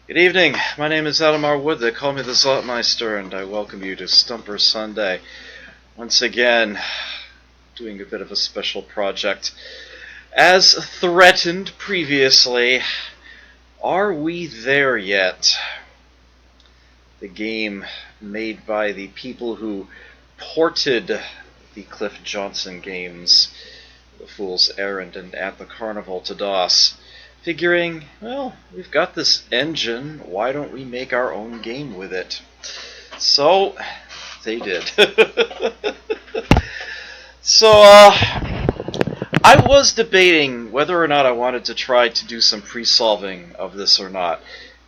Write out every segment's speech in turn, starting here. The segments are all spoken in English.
Good evening. My name is Adamar Wood. They call me the Zotmeister, and I welcome you to Stumper Sunday. Once again, doing a bit of a special project. As threatened previously, are we there yet? The game made by the people who ported the Cliff Johnson games, The Fool's Errand and At the Carnival, to DOS. Figuring, well, we've got this engine, why don't we make our own game with it? So, they did. So, I was debating whether or not I wanted to try to do some pre-solving of this or not,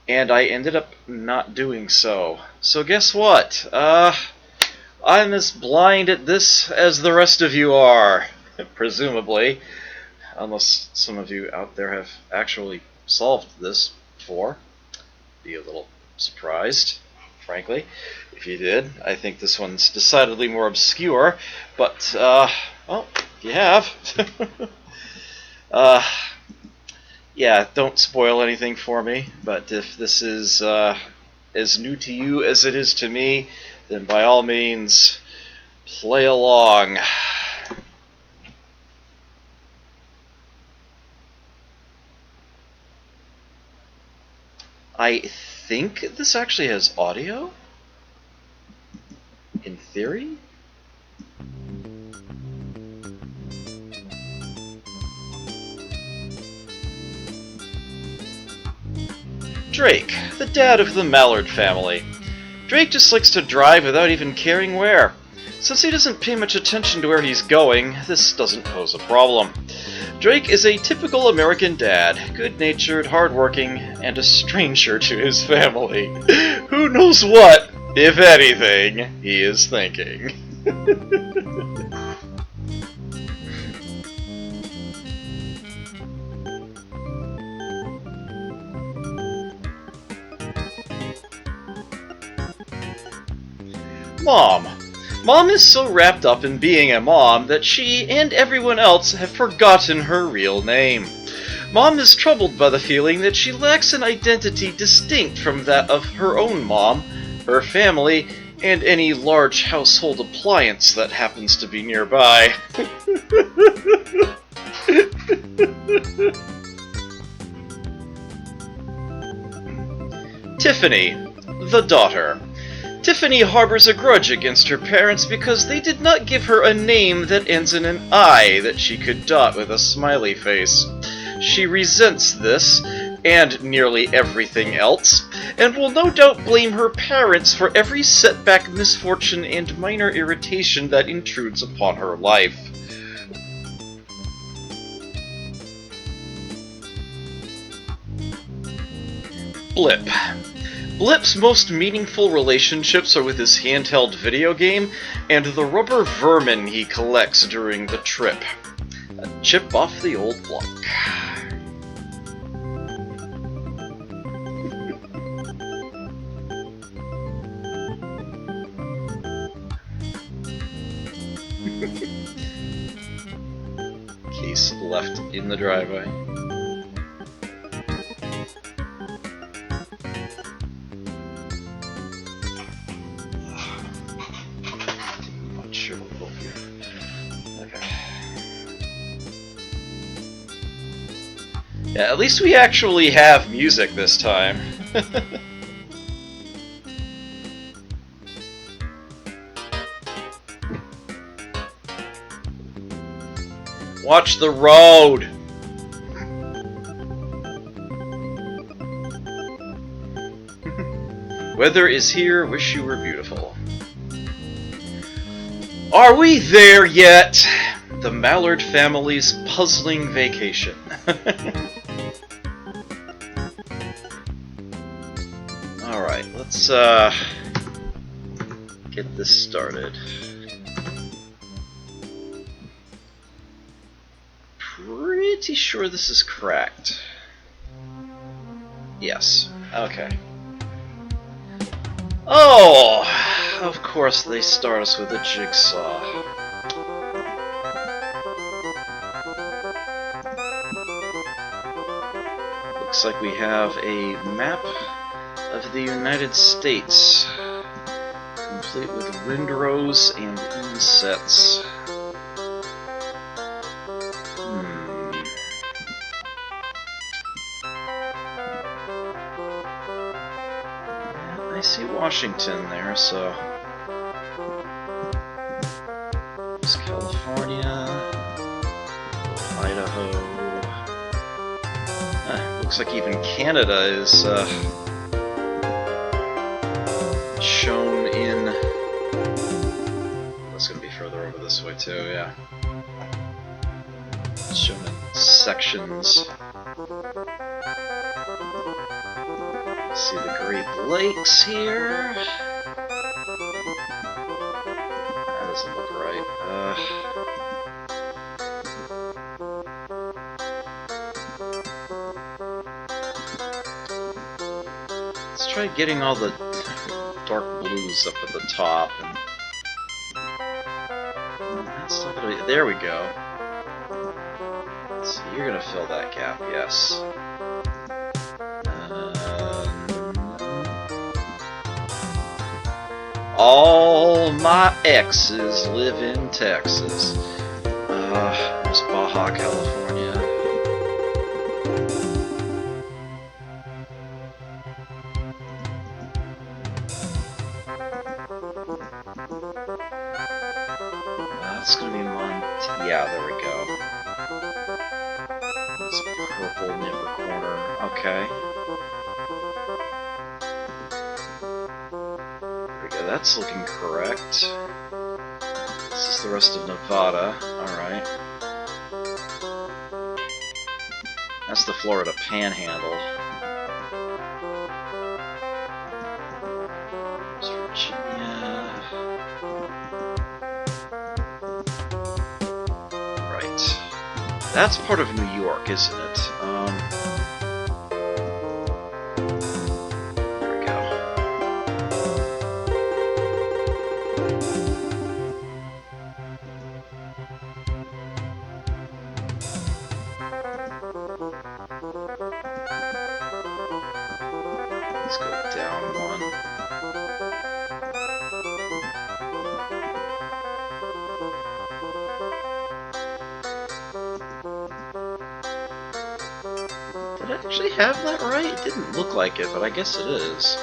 and I ended up not doing so. So guess what? I'm as blind at this as the rest of you are, presumably. Unless some of you out there have actually solved this before. Be a little surprised, frankly, if you did. I think this one's decidedly more obscure, but, well, if you have. Yeah, don't spoil anything for me, but if this is as new to you as it is to me, then by all means, play along. I think this actually has audio, in theory. Drake, the dad of the Mallard family. Drake just likes to drive without even caring where. Since he doesn't pay much attention to where he's going, this doesn't pose a problem. Drake is a typical American dad, good-natured, hardworking, and a stranger to his family. Who knows what, if anything, he is thinking. Mom. Mom is so wrapped up in being a mom that she and everyone else have forgotten her real name. Mom is troubled by the feeling that she lacks an identity distinct from that of her own mom, her family, and any large household appliance that happens to be nearby. Tiffany, the daughter. Tiffany harbors a grudge against her parents because they did not give her a name that ends in an I that she could dot with a smiley face. She resents this, and nearly everything else, and will no doubt blame her parents for every setback, misfortune, and minor irritation that intrudes upon her life. Blip. Blip's most meaningful relationships are with his handheld video game and the rubber vermin he collects during the trip. A chip off the old block. Case left in the driveway. Yeah, at least we actually have music this time. Watch the road! Weather is here, wish you were beautiful. Are we there yet? The Mallard family's puzzling vacation. Alright, let's get this started. Pretty sure this is correct. Yes, okay. Oh, of course they start us with a jigsaw. Looks like we have a map of the United States, complete with windrows and insets. Yeah, I see Washington there, so there's California, Idaho. Looks like even Canada is shown in. That's going to be further over this way too, yeah. Shown in sections. See the Great Lakes here. That doesn't look right. Let's try getting all the dark blues up at the top. And that's not gonna be, there we go. So you're gonna fill that gap, yes. All my exes live in Texas. There's Baja, California. That's gonna be yeah, there we go. It's purple near the corner. Okay. That's looking correct. This is the rest of Nevada. Alright. That's the Florida Panhandle. There's Virginia. Right. That's part of New York, isn't it? Let's go down one. Did I actually have that right? It didn't look like it, but I guess it is.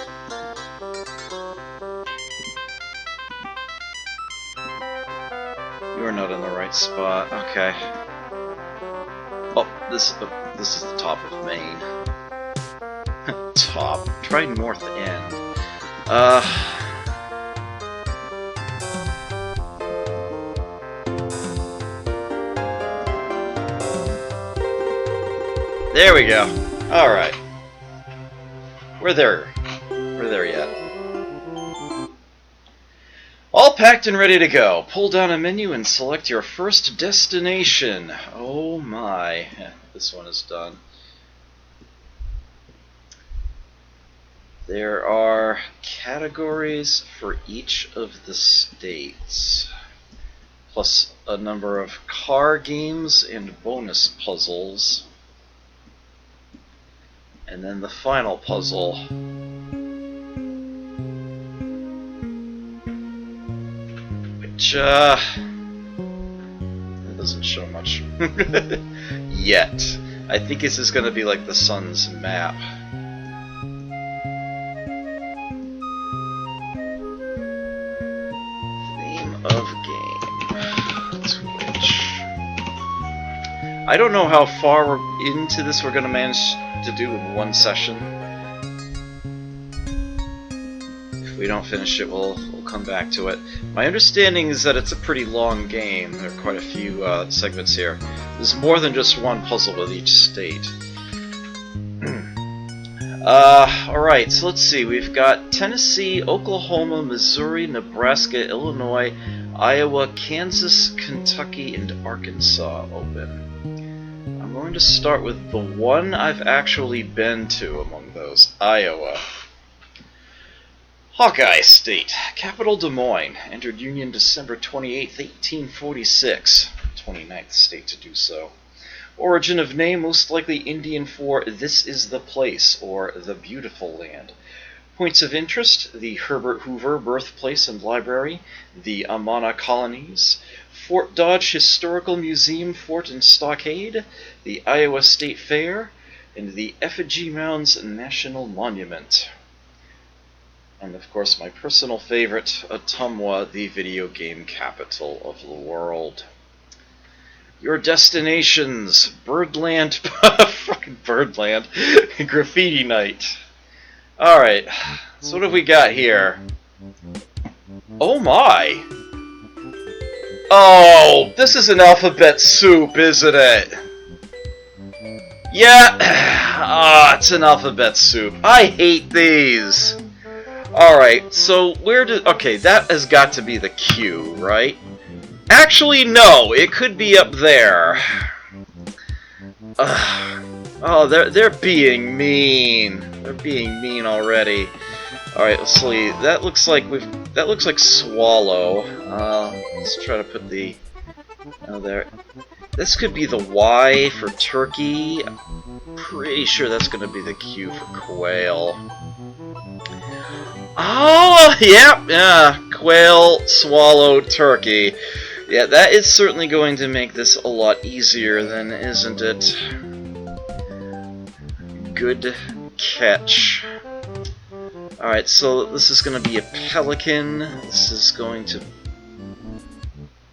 You are not in the right spot. Okay. Oh, this is the top of Maine. Top. Try North End. There we go. Alright. We're there. We're there yet. All packed and ready to go. Pull down a menu and select your first destination. Oh my. This one is done. There are categories for each of the states, plus a number of car games and bonus puzzles. And then the final puzzle. Which, that doesn't show much yet. I think this is going to be like the sun's map. Of game. Twitch. I don't know how far into this we're going to manage to do in one session. If we don't finish it, we'll come back to it. My understanding is that it's a pretty long game. There are quite a few segments here. There's more than just one puzzle with each state. Alright, so let's see. We've got Tennessee, Oklahoma, Missouri, Nebraska, Illinois, Iowa, Kansas, Kentucky, and Arkansas open. I'm going to start with the one I've actually been to among those, Iowa. Hawkeye State, capital Des Moines, entered Union December 28, 1846, 29th state to do so. Origin of name most likely Indian for "this is the place" or "the beautiful land." Points of interest: the Herbert Hoover Birthplace and Library, the Amana Colonies, Fort Dodge Historical Museum Fort and Stockade, the Iowa State Fair, and the Effigy Mounds National Monument. And of course my personal favorite, Ottumwa, the video game capital of the world. Your destinations: Birdland, fucking Birdland, Graffiti Night. Alright, so what have we got here? Oh my! Oh, this is an alphabet soup, isn't it? Yeah, it's an alphabet soup. I hate these! Alright, so where did... Okay, that has got to be the Q, right? Actually, no, it could be up there. Oh, they're being mean. They're being mean already. Alright, let's see. That looks like swallow. Let's try to put the... Oh, there. This could be the Y for turkey. I'm pretty sure that's going to be the Q for quail. Oh, yeah, quail, swallow, turkey. Yeah, that is certainly going to make this a lot easier then, isn't it? Good catch. Alright, so this is going to be a pelican. This is going to...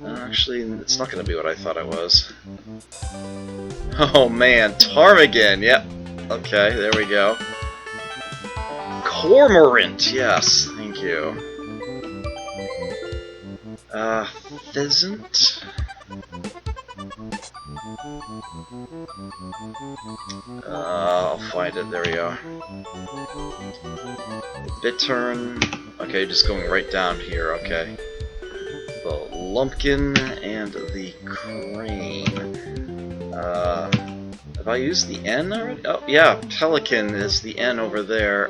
Actually, it's not going to be what I thought it was. Oh man, ptarmigan, yep. Okay, there we go. Cormorant, yes, thank you. Pheasant. I'll find it, there we are. Bittern. Okay, just going right down here, okay. The lumpkin and the crane. Have I used the N already? Oh, yeah, pelican is the N over there.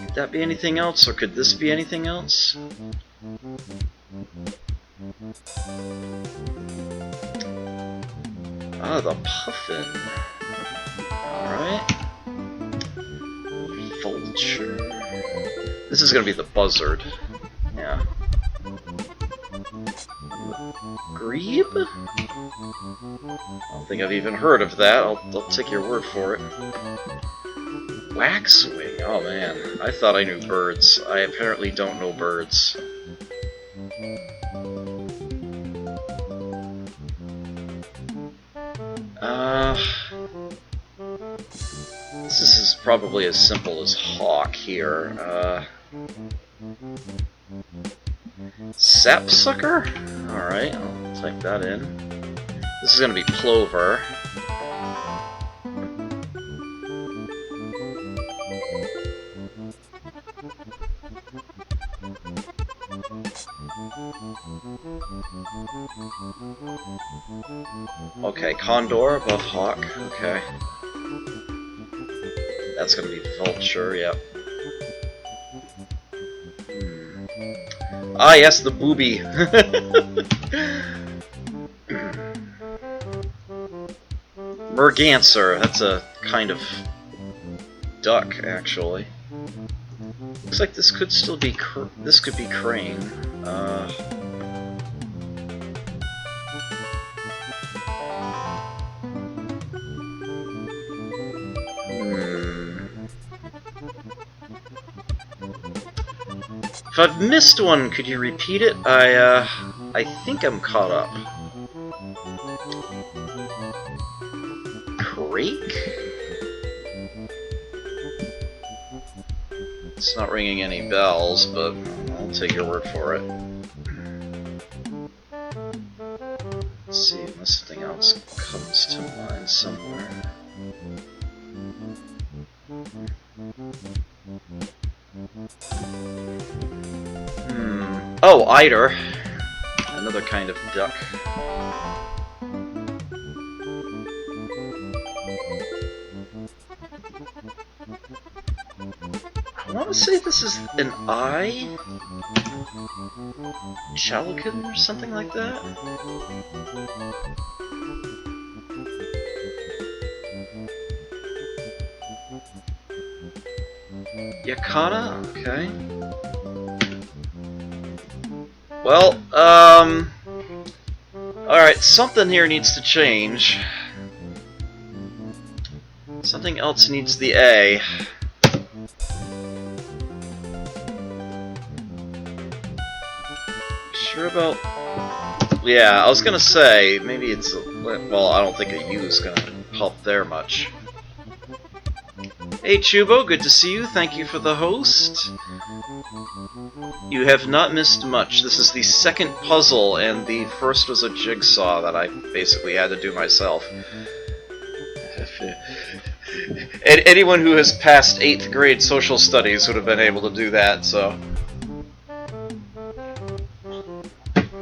Could that be anything else, or could this be anything else? Ah, the puffin. Alright. Vulture. This is gonna be the buzzard. Yeah. Grebe? I don't think I've even heard of that. I'll take your word for it. Waxwing? Oh man, I thought I knew birds. I apparently don't know birds. This is probably as simple as hawk here. Sapsucker? Alright, I'll type that in. This is gonna be plover. Okay, condor above hawk, okay. That's gonna be vulture, yep. Ah, yes, the booby. Merganser, that's a kind of duck, actually. Looks like this could still be this could be crane. If I've missed one, could you repeat it? I think I'm caught up. Crake? It's not ringing any bells, but I'll take your word for it. Let's see if something else comes to mind somewhere. Oh, eider. Another kind of duck. I want to say this is an eye? Chalican or something like that? Yakana? Okay. Well, alright, something here needs to change. Something else needs the A. Sure about... Yeah, I was gonna say, maybe it's... Well, I don't think a U is gonna help there much. Hey Chubo, good to see you. Thank you for the host. You have not missed much. This is the second puzzle, and the first was a jigsaw that I basically had to do myself. And anyone who has passed 8th grade social studies would have been able to do that, so...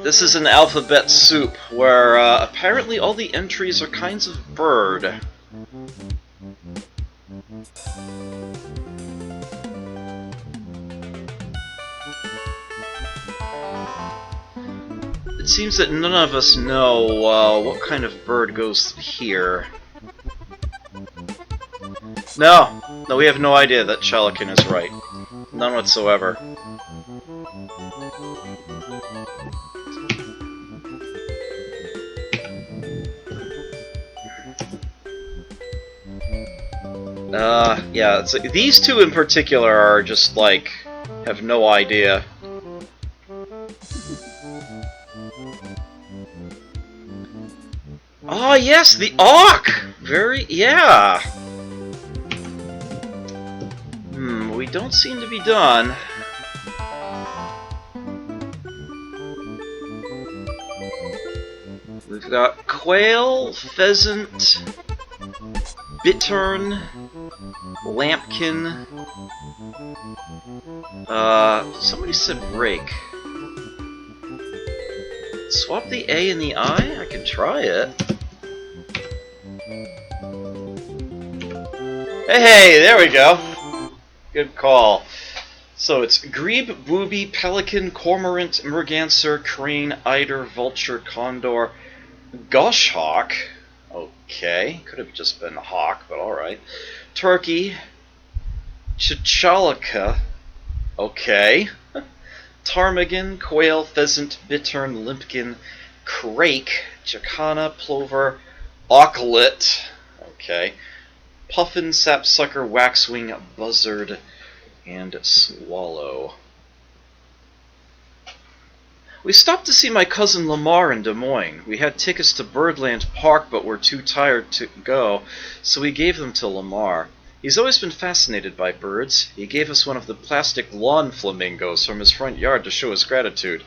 This is an alphabet soup, where apparently all the entries are kinds of bird. It seems that none of us know what kind of bird goes here. No, we have no idea that Chalikin is right. None whatsoever. Yeah, so these two in particular are just, like, have no idea. Ah, yes, the Auk! Yeah! We don't seem to be done. We've got quail, pheasant, bittern, lampkin. Somebody said rake. Swap the A and the I? I can try it. Hey, there we go. Good call. So it's grebe, booby, pelican, cormorant, merganser, crane, eider, vulture, condor, goshawk. Okay, could have just been a hawk, but alright. Turkey, chichalaka. Okay. Ptarmigan, quail, pheasant, bittern, limpkin, crake, jacana, plover, auklet. Okay. Puffin, sapsucker, waxwing, buzzard, and swallow. We stopped to see my cousin Lamar in Des Moines. We had tickets to Birdland Park, but were too tired to go, so we gave them to Lamar. He's always been fascinated by birds. He gave us one of the plastic lawn flamingos from his front yard to show his gratitude.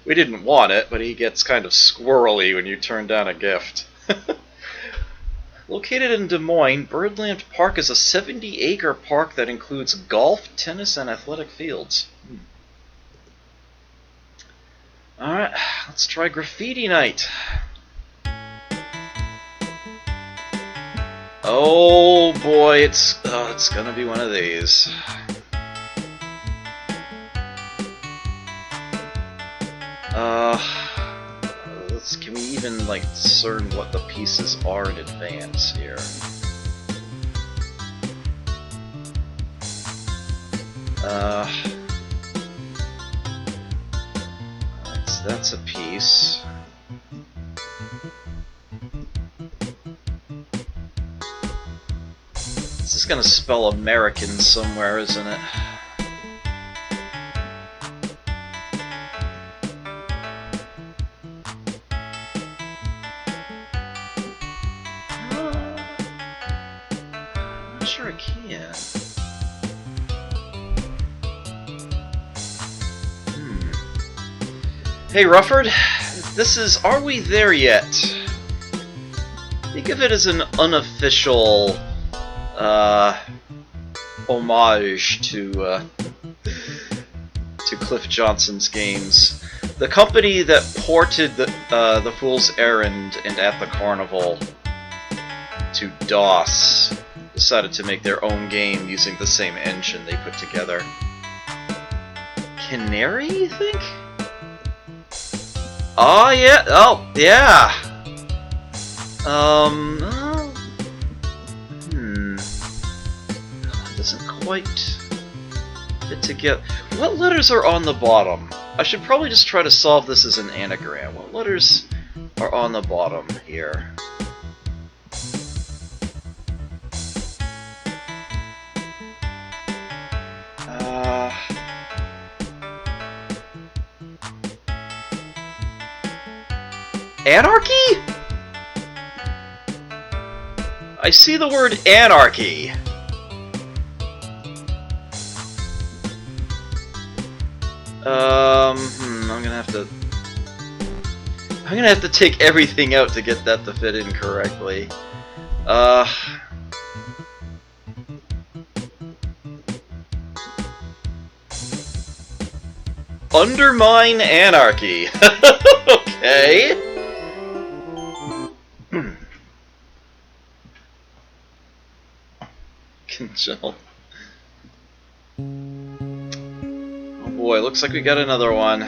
We didn't want it, but he gets kind of squirrely when you turn down a gift. Located in Des Moines, Birdland Park is a 70-acre park that includes golf, tennis, and athletic fields. Alright, let's try Graffiti Night. Oh boy, it's gonna be one of these. Can we even, like, discern what the pieces are in advance here? Alright, so that's a piece. This is gonna spell American somewhere, isn't it? I'm not sure I can. Hey Rufford, this is Are We There Yet? Think of it as an unofficial homage to Cliff Johnson's games. The company that ported the Fool's Errand and At the Carnival to DOS decided to make their own game using the same engine they put together. Canary, you think? Oh yeah, oh yeah. doesn't quite fit together. What letters are on the bottom? I should probably just try to solve this as an anagram. What letters are on the bottom here? Anarchy? I see the word anarchy. I'm gonna have to take everything out to get that to fit in correctly. Undermine anarchy. Okay. Congeal. Oh boy, looks like we got another one.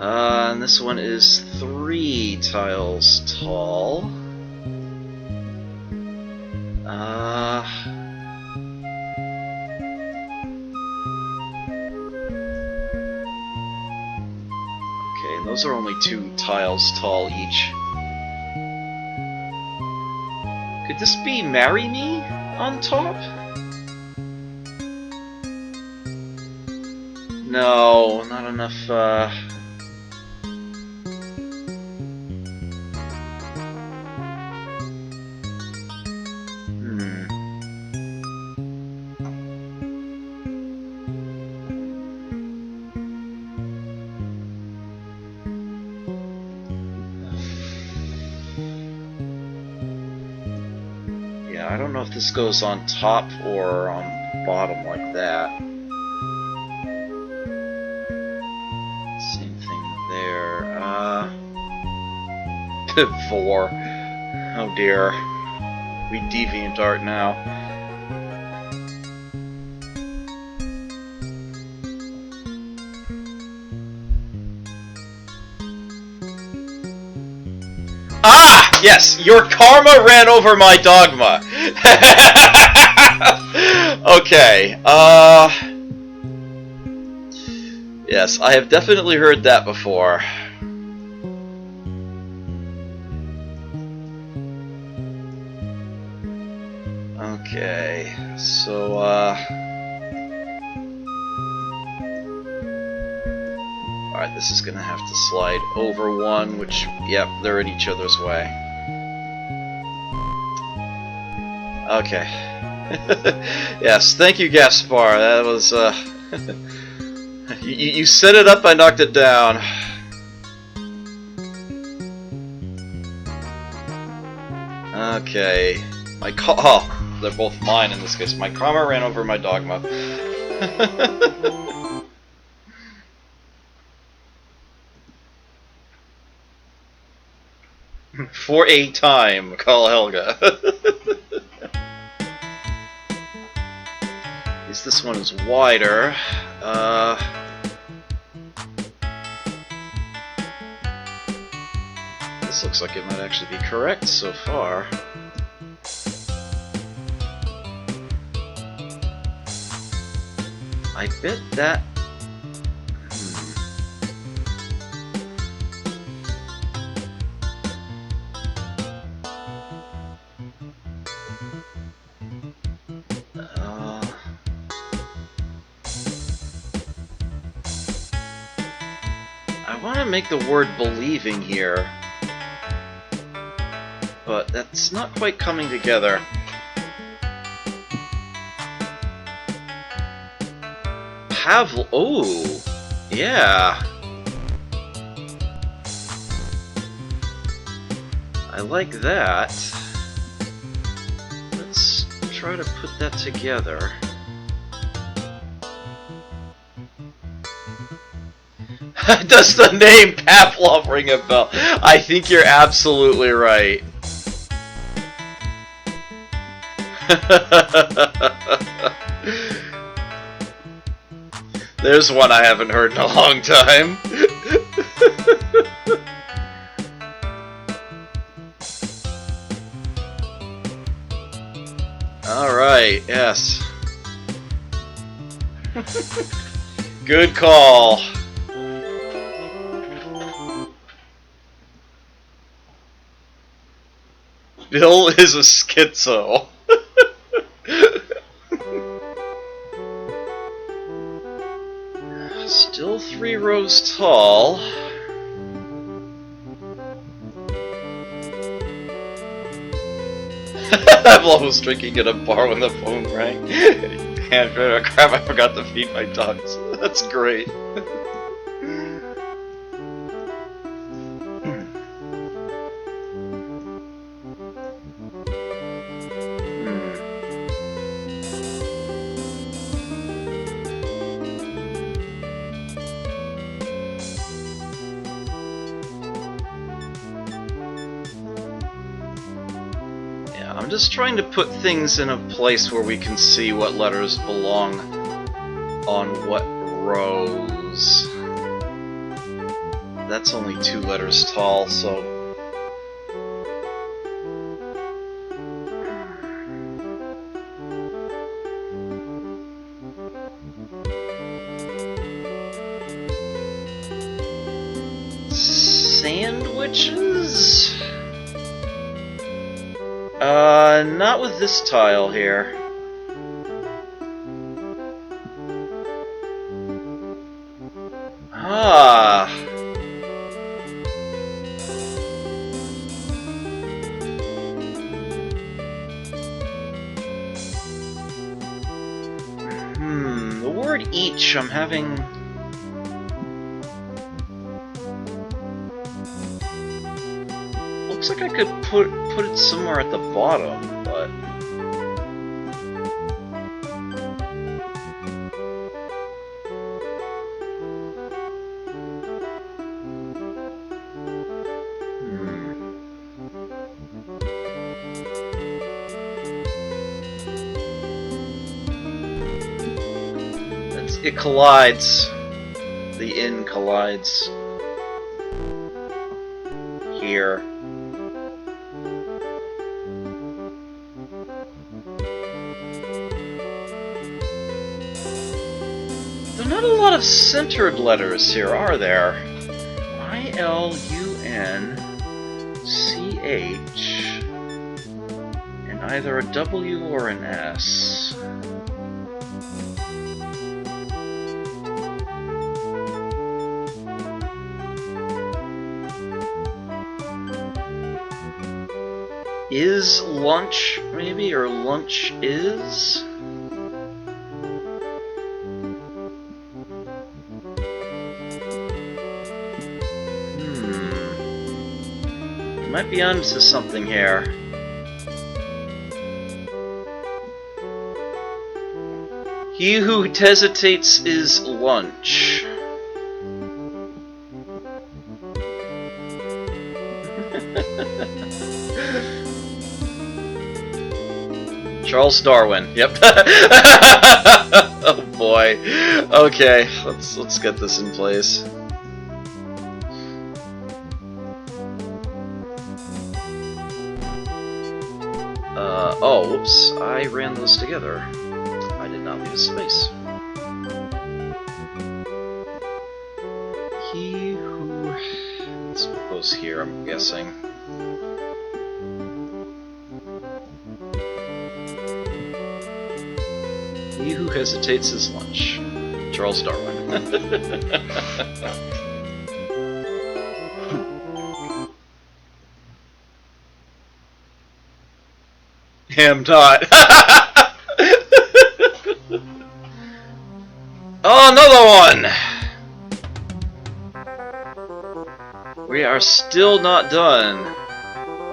And this one is 3 tiles tall. Okay, those are only 2 tiles tall each. Could this be Marry Me on top? No, not enough, Yeah, I don't know if this goes on top or on bottom like that. Same thing there. 4. Oh dear. We DeviantArt now. Ah! Yes! Your karma ran over my dogma! Okay, yes, I have definitely heard that before. Okay, so, alright, this is gonna have to slide over one, which, yep, they're in each other's way. Okay. Yes, thank you, Gaspar. That was, you set it up, I knocked it down. Okay. Oh, they're both mine in this case. My karma ran over my dogma. For a time, call Helga. At least this one is wider. This looks like it might actually be correct so far. I bet that... I want to make the word believing here, but that's not quite coming together. Pavlov. Oh, yeah. I like that. Let's try to put that together. Does the name Pavlov ring a bell? I think you're absolutely right. There's one I haven't heard in a long time. Alright, yes. Good call. Bill is a schizo. Still 3 rows tall. I'm almost drinking at a bar when the phone rang. And crap, I forgot to feed my dogs. That's great. I'm just trying to put things in a place where we can see what letters belong on what rows. That's only 2 letters tall, so... Sandwiches? Not with this tile here. Ah. The word each, I'm having... Looks like I could put it somewhere at the bottom, but... It collides. The inn collides. Here. There are not a lot of centered letters here, are there? I-L-U-N-C-H and either a W or an S. Is lunch, maybe? Or lunch is? Might be onto something here. He who hesitates is lunch. Charles Darwin. Yep. Oh boy. Okay, let's get this in place. Oh, whoops, I ran those together. I did not leave a space. He who... Let's put those here, I'm guessing. He who hesitates is lunch. Charles Darwin. Ham tot. Oh, another one! We are still not done.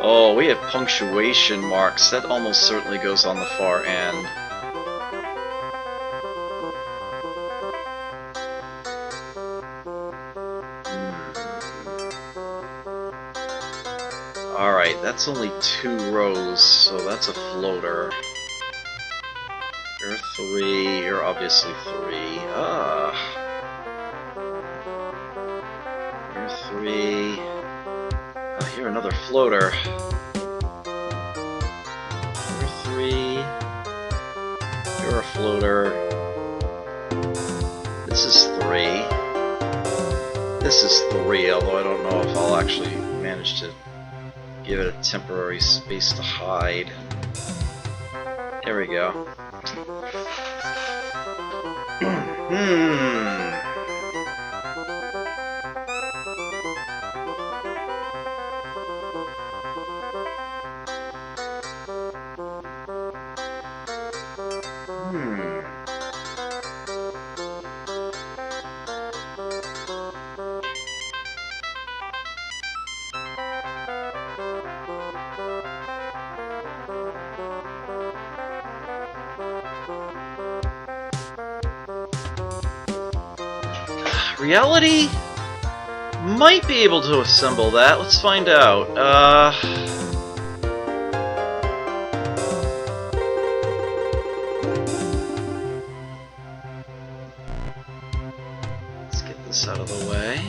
Oh, we have punctuation marks. That almost certainly goes on the far end. Alright, that's only 2 rows, so that's a floater. You're 3, you're obviously 3. Ah. You're 3. Oh, here, another floater. You're 3. floater. This is 3. This is 3, although I don't know if I'll actually manage to give it a temporary space to hide. There we go. Reality might be able to assemble that. Let's find out. Let's get this out of the way.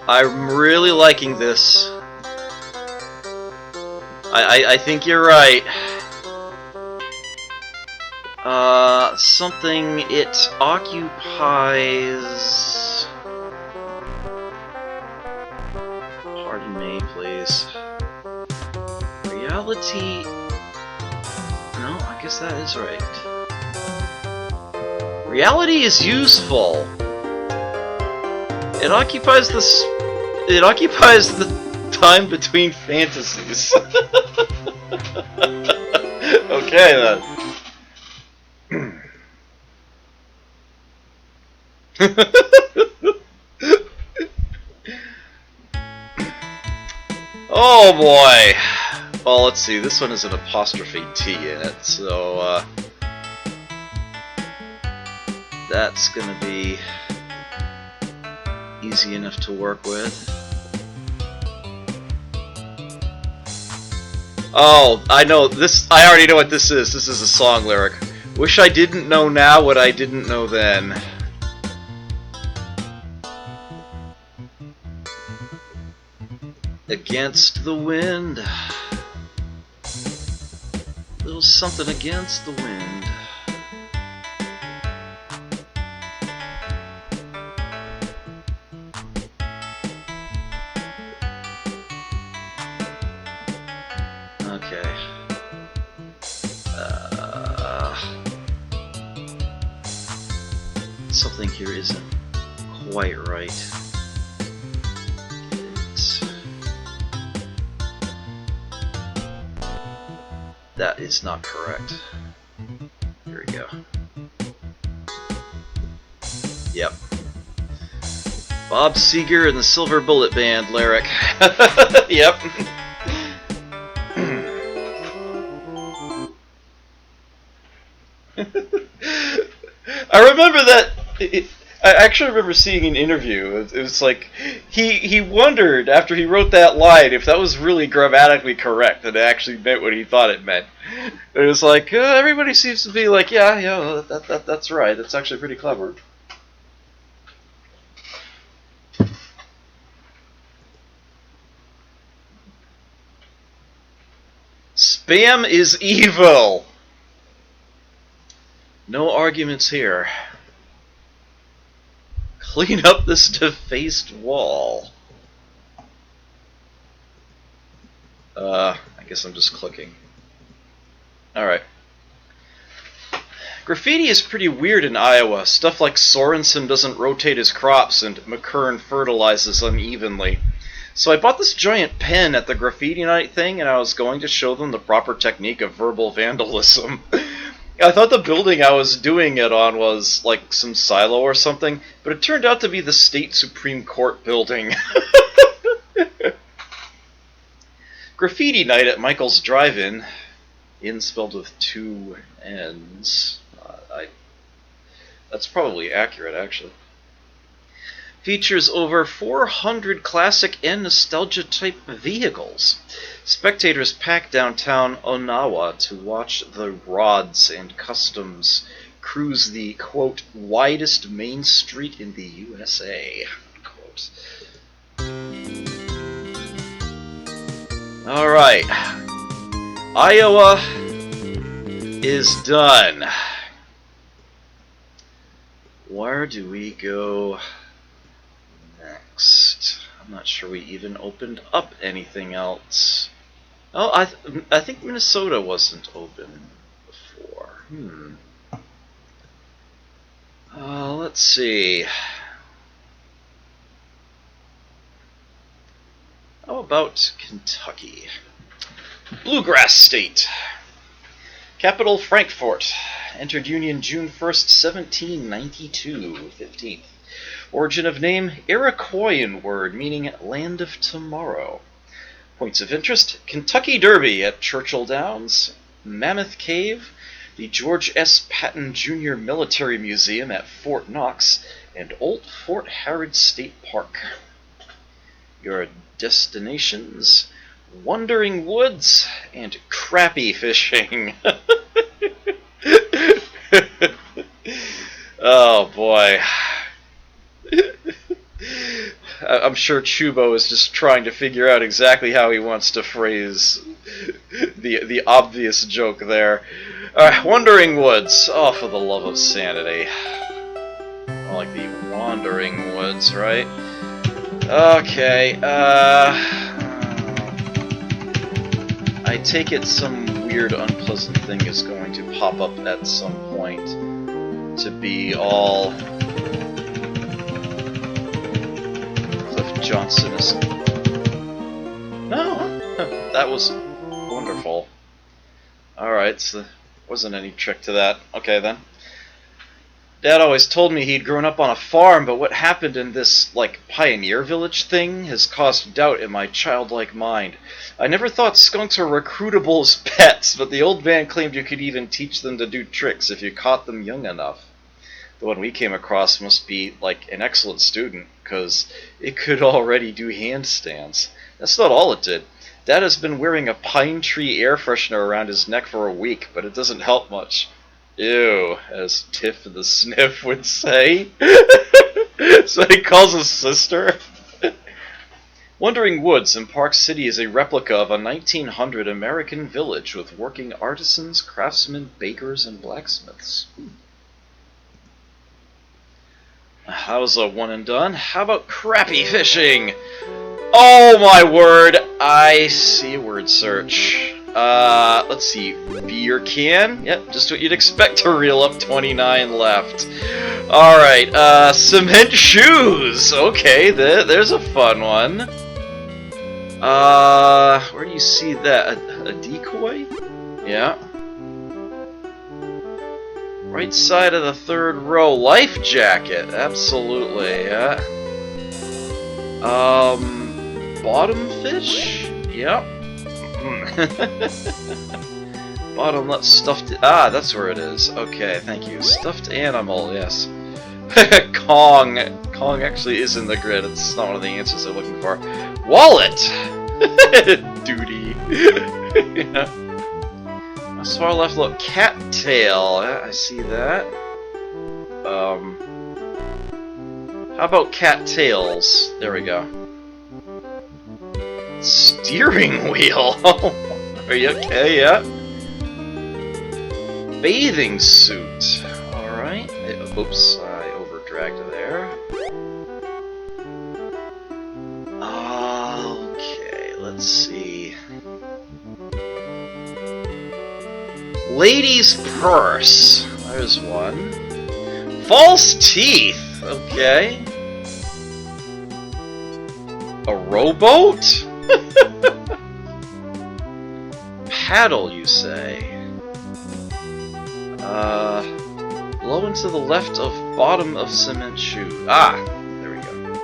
I'm really liking this. I think you're right. Something it occupies. Pardon me, please. Reality. No, I guess that is right. Reality is useful. It occupies the time between fantasies. Okay then. Oh boy. Well, let's see. This one has an apostrophe T in it, so that's gonna be easy enough to work with. Oh, I know this. I already know what this is. This is a song lyric. Wish I didn't know now what I didn't know then. Against the wind. Little something against the wind. Okay. Something here isn't quite right. That is not correct. Here we go. Yep. Bob Seger and the Silver Bullet Band lyric. Yep. I remember that. I actually remember seeing an interview. It was like he wondered after he wrote that line if that was really grammatically correct and it actually meant what he thought it meant. It was like everybody seems to be like, yeah, that's right. That's actually pretty clever. Spam is evil. No arguments here. Clean up this defaced wall. I guess I'm just clicking. Alright. Graffiti is pretty weird in Iowa. Stuff like Sorensen doesn't rotate his crops and McKern fertilizes unevenly. So I bought this giant pen at the graffiti night thing and I was going to show them the proper technique of verbal vandalism. I thought the building I was doing it on was like some silo or something, but it turned out to be the State Supreme Court building. Graffiti night at Michael's Drive-In, in spelled with 2 N's. That's probably accurate, actually. Features over 400 classic and nostalgia-type vehicles. Spectators pack downtown Onawa to watch the rods and customs cruise the, quote, widest main street in the USA, quote. Alright. Iowa is done. Where do we go next? I'm not sure we even opened up anything else. Oh, I think Minnesota wasn't open before. Let's see. How about Kentucky? Bluegrass State. Capital Frankfort. Entered Union June 1st, 1792. 15th. Origin of name, Iroquoian word meaning land of tomorrow. Points of interest, Kentucky Derby at Churchill Downs, Mammoth Cave, the George S. Patton Jr. Military Museum at Fort Knox, and Old Fort Harrod State Park. Your destinations, Wandering Woods and crappie fishing. Oh boy. I'm sure Chubo is just trying to figure out exactly how he wants to phrase the obvious joke there. Wandering Woods. Oh, for the love of sanity. I like the Wandering Woods, right? Okay, I take it some weird, unpleasant thing is going to pop up at some point to be all Cliff Johnson is... No, that was wonderful. Alright, so wasn't any trick to that. Okay, then. Dad always told me he'd grown up on a farm, but what happened in this, like, pioneer village thing has caused doubt in my childlike mind. I never thought skunks were recruitable as pets, but the old man claimed you could even teach them to do tricks if you caught them young enough. The one we came across must be, like, an excellent student, because it could already do handstands. That's not all it did. Dad has been wearing a pine tree air freshener around his neck for a week, but it doesn't help much. Ew, as Tiff the Sniff would say. So he calls his sister. Wandering Woods in Park City is a replica of a 1900 American village with working artisans, craftsmen, bakers, and blacksmiths. How's a one and done? How about crappie fishing? Oh my word, I see a word search. Let's see, beer can? Yep, just what you'd expect to reel up 29 left. Alright, cement shoes! Okay, there's a fun one. Where do you see that? A decoy? Yeah. Right side of the third row, life jacket, absolutely, yeah. Bottom fish? Yep. Bottom left stuffed... Ah, that's where it is. Okay, thank you. Stuffed animal, yes. Kong. Kong actually is in the grid. It's not one of the answers I'm looking for. Wallet! Duty. Yeah. As far left, look. Cattail. I see that. How about cattails? There we go. Steering wheel! Are you okay? Yeah. Bathing suit. Alright. Oops, I overdragged there. Okay, let's see. Lady's purse. There's one. False teeth. Okay. A rowboat? Paddle, you say? Low and to the left of bottom of cement shoe. Ah, there we go.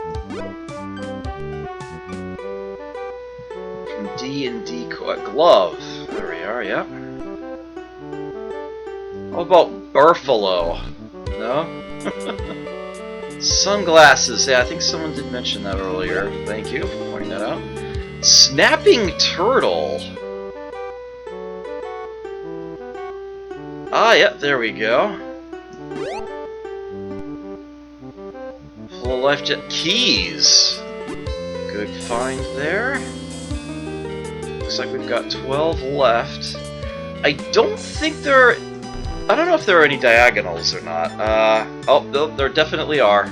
From D&D glove. There we are, yep. How about Buffalo? No? Sunglasses. Yeah, I think someone did mention that earlier. Thank you for pointing that out. Snapping turtle. Ah, yep, there we go. Full life jet keys. Good find there. Looks like we've got 12 left. I don't think there are... I don't know if there are any diagonals or not. Oh, there definitely are.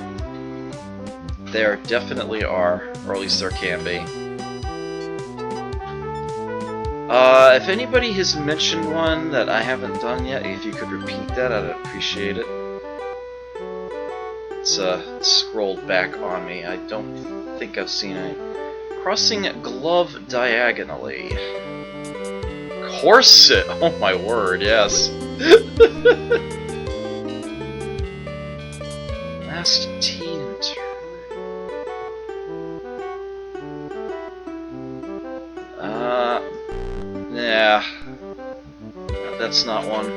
There definitely are. Or at least there can be. If anybody has mentioned one that I haven't done yet, if you could repeat that, I'd appreciate it. It's scrolled back on me. I don't think I've seen any. Crossing glove diagonally. Corset! Oh my word, yes. Last teen yeah. That's not one.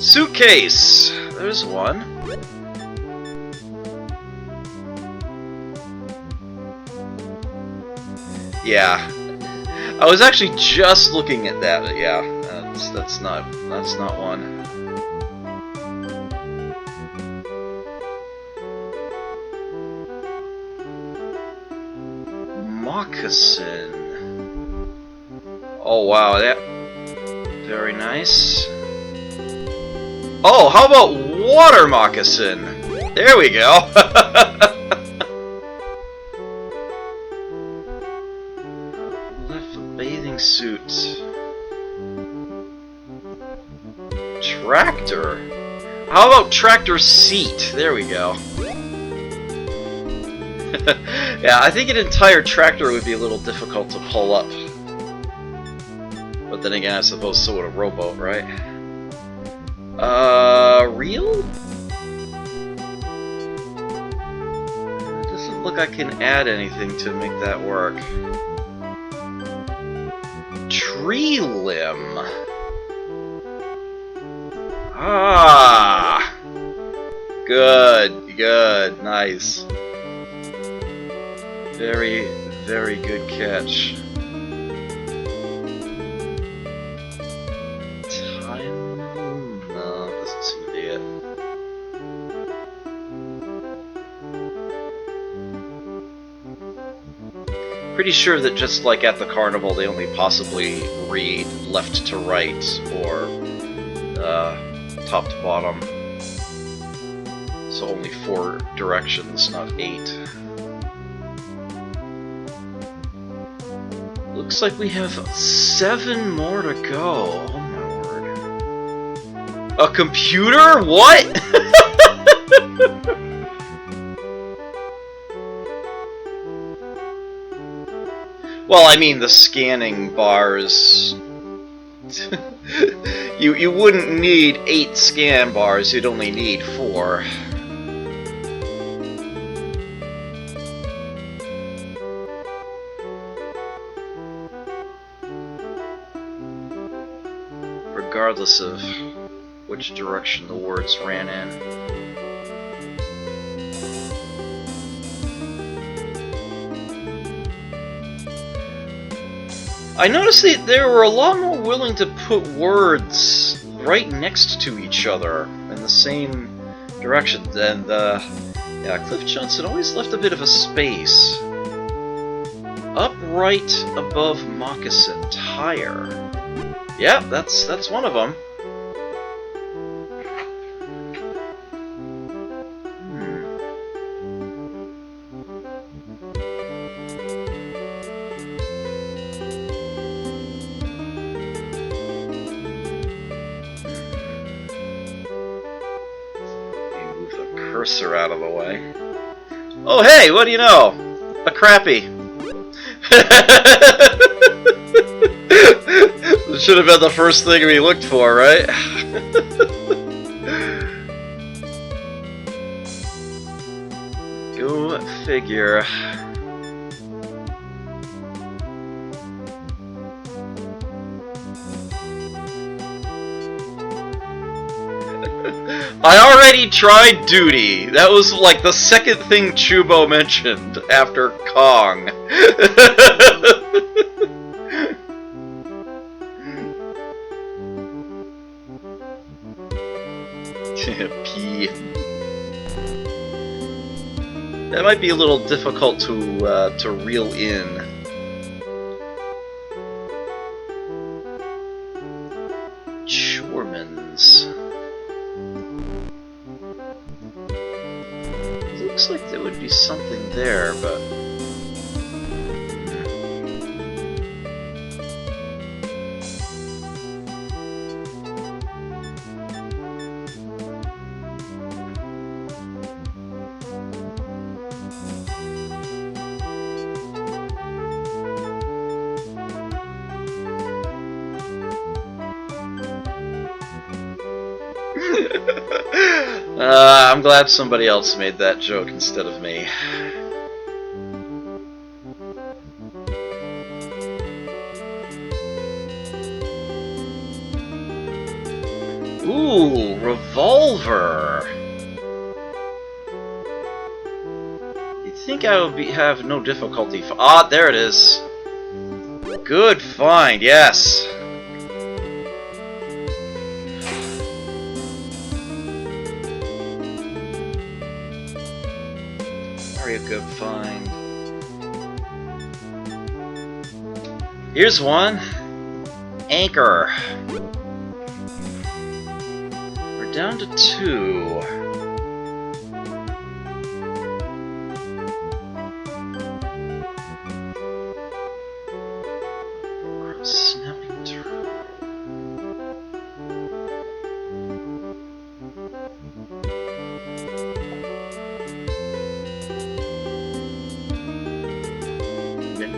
Suitcase! There's one. Yeah. I was actually just looking at that, but yeah, that's not one. Moccasin. Oh wow, that very nice. Oh, how about water moccasin? There we go. Left bathing suit. Tractor. How about tractor seat? There we go. Yeah, I think an entire tractor would be a little difficult to pull up. But then again, I suppose so would a rowboat, right? Reel? It doesn't look like I can add anything to make that work. Tree limb. Ah! Good, good, nice. Very, very good catch. Time? No, doesn't seem to be it. Pretty sure that just like at the carnival, they only possibly read left to right or top to bottom. So only 4 directions, not 8. Looks like we have 7 more to go. Oh my word. A computer? What? Well, I mean the scanning bars. You wouldn't need 8 scan bars, you'd only need 4. Regardless of which direction the words ran in. I noticed that they were a lot more willing to put words right next to each other in the same direction, and yeah, Cliff Johnson always left a bit of a space. Up right above moccasin tire. Yeah, that's one of them. Cursor out of the way. Oh hey, what do you know? A crappie. This should have been the first thing we looked for, right? Go figure. I already tried duty. That was like the second thing Chubo mentioned after Kong. be a little difficult to reel in. Chormans. Looks like there would be something there, but... I'm glad somebody else made that joke instead of me. Ooh, revolver! You'd think I would have no difficulty... Ah, there it is! Good find, yes! Very good find. Here's one. Anchor. We're down to 2. Snapping turtle.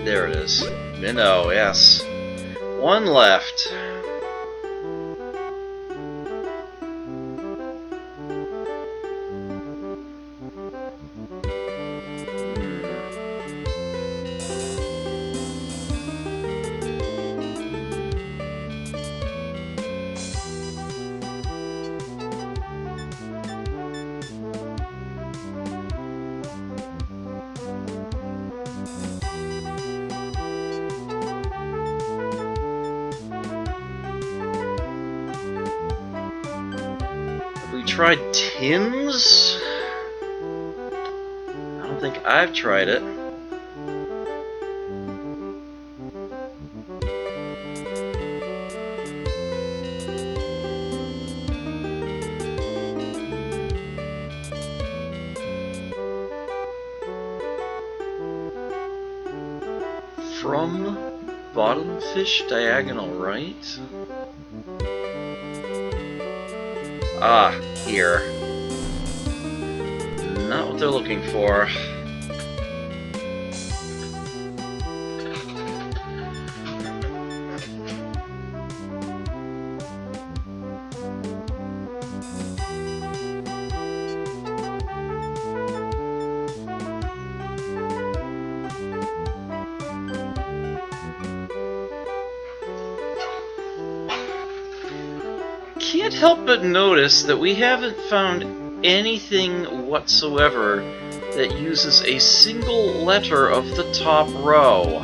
There it is. Minnow, yes. 1 left. We tried Tim's? I don't think I've tried it. From bottom fish diagonal right? Ah, here. Not what they're looking for. Can't help but notice that we haven't found anything whatsoever that uses a single letter of the top row.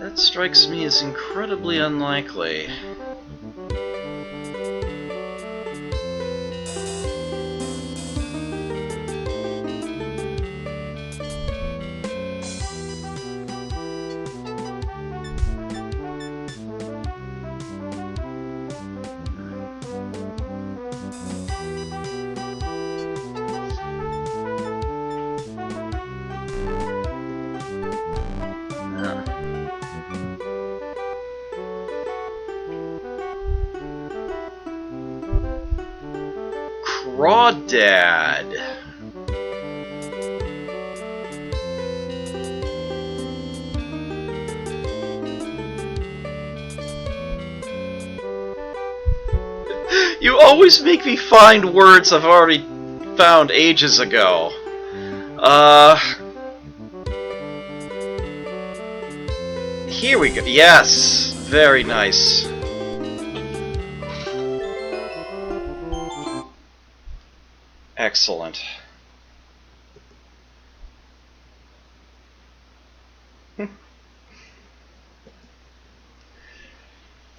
That strikes me as incredibly unlikely. Crawdad. You always make me find words I've already found ages ago. Here we go. Yes, very nice. Excellent.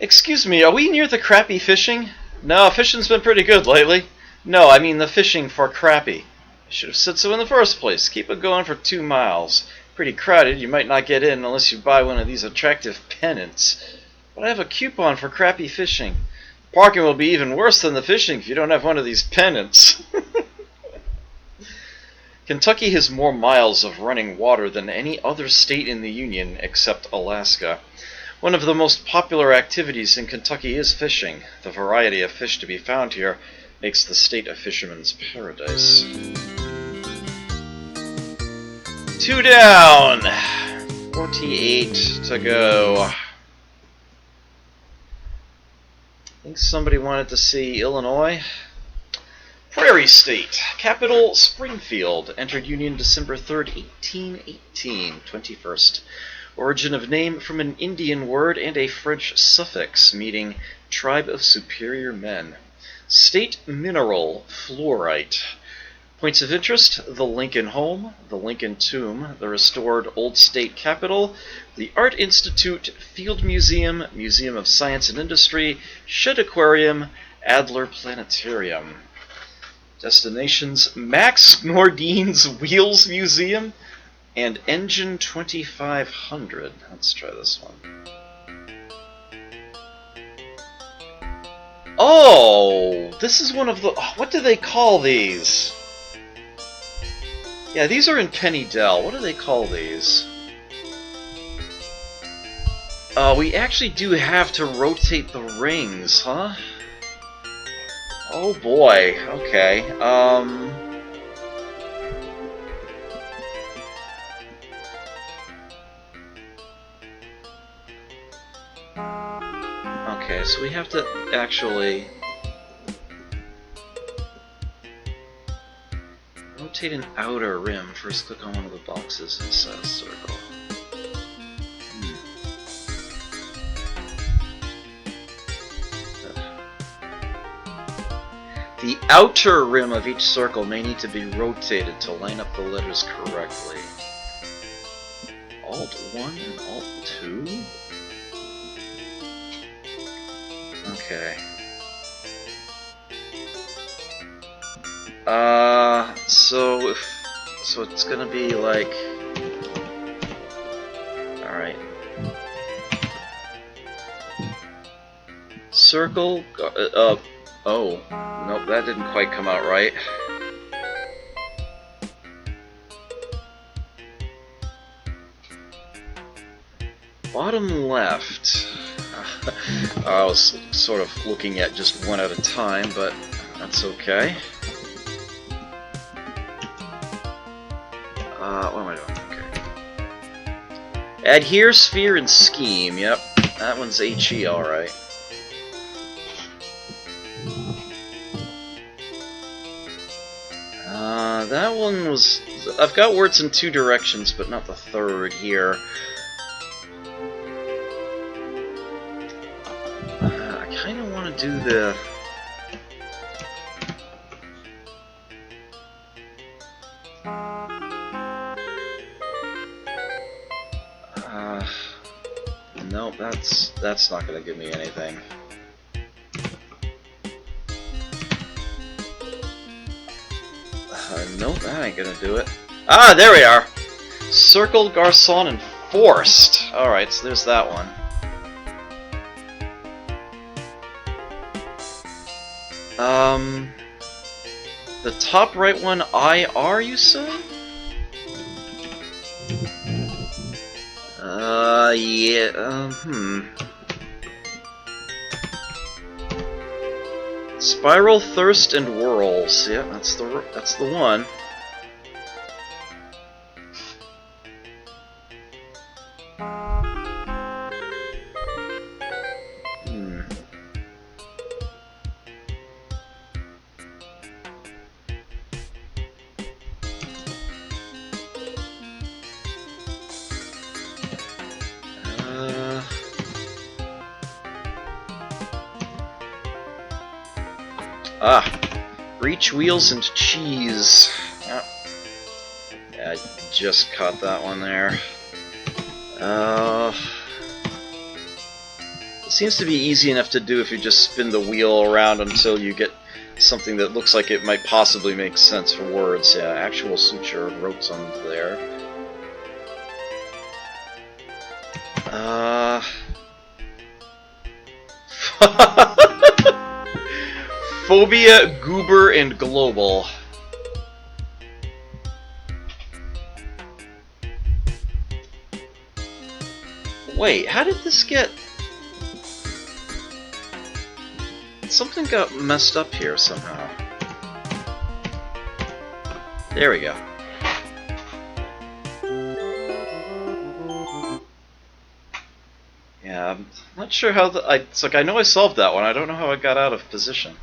Excuse me, are we near the crappie fishing? No, fishing's been pretty good lately. No, I mean the fishing for crappie. I should have said so in the first place. Keep it going for 2 miles. Pretty crowded, you might not get in unless you buy one of these attractive pennants. But I have a coupon for crappie fishing. Parking will be even worse than the fishing if you don't have one of these pennants. Kentucky has more miles of running water than any other state in the Union except Alaska. One of the most popular activities in Kentucky is fishing. The variety of fish to be found here makes the state a fisherman's paradise. 2 down! 48 to go. I think somebody wanted to see Illinois. Prairie State, capital Springfield, entered Union December 3rd, 1818, 21st. Origin of name from an Indian word and a French suffix meaning tribe of superior men. State mineral, fluorite. Points of interest, the Lincoln Home, the Lincoln Tomb, the restored Old State Capitol, the Art Institute, Field Museum, Museum of Science and Industry, Shedd Aquarium, Adler Planetarium. Destinations, Max Nordine's Wheels Museum and Engine 2500. Let's try this one. Oh, this is one of the... what do they call these? Yeah, these are in Penny Dell. What do they call these? We actually do have to rotate the rings, huh? Oh boy, okay, okay, so we have to actually rotate an outer rim. First click on one of the boxes inside a circle. The outer rim of each circle may need to be rotated to line up the letters correctly. Alt 1 and Alt 2? Okay. So it's gonna be like... Alright. Circle, oh, nope, that didn't quite come out right. Bottom left. I was sort of looking at just one at a time, but that's okay. What am I doing? Okay. Adhere, sphere, and scheme. Yep, that one's HE, alright. That one was... I've got words in 2 directions, but not the third here. I kind of want to do the... Nope, that's not going to give me anything. Nope, that ain't gonna do it. Ah, there we are! Circle, Garçon, and Forced. Alright, so there's that one. The top right one, IR, you say? Yeah, Spiral, Thirst, and Whirls. Yeah, that's the one. Reach, Wheels, and Cheese. Oh. Yeah, I just caught that one there. This Seems to be easy enough to do if you just spin the wheel around until you get something that looks like it might possibly make sense for words. Yeah, actual suture wrote some there. Phobia, Goober, and Global. Wait, how did this get... Something got messed up here somehow. There we go. Yeah, I'm not sure how it's like I know I solved that one, I don't know how I got out of position.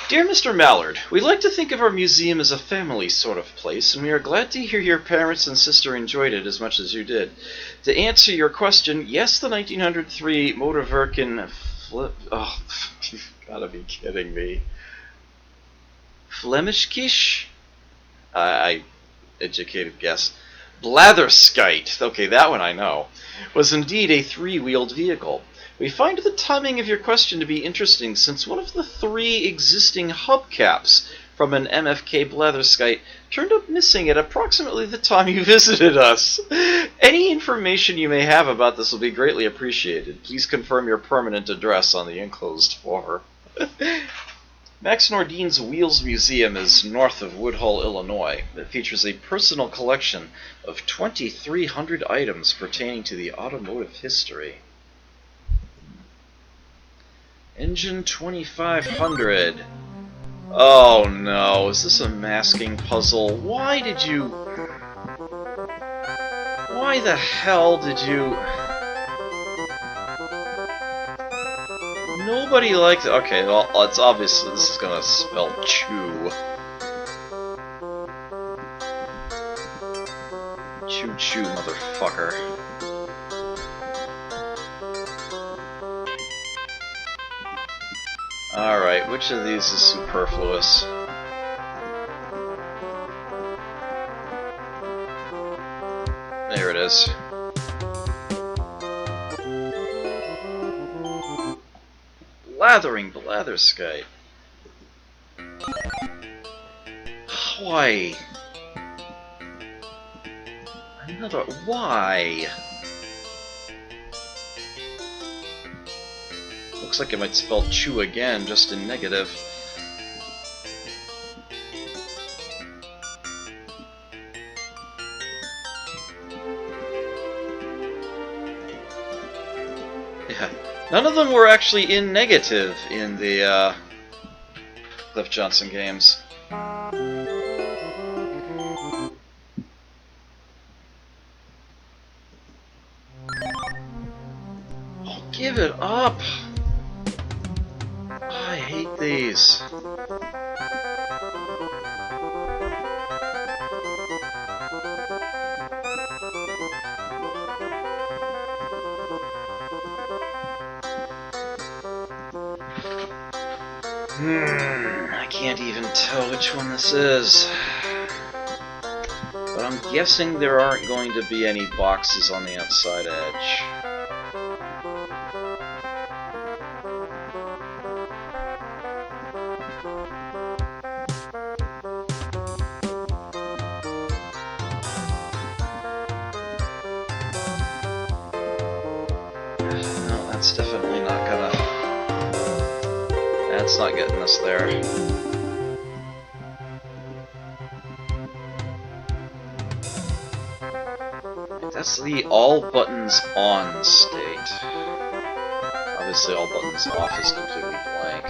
Dear Mr. Mallard, we like to think of our museum as a family sort of place, and we are glad to hear your parents and sister enjoyed it as much as you did. To answer your question, yes, the 1903 Motorwerken Flip... Oh, you've gotta be kidding me. Flemishkish? I educated guess. Blatherskite, okay, that one I know, was indeed a three-wheeled vehicle. We find the timing of your question to be interesting, since one of the three existing hubcaps from an MFK Blatherskite turned up missing at approximately the time you visited us. Any information you may have about this will be greatly appreciated. Please confirm your permanent address on the enclosed form. Max Nordine's Wheels Museum is north of Woodhull, Illinois. It features a personal collection of 2,300 items pertaining to the automotive history. Engine 2500. Oh no, is this a masking puzzle? Why the hell did you... Nobody liked it. Okay, well, it's obvious that this is gonna spell chew. Choo-choo, motherfucker. Alright, which of these is superfluous? There it is. Blathering Blatherskite. Why? Another... Why? Looks like it might spell chew again, just in negative. Yeah, none of them were actually in negative in the Cliff Johnson games. Oh, give it up! I hate these. I can't even tell which one this is. But I'm guessing there aren't going to be any boxes on the outside edge. No, that's definitely not gonna... That's not getting us there. That's the all buttons on state. Obviously all buttons off is completely blank.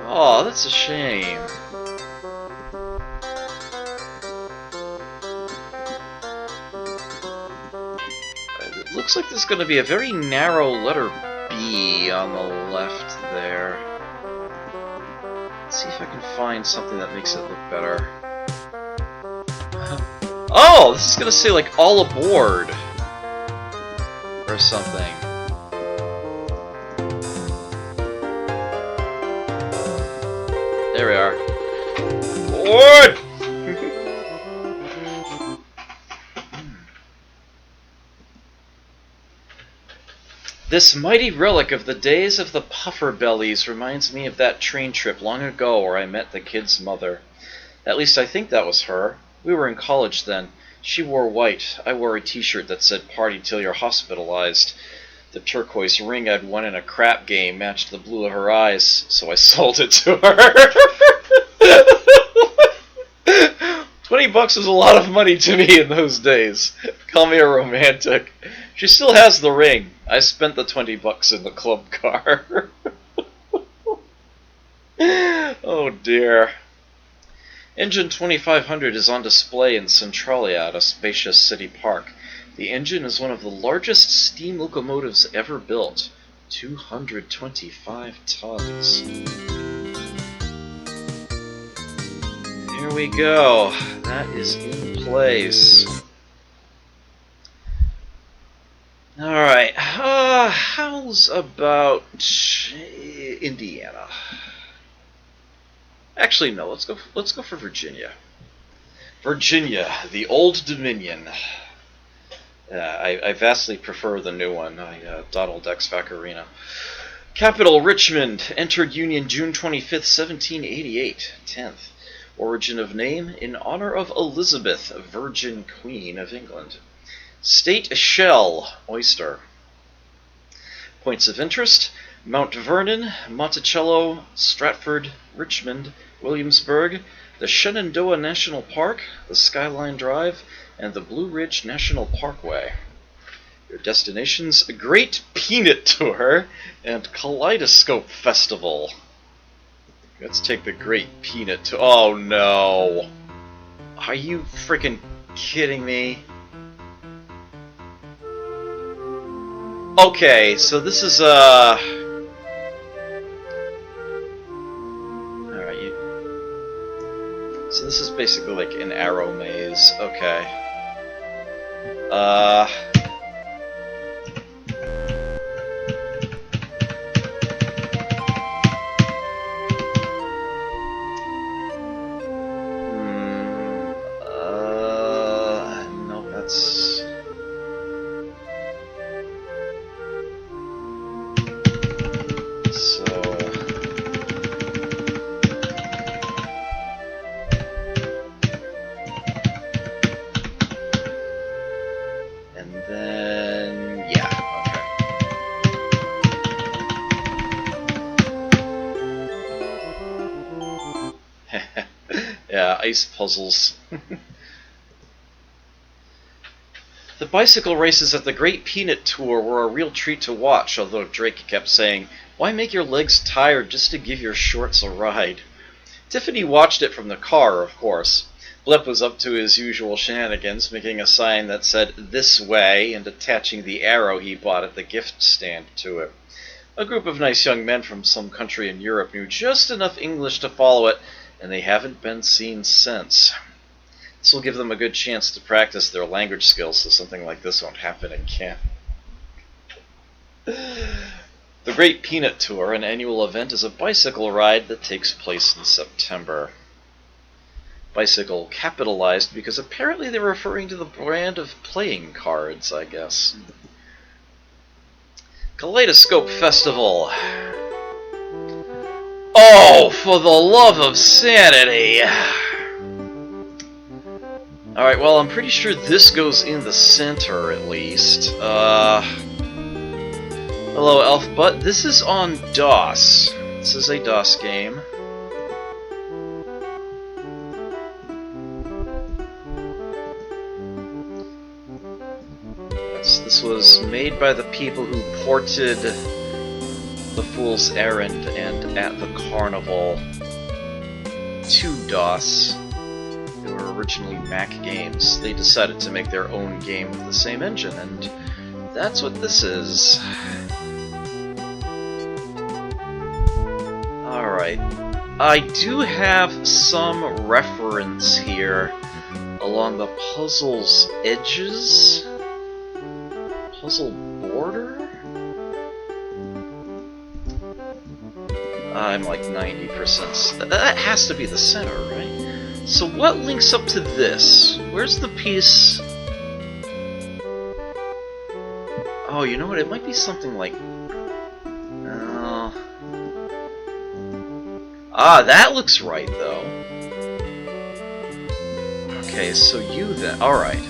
Oh, that's a shame. It looks like there's going to be a very narrow letter B on the left there. Let's see if I can find something that makes it look better. Oh, this is going to say like all aboard or something. There we are. Aboard! This mighty relic of the days of the puffer bellies reminds me of that train trip long ago where I met the kid's mother. At least I think that was her. We were in college then. She wore white. I wore a t-shirt that said "Party till you're hospitalized." The turquoise ring I'd won in a crap game matched the blue of her eyes, so I sold it to her. $20 was a lot of money to me in those days. Call me a romantic. She still has the ring. I spent the $20 in the club car. Oh dear. Engine 2500 is on display in Centralia at a spacious city park. The engine is one of the largest steam locomotives ever built. 225 tons. Here we go. That is in place. Alright, how's about Indiana? Actually, no, let's go for Virginia. Virginia, the Old Dominion. I vastly prefer the new one, Donald X. Vaccarino. Capital, Richmond. Entered Union June 25th, 1788. 10th. Origin of name, in honor of Elizabeth, Virgin Queen of England. State shell, oyster. Points of interest, Mount Vernon, Monticello, Stratford, Richmond, Williamsburg, the Shenandoah National Park, the Skyline Drive, and the Blue Ridge National Parkway. Your destinations, Great Peanut Tour and Kaleidoscope Festival. Let's take the Great Peanut Tour. Oh no! Are you freaking kidding me? Okay, so this is Alright, so this is basically like an arrow maze. Okay. No, that's... So... And then... yeah, okay. Yeah, ice puzzles. The bicycle races at the Great Peanut Tour were a real treat to watch, although Drake kept saying, "Why make your legs tired just to give your shorts a ride?" Tiffany watched it from the car, of course. Blip was up to his usual shenanigans, making a sign that said "this way" and attaching the arrow he bought at the gift stand to it. A group of nice young men from some country in Europe knew just enough English to follow it, and they haven't been seen since. This will give them a good chance to practice their language skills so something like this won't happen again. The Great Peanut Tour, an annual event, is a bicycle ride that takes place in September. Bicycle capitalized because apparently they're referring to the brand of playing cards, I guess. Kaleidoscope Festival. Oh, for the love of sanity! Alright, well, I'm pretty sure this goes in the center, at least. Hello, Elfbutt. This is on DOS. This is a DOS game. This was made by the people who ported The Fool's Errand and At the Carnival to DOS. They were originally Mac games. They decided to make their own game with the same engine, and that's what this is. Alright. I do have some reference here along the puzzle's edges. Puzzle border? I'm like 90%. That has to be the center, right? So what links up to this? Where's the piece? Oh, you know what? It might be something like... that looks right, though. Okay, so you then... Alright.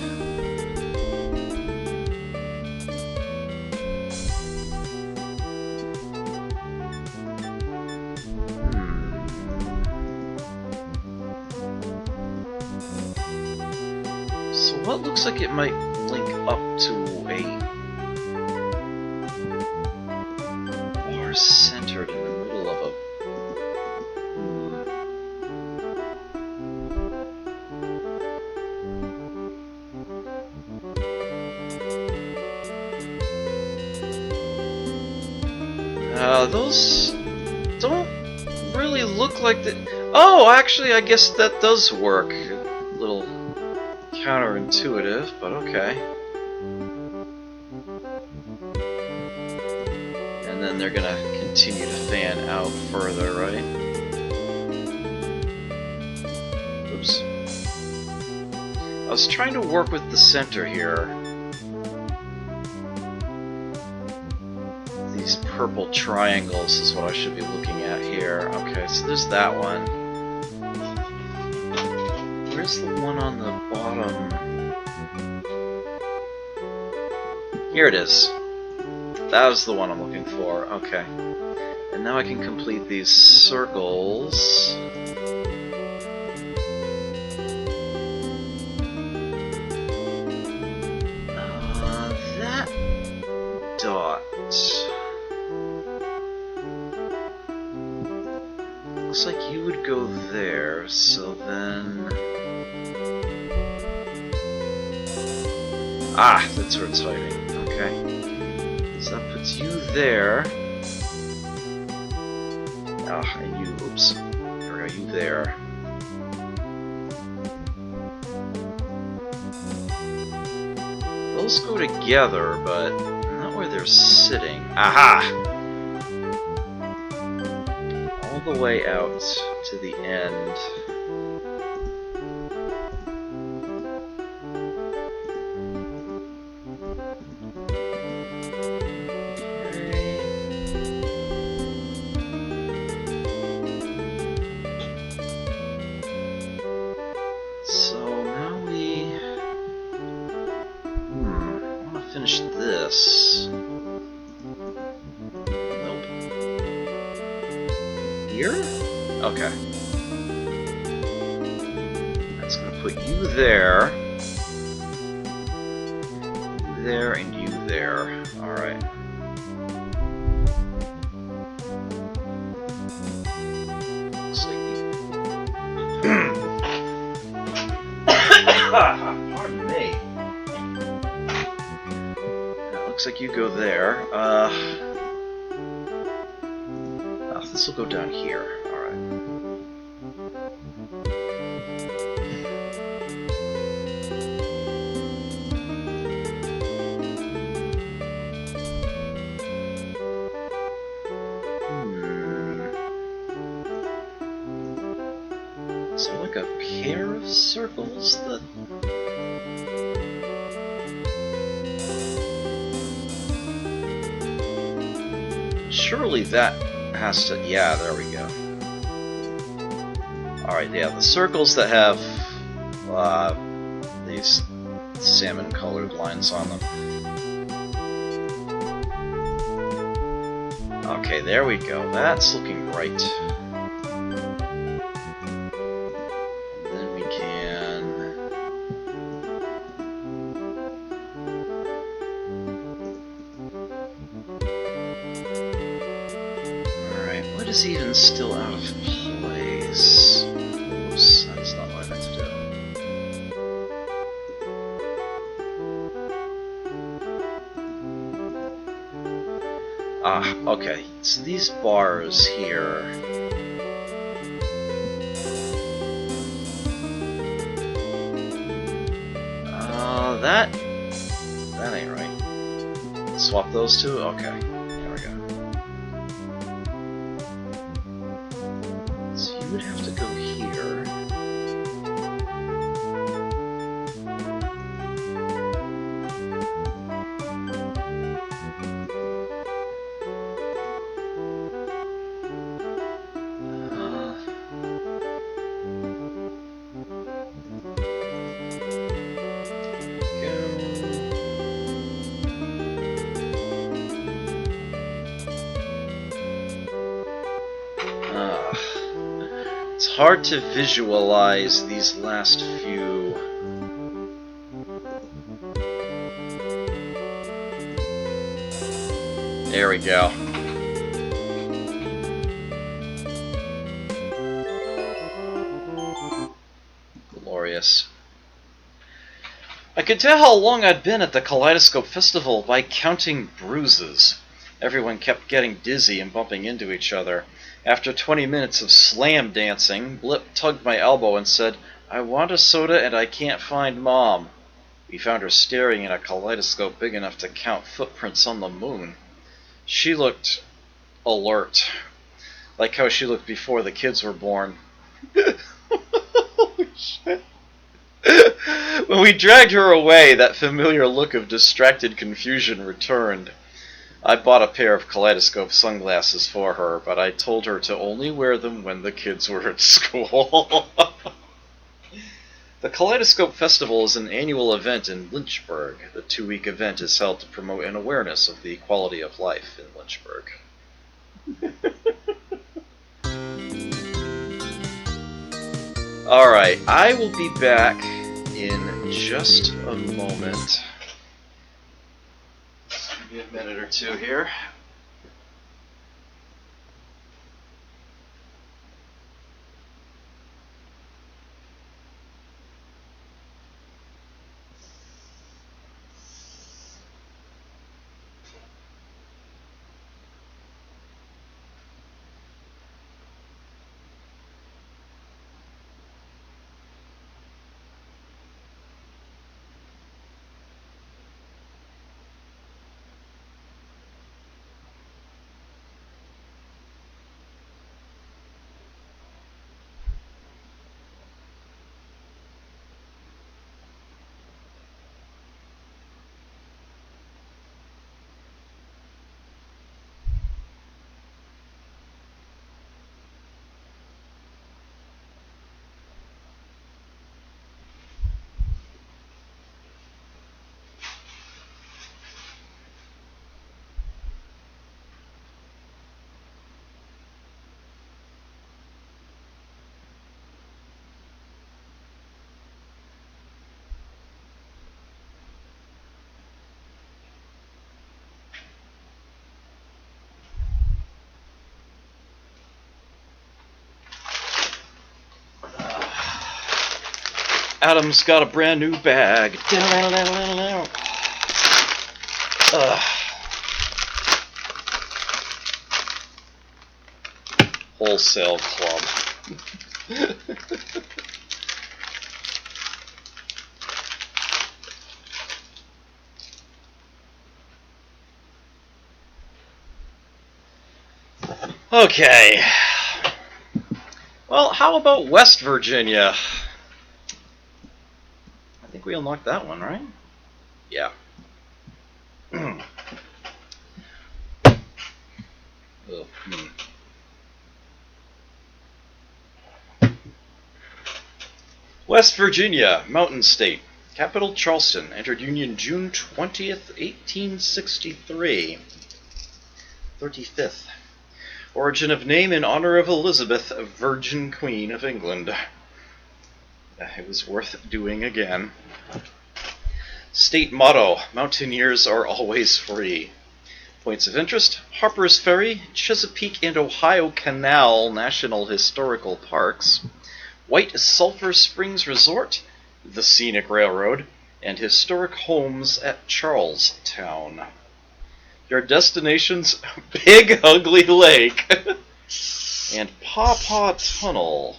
So what looks like it might link up to a bar centered in the middle of a... Those don't really look like the... Oh, actually, I guess that does work. A little counterintuitive, but okay. And then they're gonna continue to fan out further, right? Oops. I was trying to work with the center here. These purple triangles is what I should be looking at here. Okay, so there's that one. Where's the one on the bottom? Here it is. That was the one I'm looking for. Okay. And now I can complete these circles. That dot. Looks like you would go there, so then... Ah, that's where it's fighting. Okay. So that puts you there. Ah, and you, oops. There we go, you there. Those go together, but not where they're sitting. Aha! All the way out to the end. This. Nope. Here? Okay. That's gonna put you there. You there and you there. Alright. Looks like you... Pardon me. Looks like you go there. This will go down here. Alright. So like a pair of circles that... Surely that has to... Yeah, there we go. Alright, yeah, the circles that have these salmon-colored lines on them. Okay, there we go. That's looking right. And then we can... What is even still out of place? Oops, that's not what I meant to do. Ah, okay. So these bars here... that ain't right. Swap those two? Okay. You would have to go here. hard to visualize these last few. There we go. Glorious. I could tell how long I'd been at the Kaleidoscope Festival by counting bruises. Everyone kept getting dizzy and bumping into each other. After 20 minutes of slam dancing, Blip tugged my elbow and said, "I want a soda and I can't find Mom." We found her staring at a kaleidoscope big enough to count footprints on the moon. She looked alert, like how she looked before the kids were born. Holy shit. When we dragged her away, that familiar look of distracted confusion returned. I bought a pair of kaleidoscope sunglasses for her, but I told her to only wear them when the kids were at school. The Kaleidoscope Festival is an annual event in Lynchburg. The 2-week event is held to promote an awareness of the quality of life in Lynchburg. Alright, I will be back in just a moment. Maybe a minute or two here. Adam's got a brand new bag. Wholesale club. Okay. Well, how about West Virginia? I think we unlocked that one, right? Yeah. West Virginia, Mountain State. Capital Charleston. Entered Union June 20th, 1863. 35th. Origin of name in honor of Elizabeth, Virgin Queen of England. It was worth doing again. State motto, Mountaineers are always free. Points of interest, Harper's Ferry, Chesapeake and Ohio Canal National Historical Parks, White Sulphur Springs Resort, the Scenic Railroad, and historic homes at Charlestown. Your destinations, Big Ugly Lake and Paw Paw Tunnel.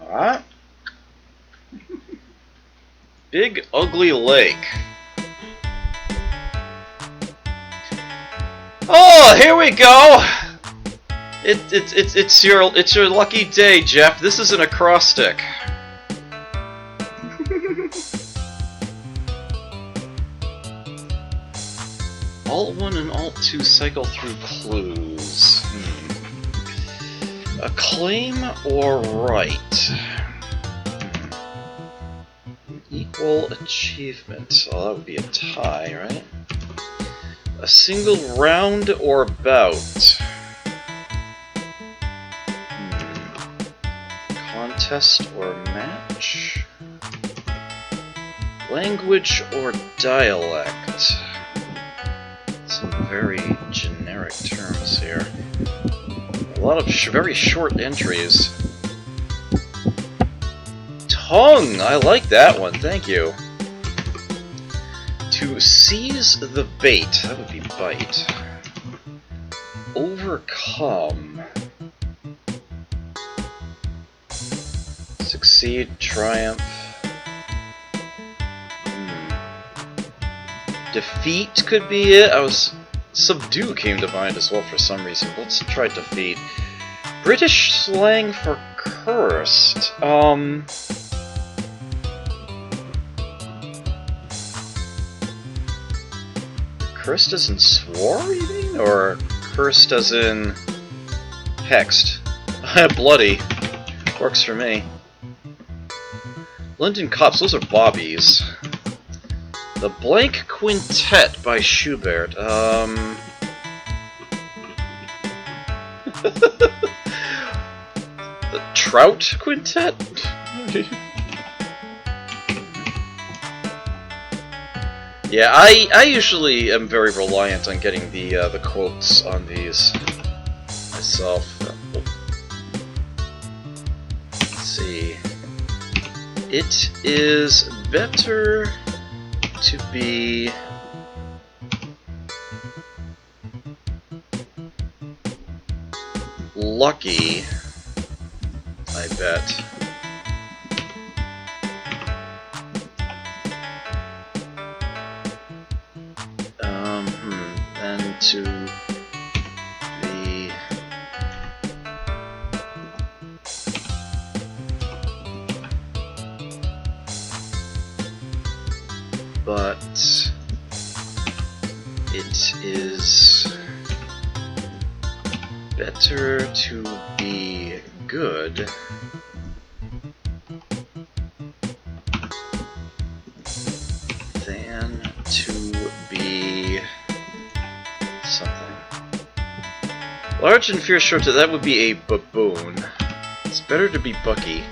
Alright. Big Ugly Lake. Oh, here we go! It's your lucky day, Jeff. This is an acrostic. Alt 1 and Alt 2 cycle through clues. A claim or right? Equal achievement. Oh, that would be a tie, right? A single round or bout? Test or match? Language or dialect? Some very generic terms here. A lot of very short entries. Tongue! I like that one, thank you. To seize the bait, that would be bite. Overcome. Succeed, triumph. Defeat could be it. Subdue came to mind as well for some reason. Let's try defeat. British slang for cursed. Cursed as in swore, you mean? Or cursed as in hexed? Bloody. Works for me. London Cops, those are bobbies. The Blank Quintet by Schubert. The Trout Quintet? Yeah, I usually am very reliant on getting the quotes on these myself. Let's see. It is better to be lucky, I bet. Than to be but it is better to be good than to be something. Large and fierce short, that would be a baboon. It's better to be Bucky.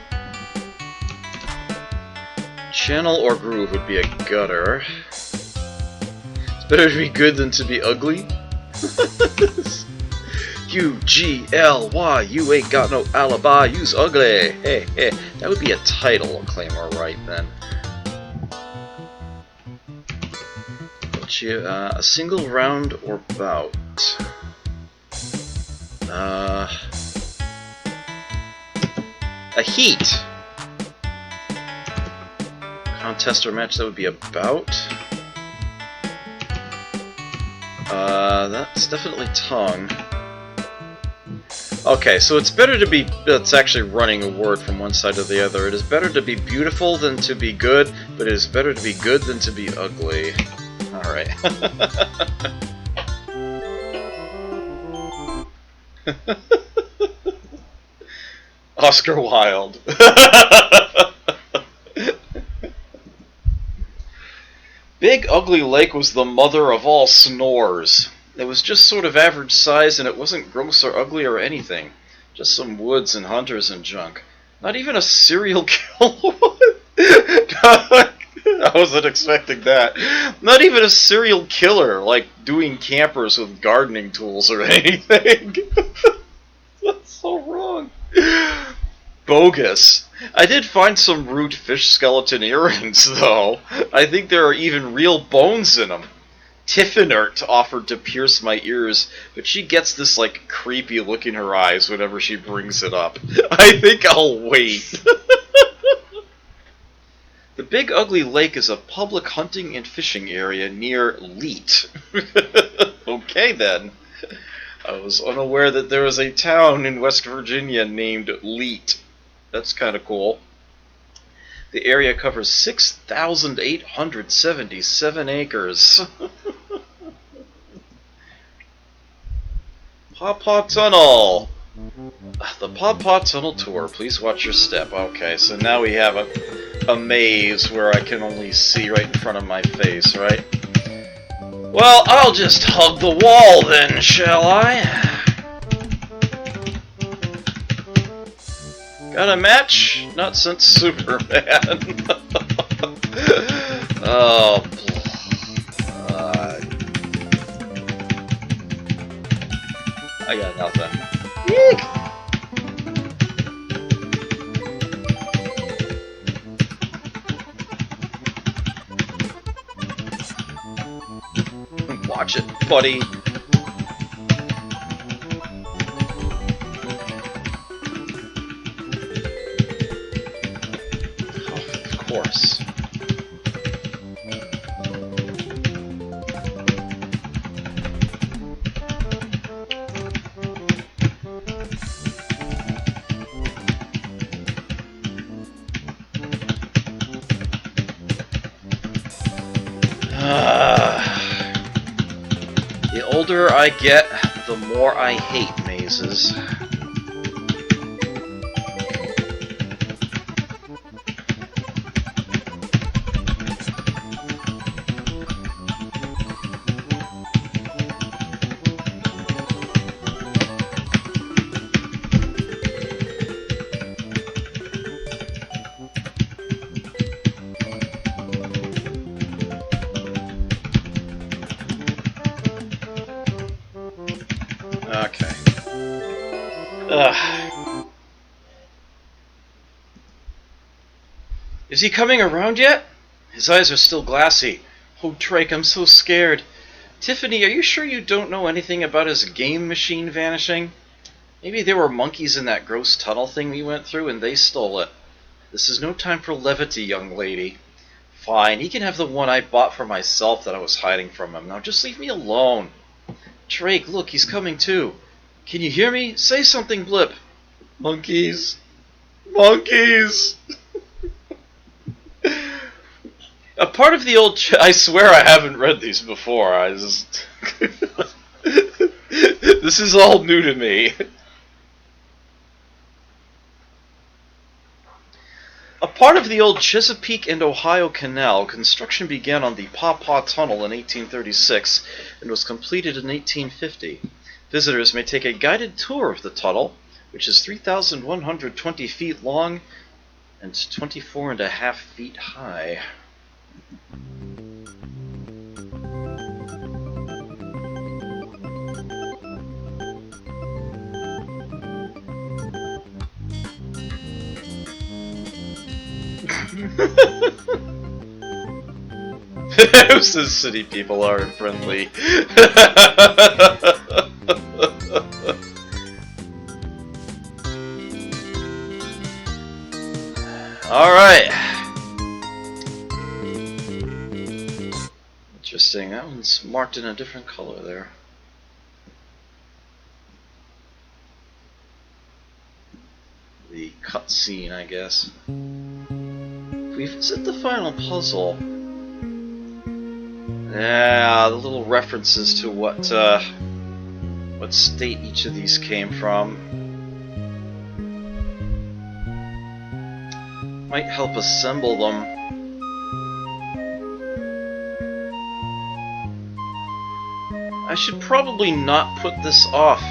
Channel or groove would be a gutter. It's better to be good than to be ugly. U-G-L-Y, you ain't got no alibi, you's ugly. Hey, hey, that would be a title, Claymore, right then. But you, a single round or bout. A heat. Contest or match, that would be a bout. That's definitely tongue. Okay, so it's better to be... It's actually running a word from one side to the other. It is better to be beautiful than to be good, but it is better to be good than to be ugly. Alright. Oscar Wilde. Big Ugly Lake was the mother of all snores. It was just sort of average size, and it wasn't gross or ugly or anything. Just some woods and hunters and junk. Not even a serial killer. I wasn't expecting that. Not even a serial killer, like doing campers with gardening tools or anything. That's so wrong. Bogus. I did find some rude fish skeleton earrings, though. I think there are even real bones in them. Tiffinert offered to pierce my ears, but she gets this, like, creepy look in her eyes whenever she brings it up. I think I'll wait. The Big Ugly Lake is a public hunting and fishing area near Leet. Okay, then. I was unaware that there was a town in West Virginia named Leet. That's kind of cool. The area covers 6,877 acres. Paw Paw Tunnel. The Paw Paw Tunnel Tour. Please watch your step. Okay, so now we have a maze where I can only see right in front of my face, right? Well, I'll just hug the wall then, shall I? Got a match? Not since Superman. Oh, I got nothing. Eek! Watch it, buddy. Oh, of course. The older I get, the more I hate mazes. Okay. Ugh. Is he coming around yet? His eyes are still glassy. Oh, Drake, I'm so scared. Tiffany, are you sure you don't know anything about his game machine vanishing? Maybe there were monkeys in that gross tunnel thing we went through and they stole it. This is no time for levity, young lady. Fine, he can have the one I bought for myself that I was hiding from him. Now just leave me alone. Drake, look, he's coming too. Can you hear me? Say something, Blip. Monkeys. Monkeys! A part of the old... I swear I haven't read these before. I just... This is all new to me. A part of the old Chesapeake and Ohio Canal, construction began on the Paw Paw Tunnel in 1836 and was completed in 1850. Visitors may take a guided tour of the tunnel, which is 3,120 feet long and 24.5 feet high. Who says city people aren't friendly? Alright. Interesting, that one's marked in a different color there. The cutscene, I guess. If we visit the final puzzle... Yeah, the little references to what state each of these came from might help assemble them. I should probably not put this off.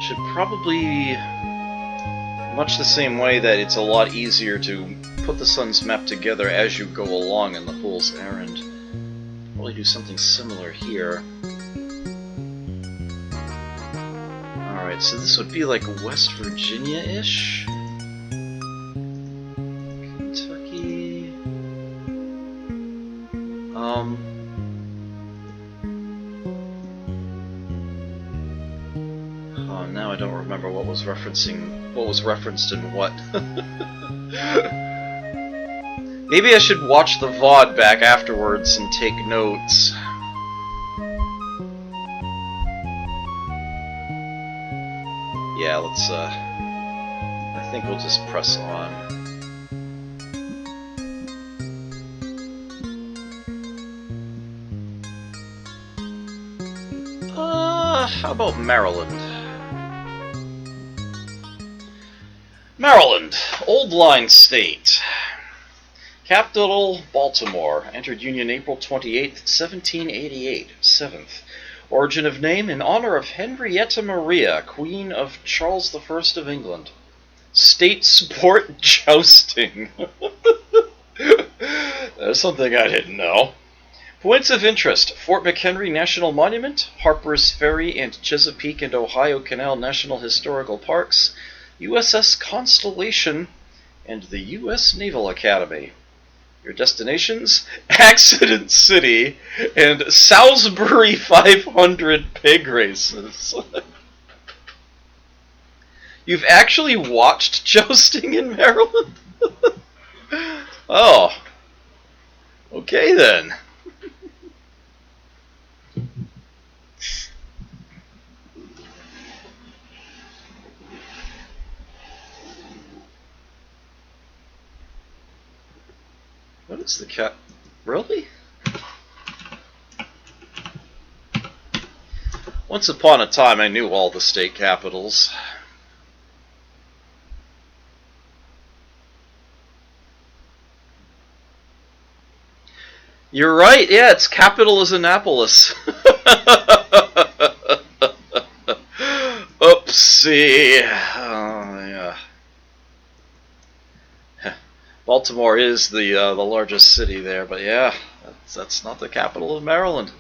Should probably, much the same way that it's a lot easier to put the sun's map together as you go along in the Fool's Errand. Probably do something similar here. Alright, so this would be like West Virginia-ish? Kentucky... Oh, now I don't remember what was referenced in what. Maybe I should watch the VOD back afterwards and take notes. Yeah, let's, I think we'll just press on. How about Maryland? Maryland, Old Line State. Capital, Baltimore. Entered Union April 28, 1788. 7th. Origin of name, in honor of Henrietta Maria, Queen of Charles I of England. State support jousting. That's something I didn't know. Points of interest: Fort McHenry National Monument, Harper's Ferry and Chesapeake and Ohio Canal National Historical Parks, USS Constellation, and the U.S. Naval Academy. Your destinations: Accident City and Salisbury 500 pig races. You've actually watched jousting in Maryland? Oh. Okay then. What is the cap? Really? Once upon a time I knew all the state capitals. You're right, yeah, its capital is Annapolis. Oopsie. Oh, yeah. Baltimore is the largest city there, but yeah, that's not the capital of Maryland.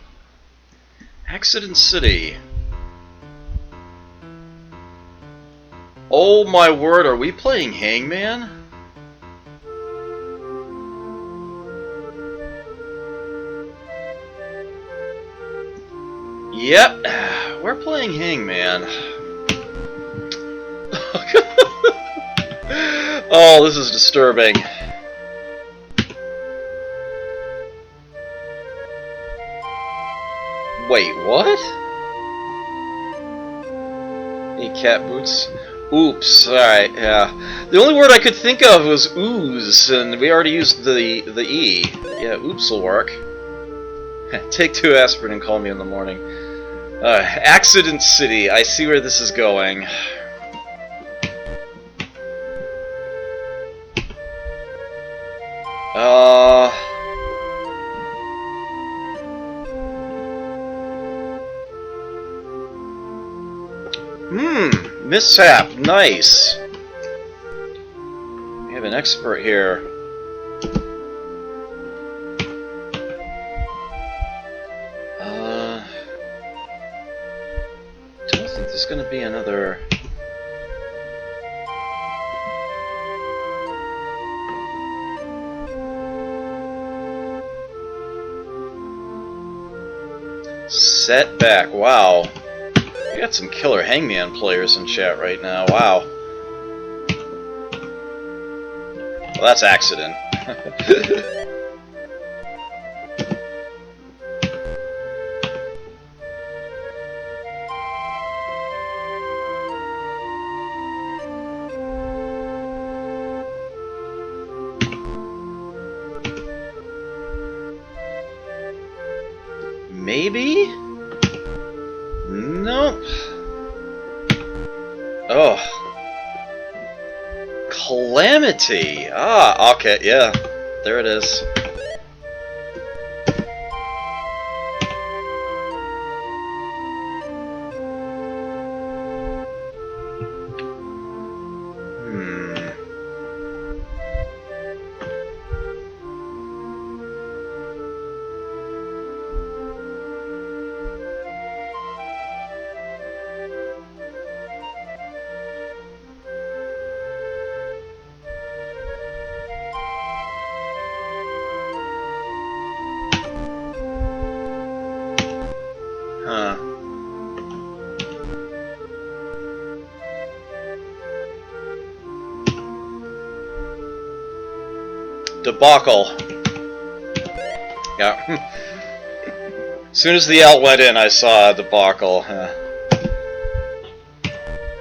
Accident City. Oh my word, are we playing Hangman? Yep, we're playing Hangman. Oh, this is disturbing. Wait, what? Hey, cat boots. Oops. Alright, yeah. The only word I could think of was ooze, and we already used the E. Yeah, oops will work. Take 2 aspirin and call me in the morning. Accident City. I see where this is going. Mishap. Nice. We have an expert here. Don't think there's going to be another. Setback. Wow. We got some killer Hangman players in chat right now. Wow. Well, that's accident. Maybe? Nope. Oh. Calamity. Ah, okay, yeah. There it is. Debacle. Yeah. As soon as the L went in, I saw a debacle.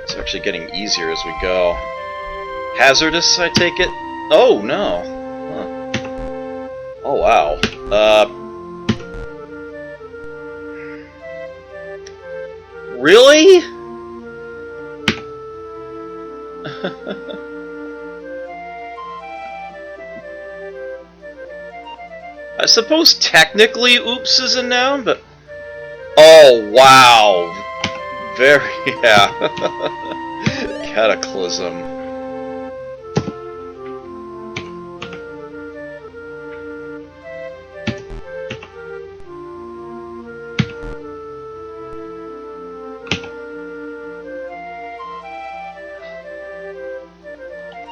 It's actually getting easier as we go. Hazardous, I take it? Oh, no. Huh. Oh, wow. Really? I suppose technically oops is a noun, but... Oh, wow. Very, yeah. Cataclysm.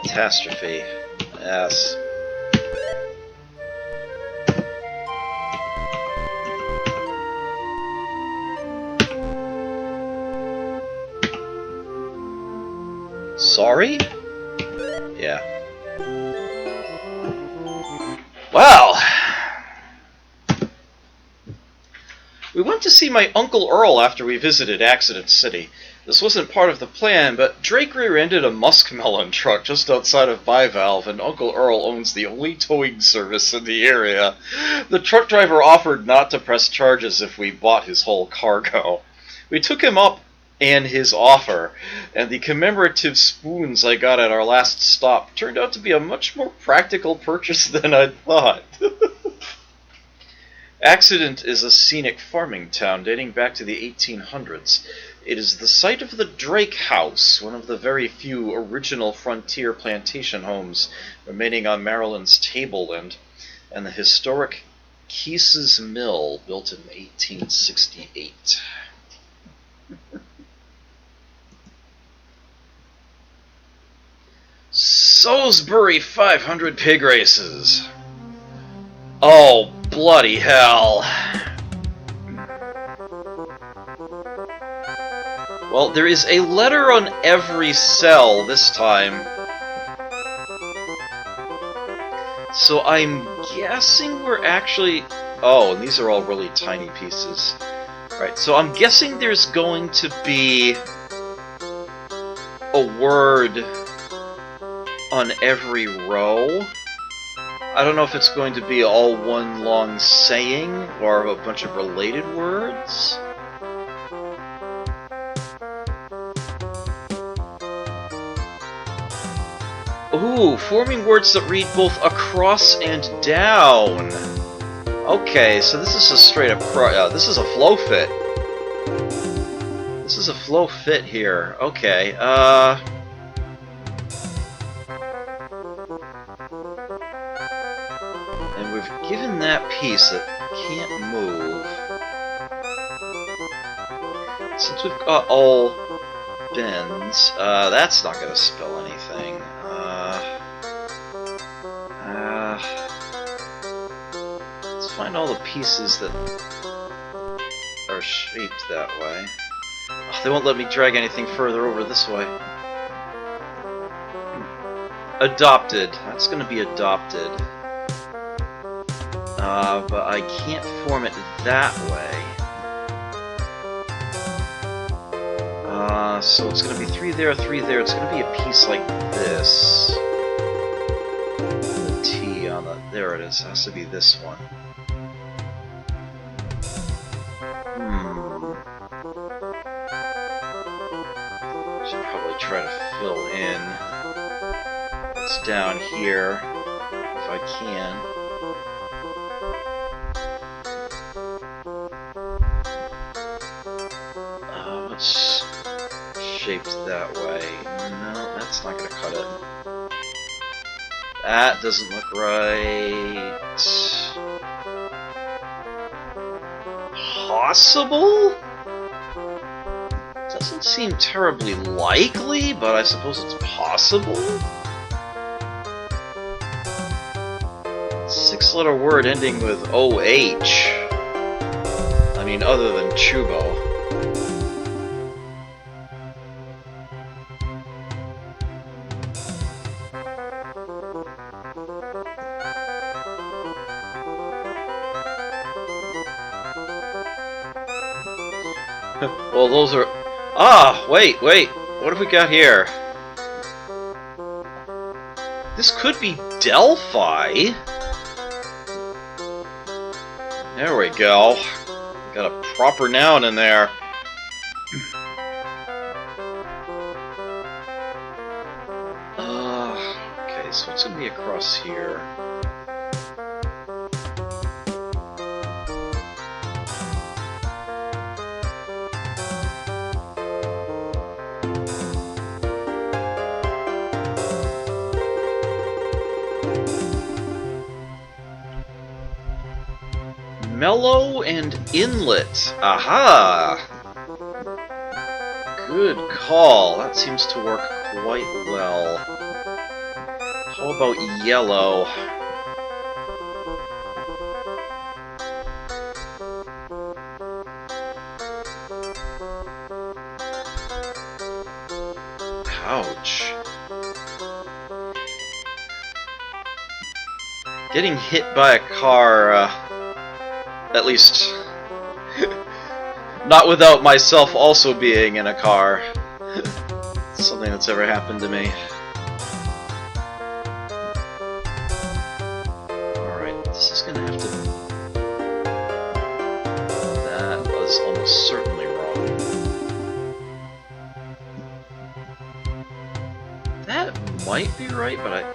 catastrophe. Yes. Sorry? Yeah. Well, we went to see my Uncle Earl after we visited Accident City. This wasn't part of the plan, but Drake rear-ended a muskmelon truck just outside of Bivalve, and Uncle Earl owns the only towing service in the area. The truck driver offered not to press charges if we bought his whole cargo. We took him up and his offer, and the commemorative spoons I got at our last stop turned out to be a much more practical purchase than I'd thought. Accident is a scenic farming town dating back to the 1800s. It is the site of the Drake House, one of the very few original frontier plantation homes remaining on Maryland's tableland, and the historic Keese's Mill, built in 1868. Salisbury 500 pig races. Oh, bloody hell. Well, there is a letter on every cell this time. So I'm guessing we're actually... Oh, and these are all really tiny pieces. Right, so I'm guessing there's going to be a word on every row. I don't know if it's going to be all one long saying or a bunch of related words. Ooh, forming words that read both across and down. Okay, so this is a straight up this is a flow fit. This is a flow fit here. Okay, and we've given that piece that can't move. Since we've got all bends, that's not going to spell anything. Let's find all the pieces that are shaped that way. Oh, they won't let me drag anything further over this way. Adopted. That's going to be adopted. But I can't form it that way. So it's going to be 3 there, 3 there. It's going to be a piece like this. The T on the... There it is. It has to be this one. Should probably try to fill in what's down here, if I can. What's shaped that way? No, that's not going to cut it. That doesn't look right. Possible? Doesn't seem terribly likely, but I suppose it's possible. 6-letter word ending with OH. I mean, other than Chubo. Well, those are... Ah, wait. What have we got here? This could be Delphi. There we go. Got a proper noun in there. Okay, so it's gonna be across here. Mellow and inlet. Aha! Good call. That seems to work quite well. How about yellow? Ouch. Getting hit by a car, at least not without myself also being in a car. Something that's ever happened to me. Alright, this is gonna have to... That was almost certainly wrong. That might be right, but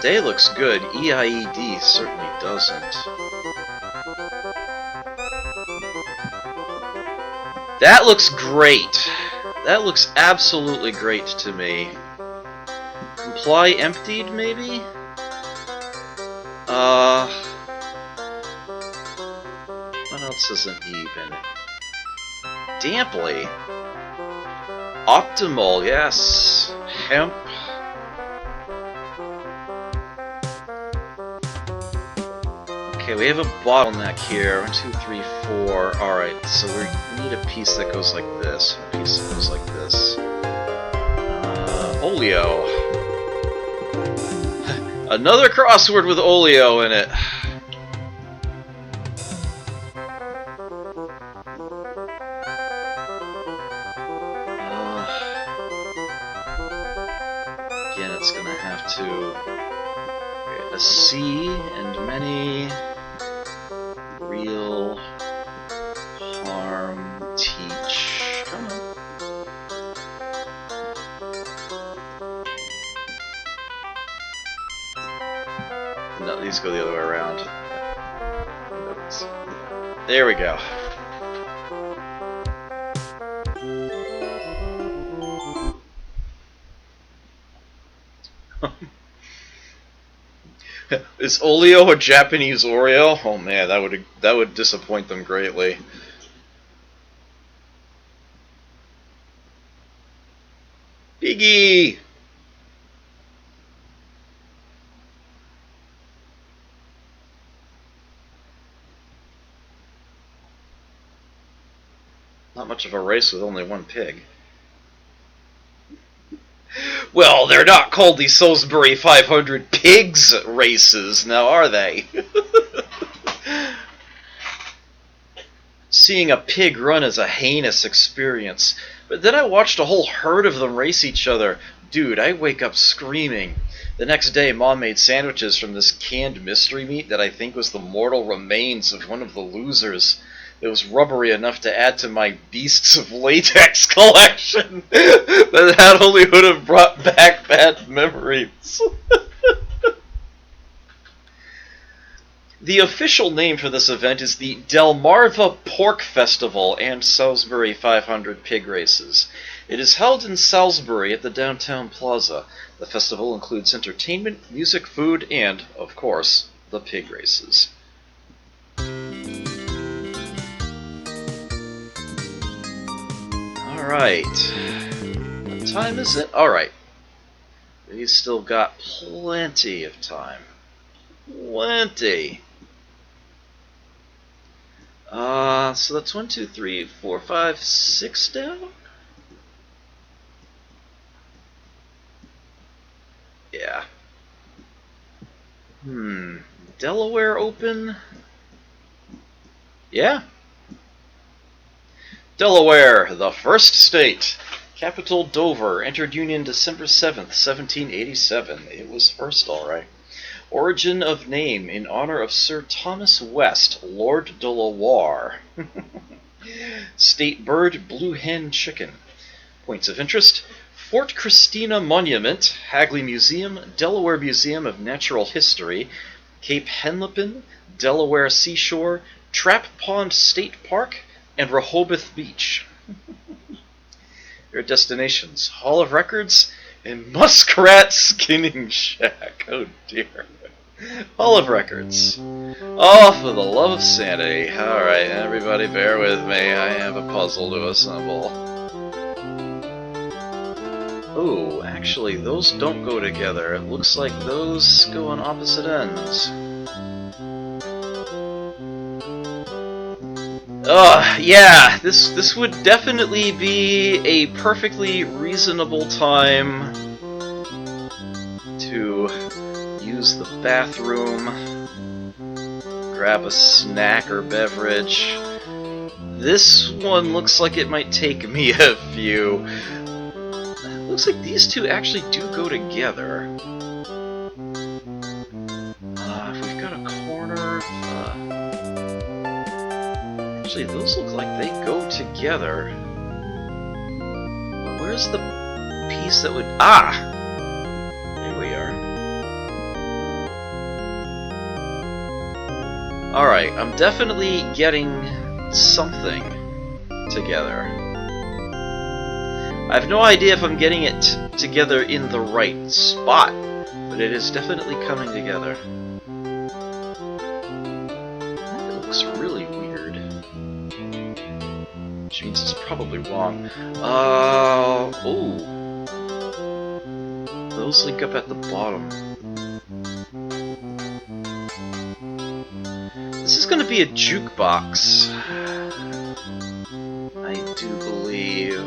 Day looks good. EIED certainly doesn't. That looks great. That looks absolutely great to me. Comply emptied, maybe? What else isn't even? Damply. Optimal, yes. Hemp. Okay, we have a bottleneck here. 1, 2, 3, 4. Alright, so we need a piece that goes like this. A piece that goes like this. Oleo. Another crossword with oleo in it. Again, it's gonna have to... A C and many real harm teach. Come on. No, these go the other way around. There we go. Is Oleo a Japanese Oreo? Oh man, that would disappoint them greatly. Piggy! Not much of a race with only one pig. Well, they're not called the Salisbury 500 Pigs races, now are they? Seeing a pig run is a heinous experience, but then I watched a whole herd of them race each other. Dude, I wake up screaming. The next day, Mom made sandwiches from this canned mystery meat that I think was the mortal remains of one of the losers. It was rubbery enough to add to my Beasts of Latex collection, but that only would have brought back bad memories. The official name for this event is the Delmarva Pork Festival and Salisbury 500 Pig Races. It is held in Salisbury at the Downtown Plaza. The festival includes entertainment, music, food, and, of course, the pig races. Alright. What time is it? Alright. We've still got plenty of time. Plenty. So that's 1, 2, 3, 4, 5, 6 down? Yeah. Delaware open? Yeah. Delaware, the first state. Capital Dover, entered Union December 7th, 1787. It was first, alright. Origin of name, in honor of Sir Thomas West, Lord de la Warr. State bird, blue hen chicken. Points of interest, Fort Christina Monument, Hagley Museum, Delaware Museum of Natural History, Cape Henlopen, Delaware Seashore, Trap Pond State Park, and Rehoboth Beach. Your destinations, Hall of Records and Muskrat Skinning Shack. Oh dear. Hall of Records. Oh, for the love of sanity. Alright, everybody bear with me. I have a puzzle to assemble. Oh, actually, those don't go together. It looks like those go on opposite ends. Yeah, this would definitely be a perfectly reasonable time to use the bathroom, grab a snack or beverage. This one looks like it might take me a few. Looks like these two actually do go together. If we've got a corner, actually those look like they go together. But where's the piece that would... Ah! There we are. Alright, I'm definitely getting something together. I have no idea if I'm getting it together in the right spot, but it is definitely coming together. That looks really weird. Which means it's probably wrong. Oh. Those link up at the bottom. This is going to be a jukebox. I do believe.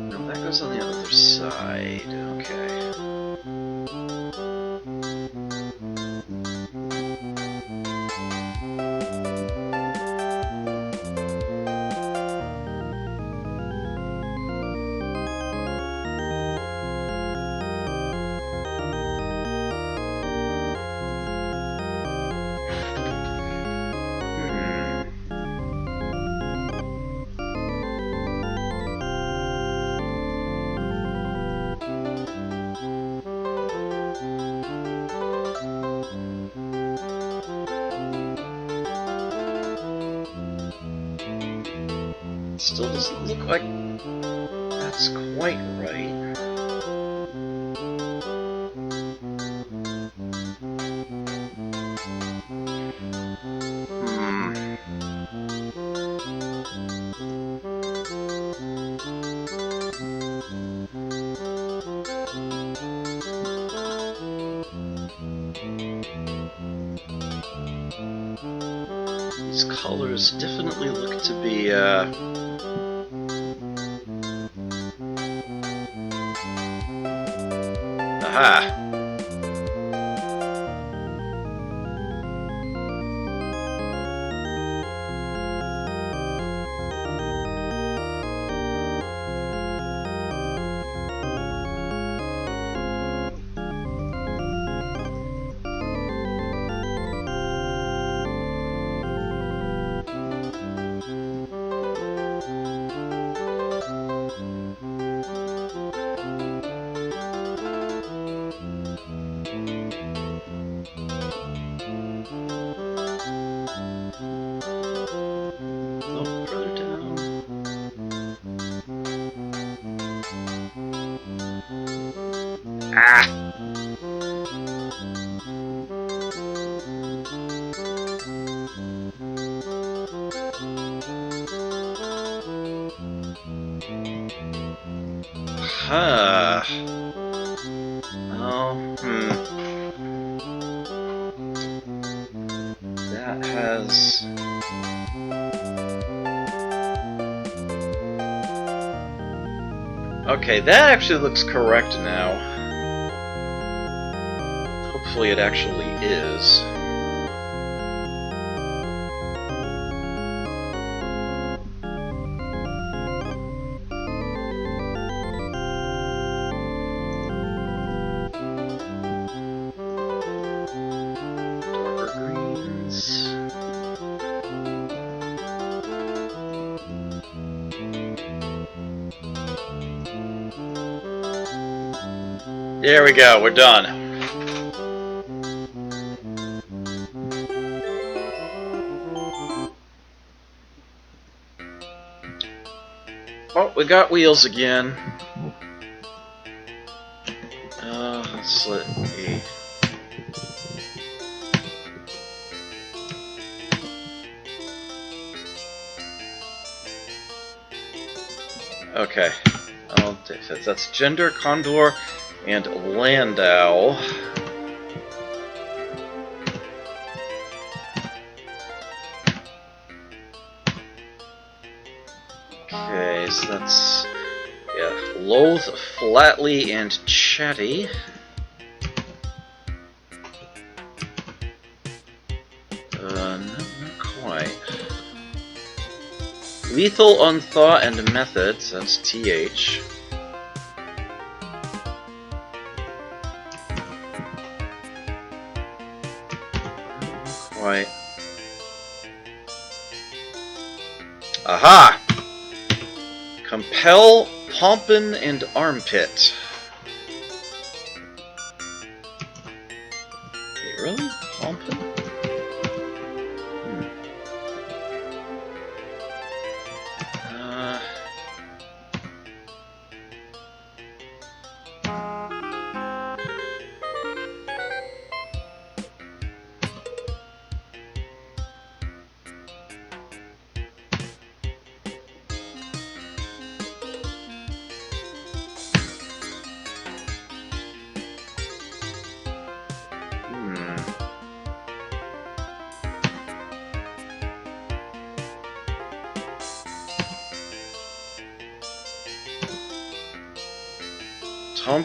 No, that goes on the other side. Okay. Still doesn't look like that's quite right. These colors definitely look to be, aha! Oh, further down. Ah! Huh. Oh, That has... Okay, that actually looks correct now. Hopefully it actually is. There we go, we're done. Oh, we got wheels again. Let's let me... Okay. Oh, that's Gender, Condor, and Landau. Okay, so that's... yeah, Loath, Flatly, and Chatty. Not quite. Lethal, Unthaw, and Methods, that's TH. Not quite. Aha! Compel, Pompin, and Armpit. Wait, really? Pompin?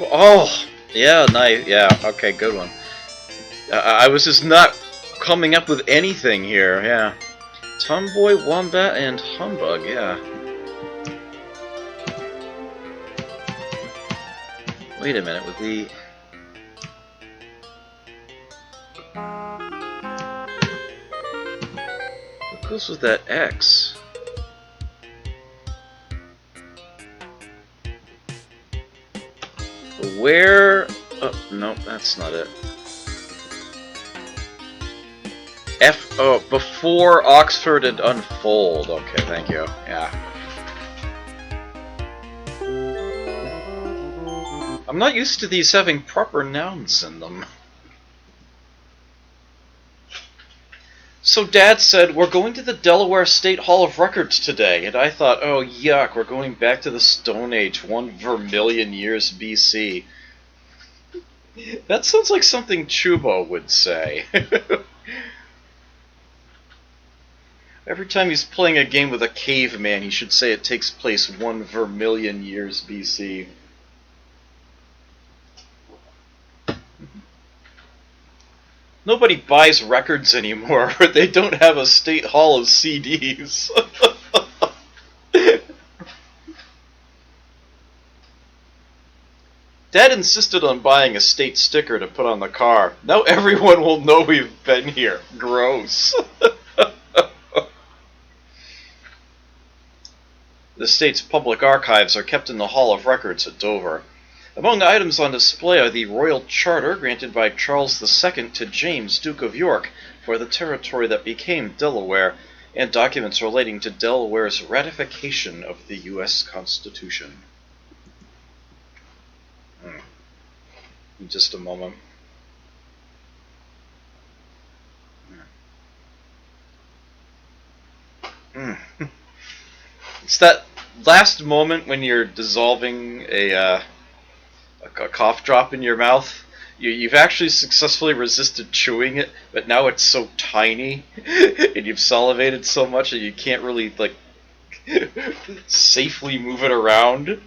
Oh! Yeah, nice. Yeah, okay, good one. I was just not coming up with anything here, yeah. Tomboy, Wombat, and Humbug, yeah. Wait a minute, with the... what goes with that X? Where... oh, no, that's not it. Oh, before Oxford and Unfold. Okay, thank you. Yeah. I'm not used to these having proper nouns in them. So Dad said, we're going to the Delaware State Hall of Records today, and I thought, oh yuck, we're going back to the Stone Age, 1 vermillion years BC. That sounds like something Chubo would say. Every time he's playing a game with a caveman, he should say it takes place 1 vermillion years BC. Nobody buys records anymore. They don't have a state hall of CDs. Dad insisted on buying a state sticker to put on the car. Now everyone will know we've been here. Gross. The state's public archives are kept in the Hall of Records at Dover. Among the items on display are the royal charter granted by Charles II to James, Duke of York, for the territory that became Delaware, and documents relating to Delaware's ratification of the U.S. Constitution. In just a moment. It's that last moment when you're dissolving a cough drop in your mouth. You've actually successfully resisted chewing it, but now it's so tiny, and you've salivated so much that you can't really, like, safely move it around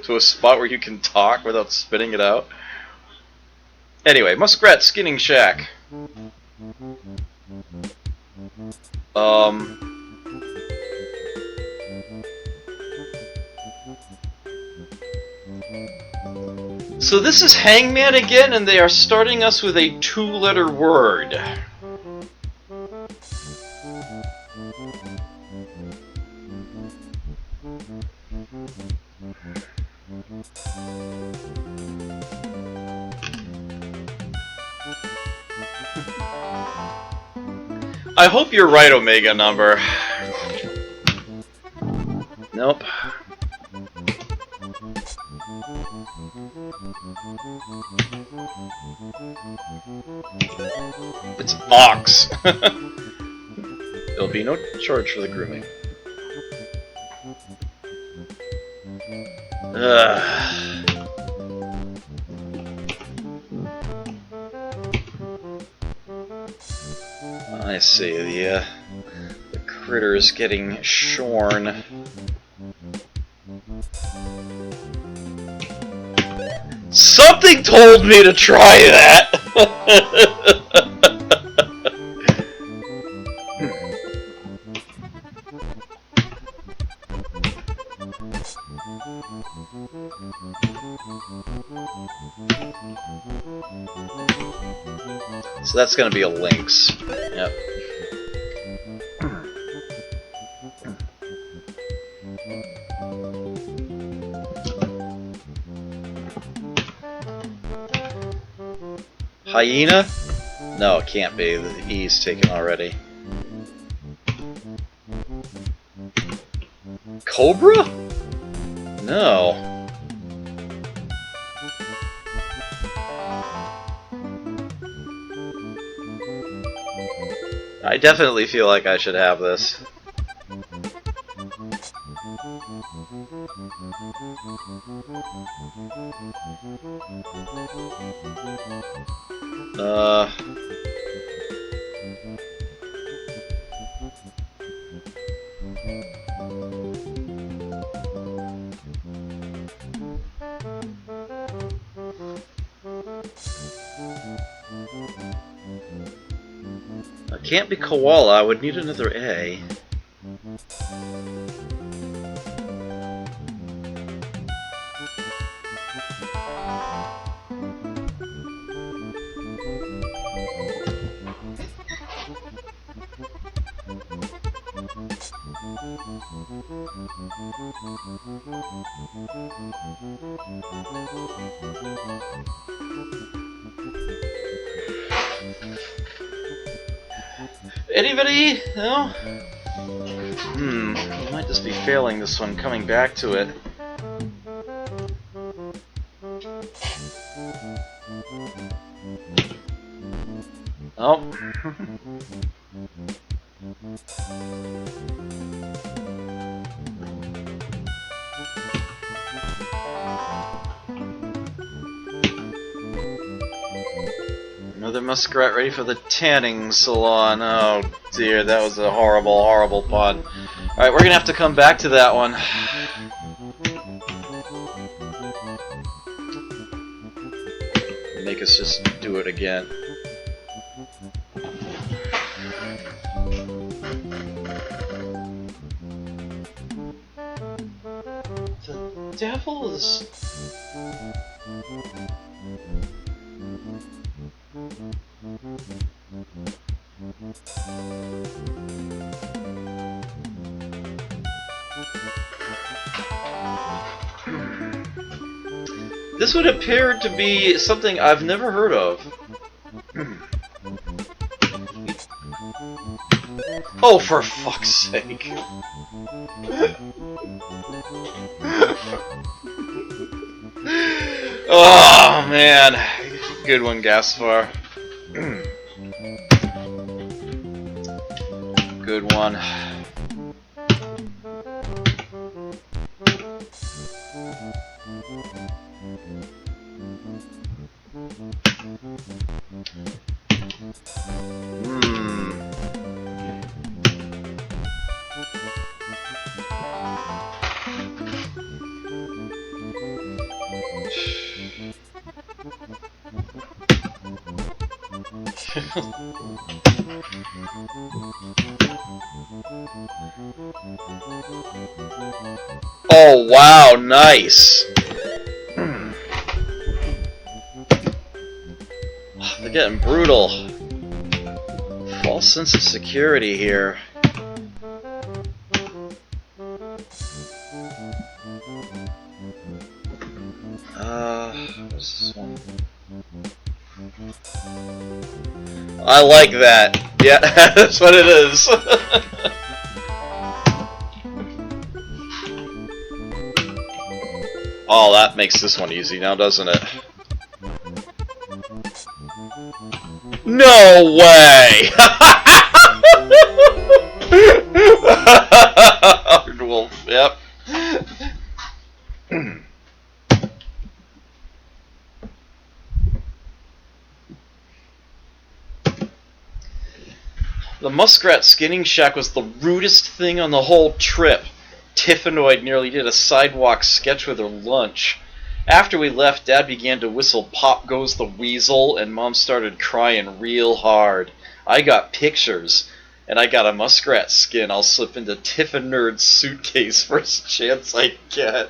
to a spot where you can talk without spitting it out. Anyway, Muskrat Skinning Shack. So this is Hangman again, and they are starting us with a 2-letter word. I hope you're right, Omega number. Nope. It's Ox. There'll be no charge for the grooming. Ugh. I see, the critter is getting shorn. Something told me to try that! So that's gonna be a lynx. Yep. Hyena? No, it can't be. The E's taken already. Cobra? No. I definitely feel like I should have this. It can't be koala. I would need another A. Anybody? No? I might just be failing this one, coming back to it. Oh. Another muskrat ready for the tanning salon. Oh dear, that was a horrible, horrible pun. Alright, we're gonna have to come back to that one. Make us just do it again. The devil is... This would appear to be something I've never heard of. Oh, for fuck's sake. Oh, man. Good one, Gaspar. Good one. Oh, wow, nice. They're getting brutal. False sense of security here. What's this one? I like that. Yeah, that's what it is. Oh, that makes this one easy now, doesn't it? No way! Wolf, yep. The muskrat skinning shack was the rudest thing on the whole trip. Tiffanoid nearly did a sidewalk sketch with her lunch. After we left, Dad began to whistle Pop Goes the Weasel, and Mom started crying real hard. I got pictures, and I got a muskrat skin I'll slip into Tiffanoid's suitcase first chance I get.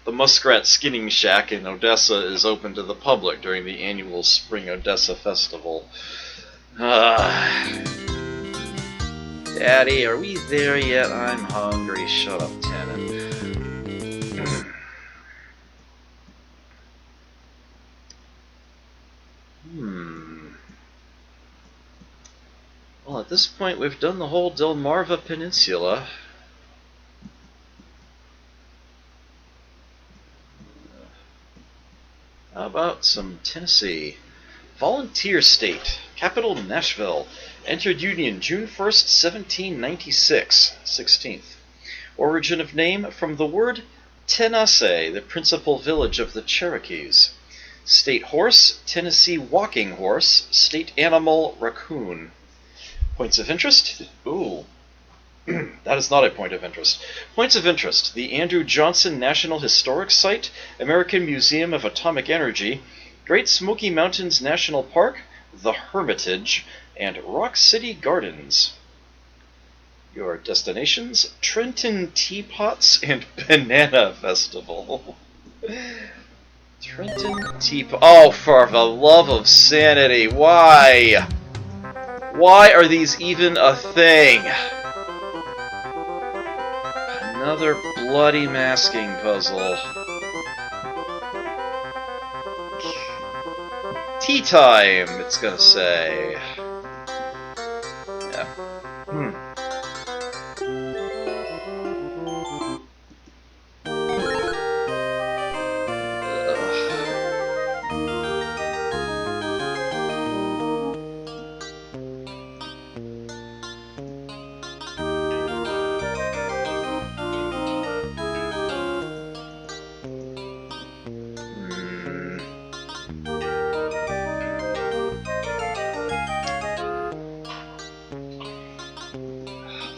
The Muskrat Skinning Shack in Odessa is open to the public during the annual Spring Odessa Festival. Daddy, are we there yet? I'm hungry. Shut up, Tannen. Well, at this point, we've done the whole Delmarva Peninsula. How about some Tennessee? Volunteer state. Capital Nashville. Entered Union June 1st, 1796. 16th. Origin of name from the word Tennessee, the principal village of the Cherokees. State horse, Tennessee walking horse. State animal, raccoon. Points of interest? Ooh. That is not a point of interest. Points of interest. The Andrew Johnson National Historic Site, American Museum of Atomic Energy, Great Smoky Mountains National Park, The Hermitage, and Rock City Gardens. Your destinations, Trenton Teapots and Banana Festival. Trenton Teapot. Oh, for the love of sanity, why? Why are these even a thing? Another bloody masking puzzle. Tea time, it's gonna say. Yeah.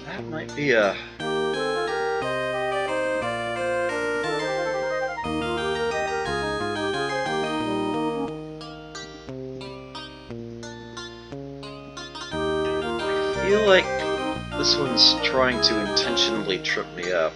That might be a... I feel like this one's trying to intentionally trip me up.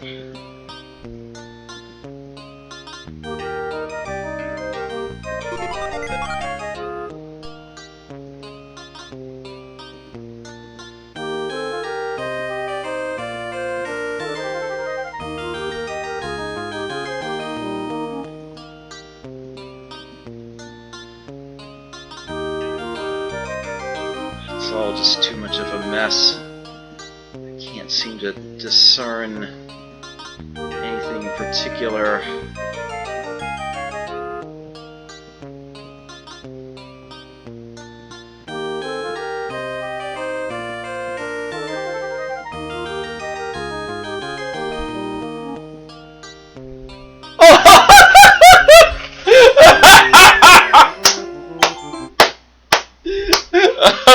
It's all just too much of a mess. I can't seem to discern anything in particular.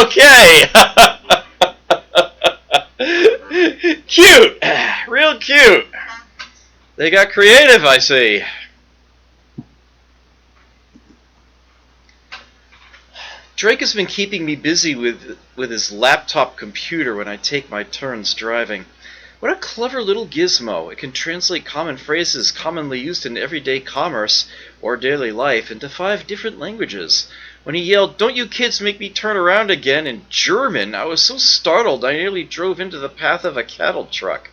Okay! Cute! Real cute! They got creative, I see. Drake has been keeping me busy with his laptop computer when I take my turns driving. What a clever little gizmo. It can translate common phrases commonly used in everyday commerce or daily life into 5 different languages. When he yelled, "Don't you kids make me turn around again," in German, I was so startled I nearly drove into the path of a cattle truck.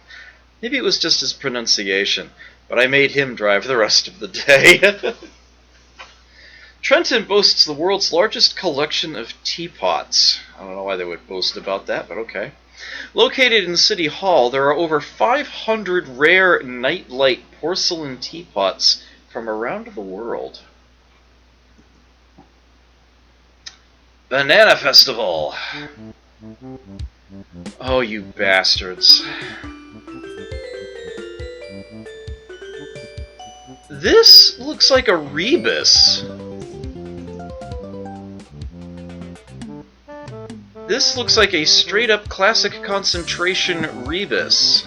Maybe it was just his pronunciation, but I made him drive the rest of the day. Trenton boasts the world's largest collection of teapots. I don't know why they would boast about that, but okay. Located in City Hall, there are over 500 rare nightlight porcelain teapots from around the world. Banana Festival! Oh, you bastards. This looks like a rebus. This looks like a straight-up classic concentration rebus.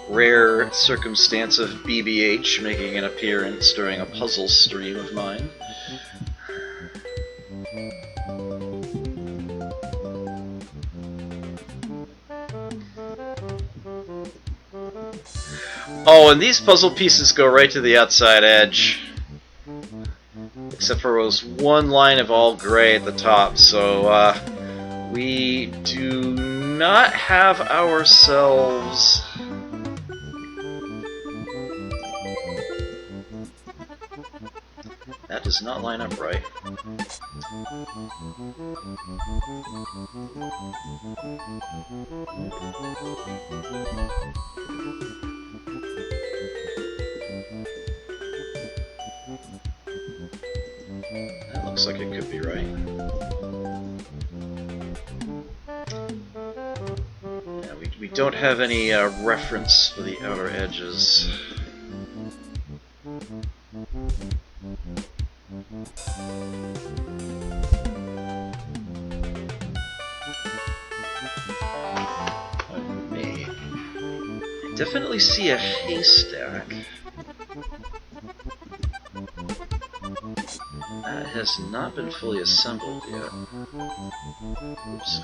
Rare circumstance of BBH making an appearance during a puzzle stream of mine. Oh, and these puzzle pieces go right to the outside edge. Except for those one line of all gray at the top, so we do not have ourselves... That does not line up right. That looks like it could be right. Yeah, we don't have any reference for the outer edges. Definitely see a haystack. That has not been fully assembled yet. Oops.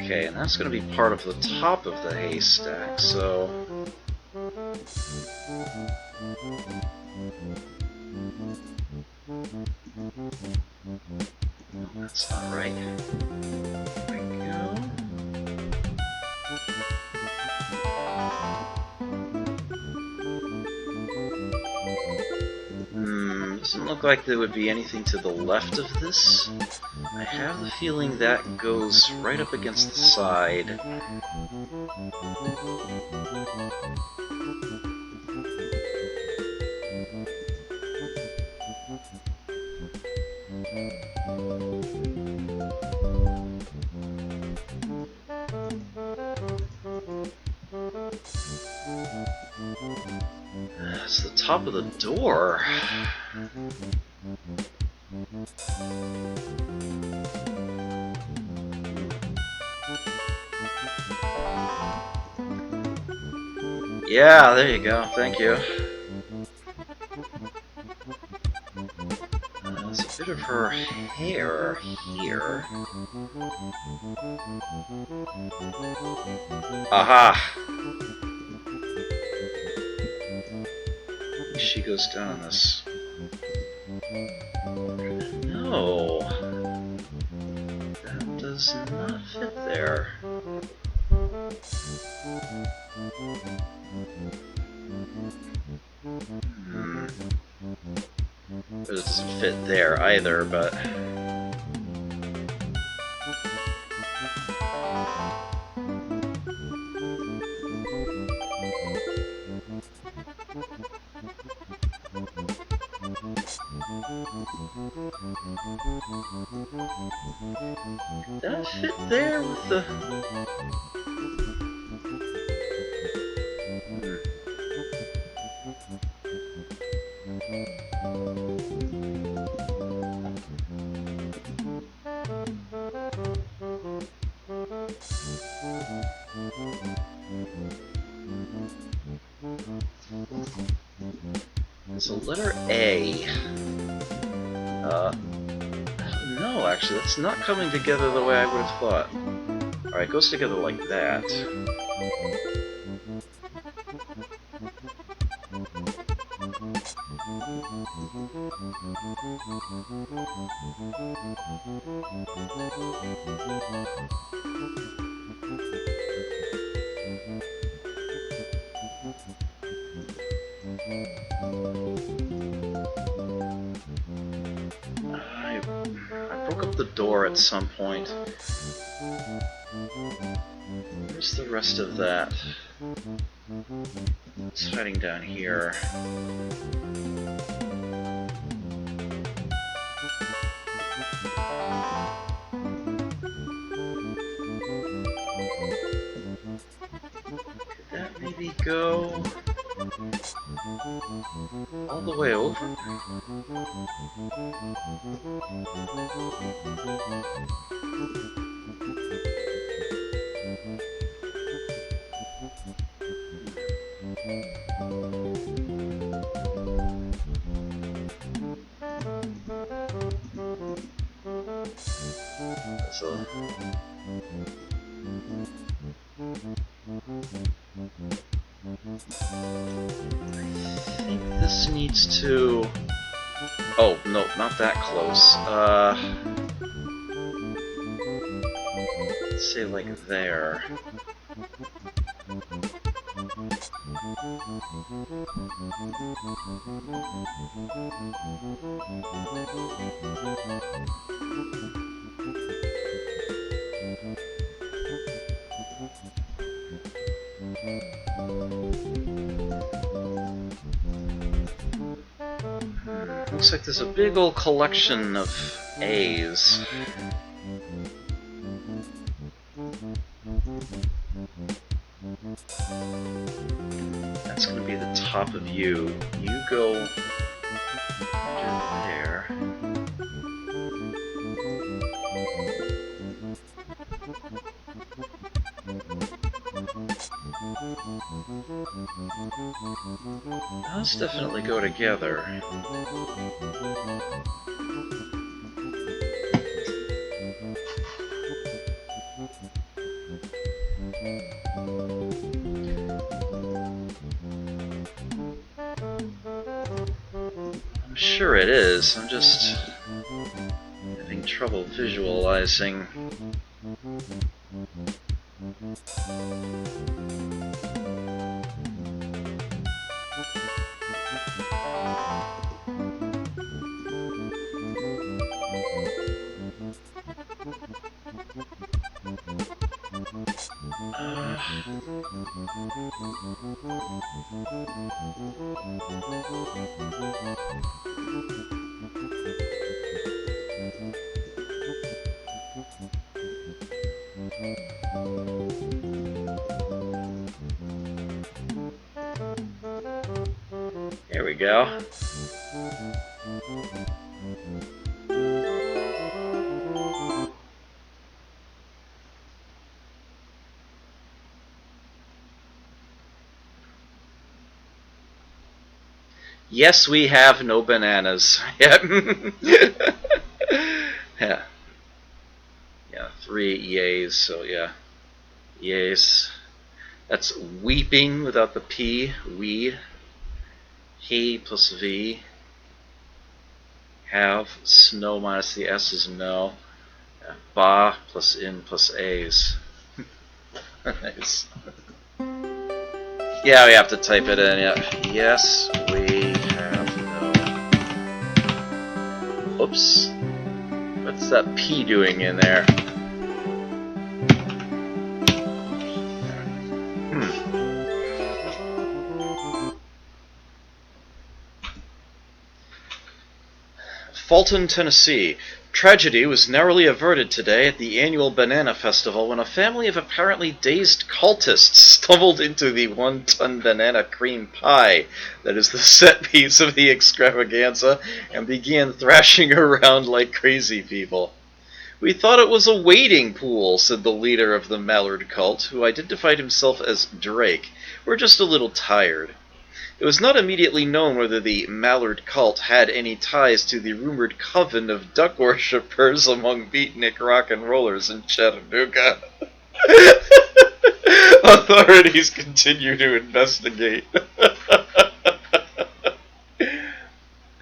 Okay, and that's going to be part of the top of the haystack, so... No, that's not right. There we go. Doesn't look like there would be anything to the left of this. I have the feeling that goes right up against the side. That's the top of the door. Yeah, there you go. Thank you. There's a bit of her hair here. Aha! She goes down on this. No, that does not fit there. It doesn't fit there either, but... That fit there with the... It's a letter A. No, actually, that's not coming together the way I would have thought. Alright, it goes together like that. out the door at some point. Where's the rest of that? It's hiding down here. Could that maybe go all the way over? So I think this needs to... Oh, no, not that close. Let's say like there. Looks like there's a big old collection of A's. That's going to be the top of you. You go under there. Those definitely go together. I'm sure it is. I'm just having trouble visualizing. There we go. Yes, we have no bananas. Yeah. Yeah. Yeah, 3 yays, so yeah. Yays. That's weeping without the P. We. He plus V. Have. Snow minus the S is no. Ba plus in plus A's. Nice. Yeah, we have to type it in, yeah. Yes, we have no. Oops. What's that P doing in there? Fulton, Tennessee. Tragedy was narrowly averted today at the annual Banana Festival when a family of apparently dazed cultists stumbled into the 1-ton banana cream pie that is the set piece of the extravaganza and began thrashing around like crazy people. "We thought it was a wading pool," said the leader of the Mallard cult, who identified himself as Drake. "We're just a little tired." It was not immediately known whether the Mallard cult had any ties to the rumored coven of duck worshippers among beatnik rock and rollers in Chattanooga. Authorities continue to investigate.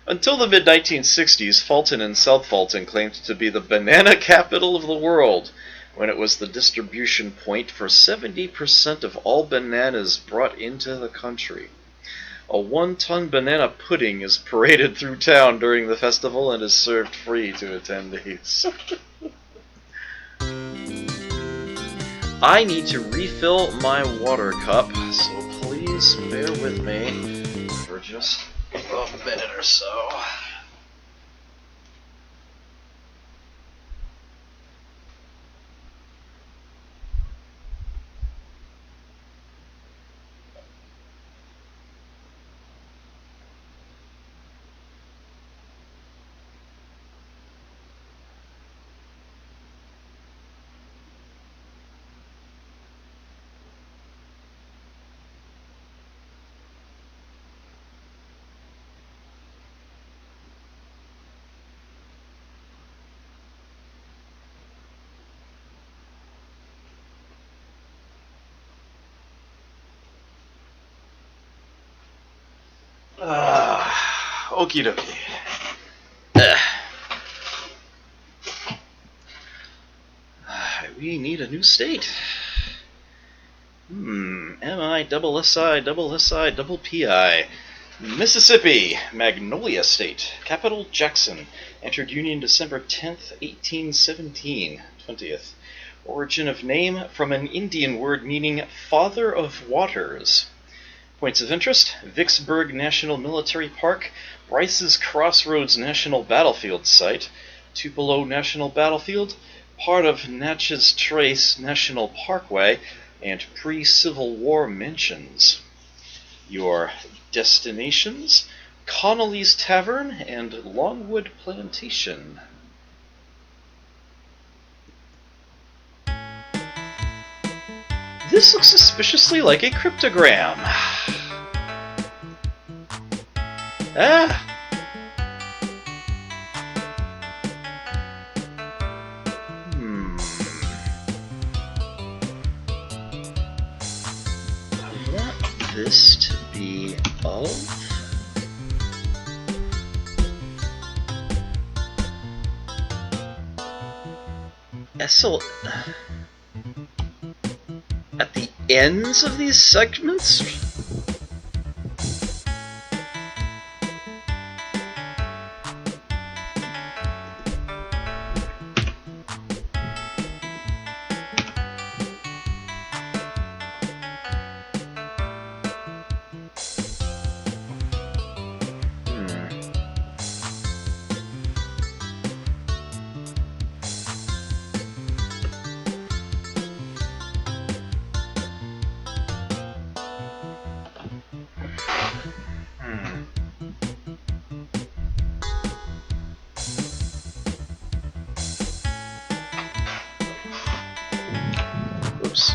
Until the mid-1960s, Fulton and South Fulton claimed to be the banana capital of the world, when it was the distribution point for 70% of all bananas brought into the country. A 1-ton banana pudding is paraded through town during the festival and is served free to attendees. I need to refill my water cup, so please bear with me for just a minute or so. Okie dokie. We need a new state. M-I-double-S-I, double S-I, double P-I. Mississippi, Magnolia State. Capital, Jackson. Entered Union December 10th, 1817. 20th. Origin of name, from an Indian word meaning Father of Waters. Points of interest: Vicksburg National Military Park, Bryce's Crossroads National Battlefield Site, Tupelo National Battlefield, part of Natchez Trace National Parkway, and pre-Civil War mentions. Your destinations: Connolly's Tavern and Longwood Plantation. This looks suspiciously like a cryptogram. Ah! I want this to be of... SL... At the ends of these segments? Oops.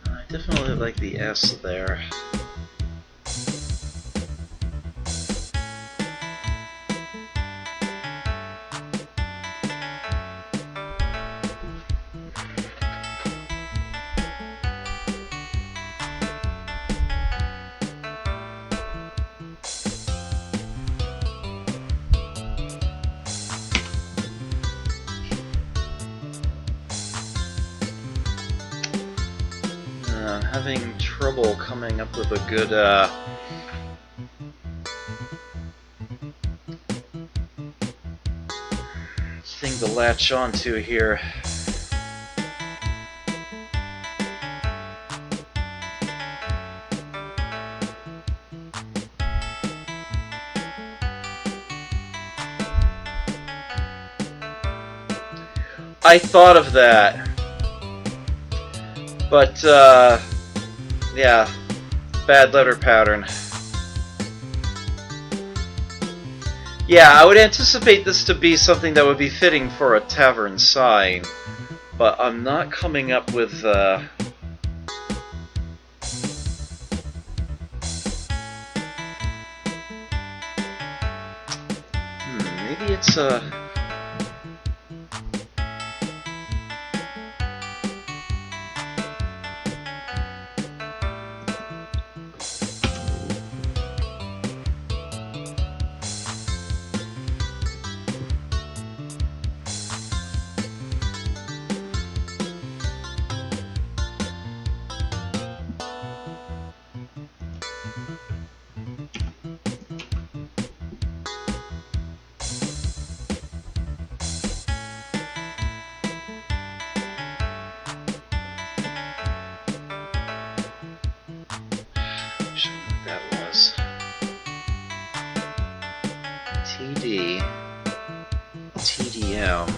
I definitely like the S there. I'm having trouble coming up with a good thing to latch onto here. I thought of that, but yeah, bad letter pattern. Yeah, I would anticipate this to be something that would be fitting for a tavern sign, but I'm not coming up with maybe it's a... that was TD, TDM.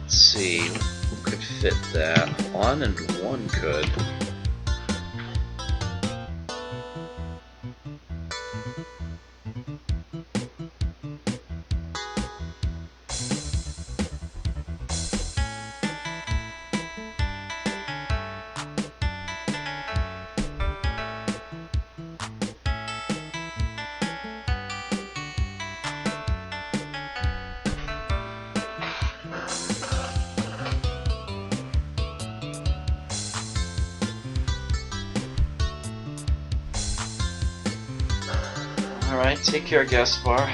Let's see, who could fit that? One and one could. Alright, take care, Gaspar.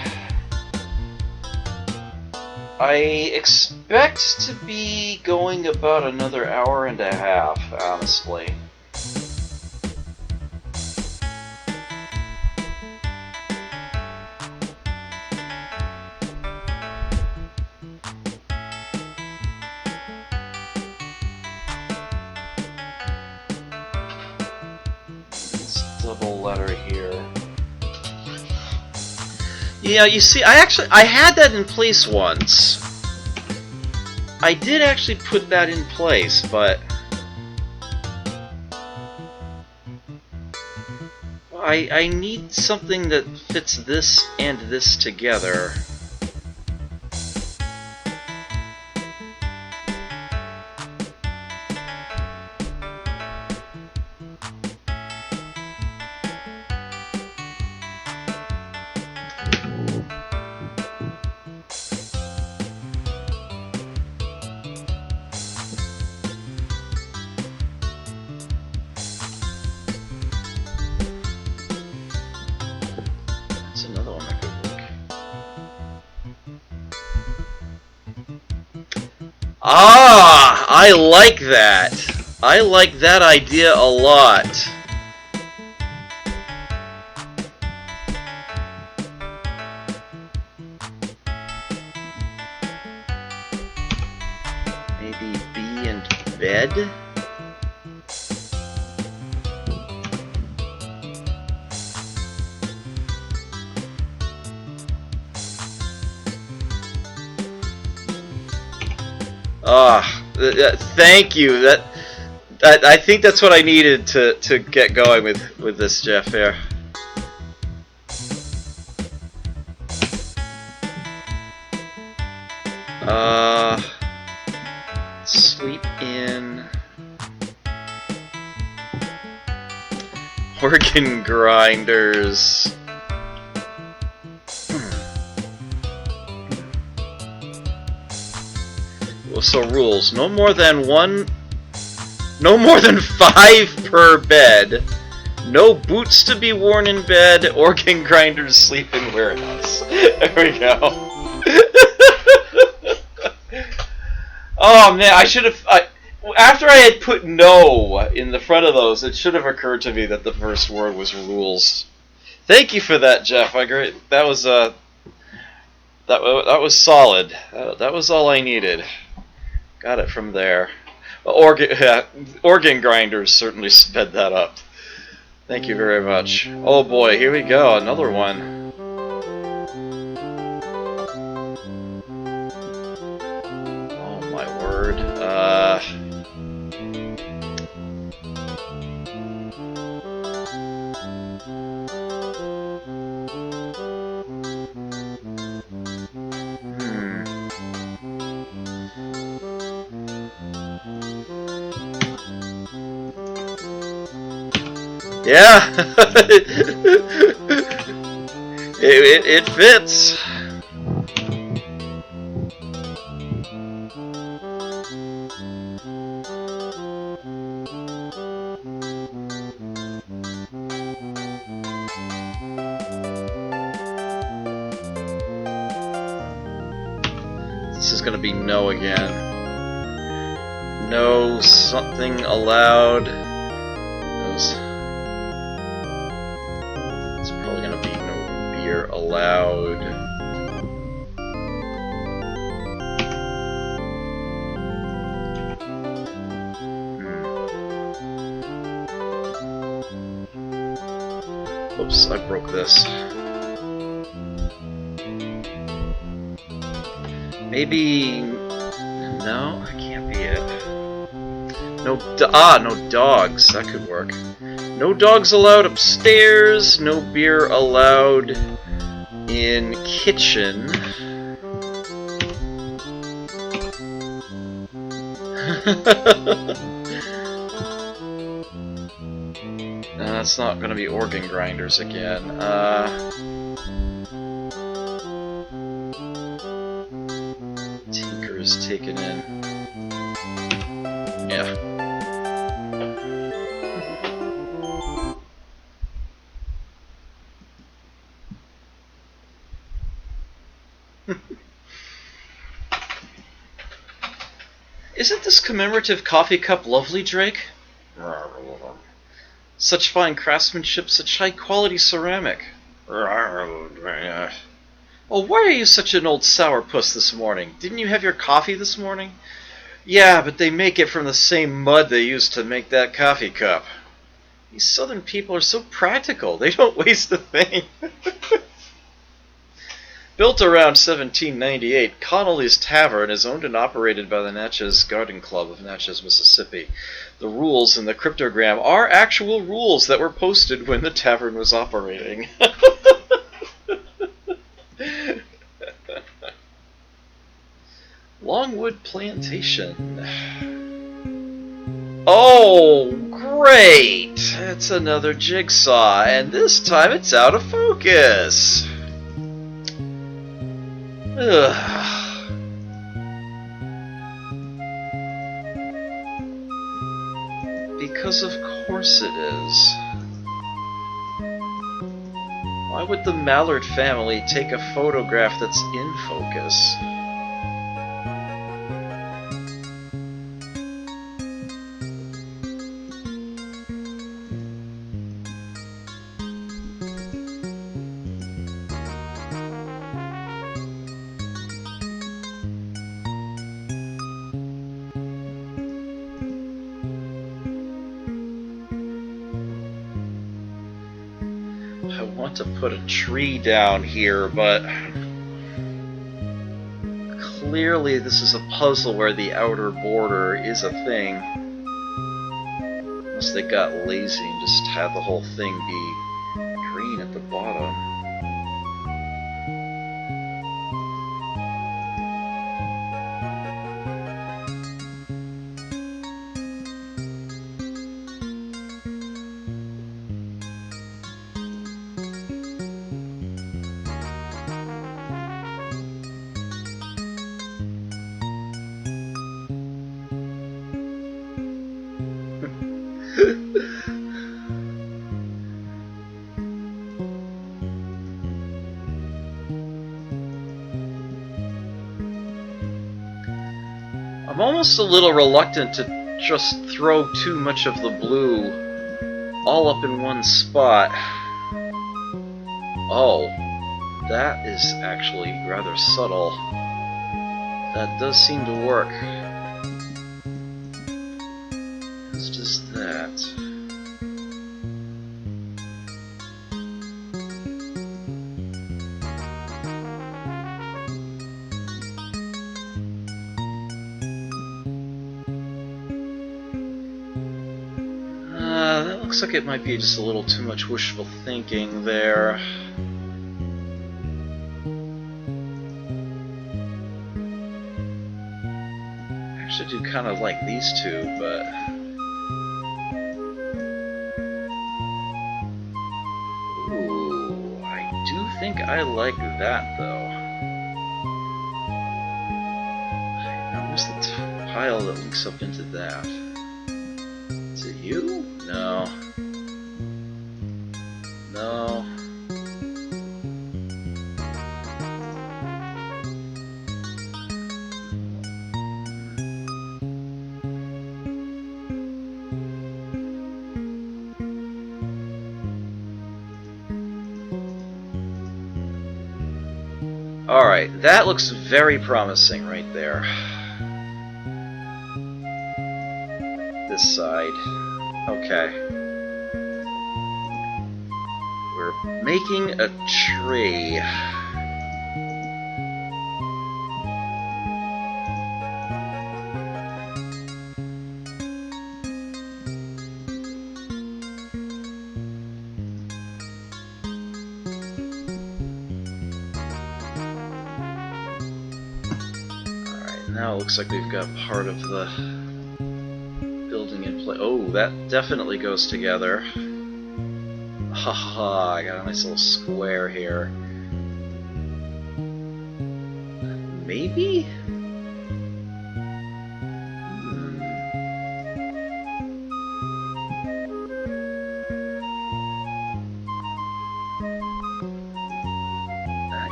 I expect to be going about another hour and a half, honestly. This double letter here. Yeah, you see, I had that in place once. I did actually put that in place, but I need something that fits this and this together. That's another one that could work. Ah, I like that. I like that idea a lot. Maybe B and bed? Thank you. I think that's what I needed to get going with this, Jeff. Here. Sleep in. Organ grinders. So rules: no more than 5 per bed. No boots to be worn in bed. Organ grinders sleep in warehouse. There we go. Oh man, I should have. After I had put no in the front of those, it should have occurred to me that the first word was rules. Thank you for that, Jeff. That was that was solid. That was all I needed. Got it from there. Organ grinders certainly sped that up. Thank you very much. Oh boy, here we go, another one. Oh my word. Yeah! it fits! This is gonna be no again. No something allowed. It's probably gonna be no beer allowed. Oops, I broke this. Maybe... no, that can't be it. No dogs. That could work. No dogs allowed upstairs. No beer allowed in kitchen. That's not going to be organ grinders again. Tinker is taken in. Yeah. Isn't this commemorative coffee cup lovely, Drake? Such fine craftsmanship, such high-quality ceramic. Oh, why are you such an old sourpuss this morning? Didn't you have your coffee this morning? Yeah, but they make it from the same mud they used to make that coffee cup. These southern people are so practical. They don't waste a thing. Built around 1798, Connolly's Tavern is owned and operated by the Natchez Garden Club of Natchez, Mississippi. The rules in the cryptogram are actual rules that were posted when the tavern was operating. Longwood Plantation. Oh, great! It's another jigsaw, and this time it's out of focus. Ugh. Because of course it is. Why would the Mallard family take a photograph that's in focus? I want to put a tree down here, but clearly this is a puzzle where the outer border is a thing. Unless they got lazy and just had the whole thing be green at the bottom. I'm almost a little reluctant to just throw too much of the blue all up in one spot. Oh, that is actually rather subtle. That does seem to work. It's just that. That looks like it might be just a little too much wishful thinking there. I actually do kind of like these two, but... think I like that, though. Now, where's the tile that links up into that? Is it you? No. No. Alright, that looks very promising right there. This side. Okay. We're making a tree. Now it looks like we've got part of the building in place. Oh, that definitely goes together. Haha, I got a nice little square here. Maybe?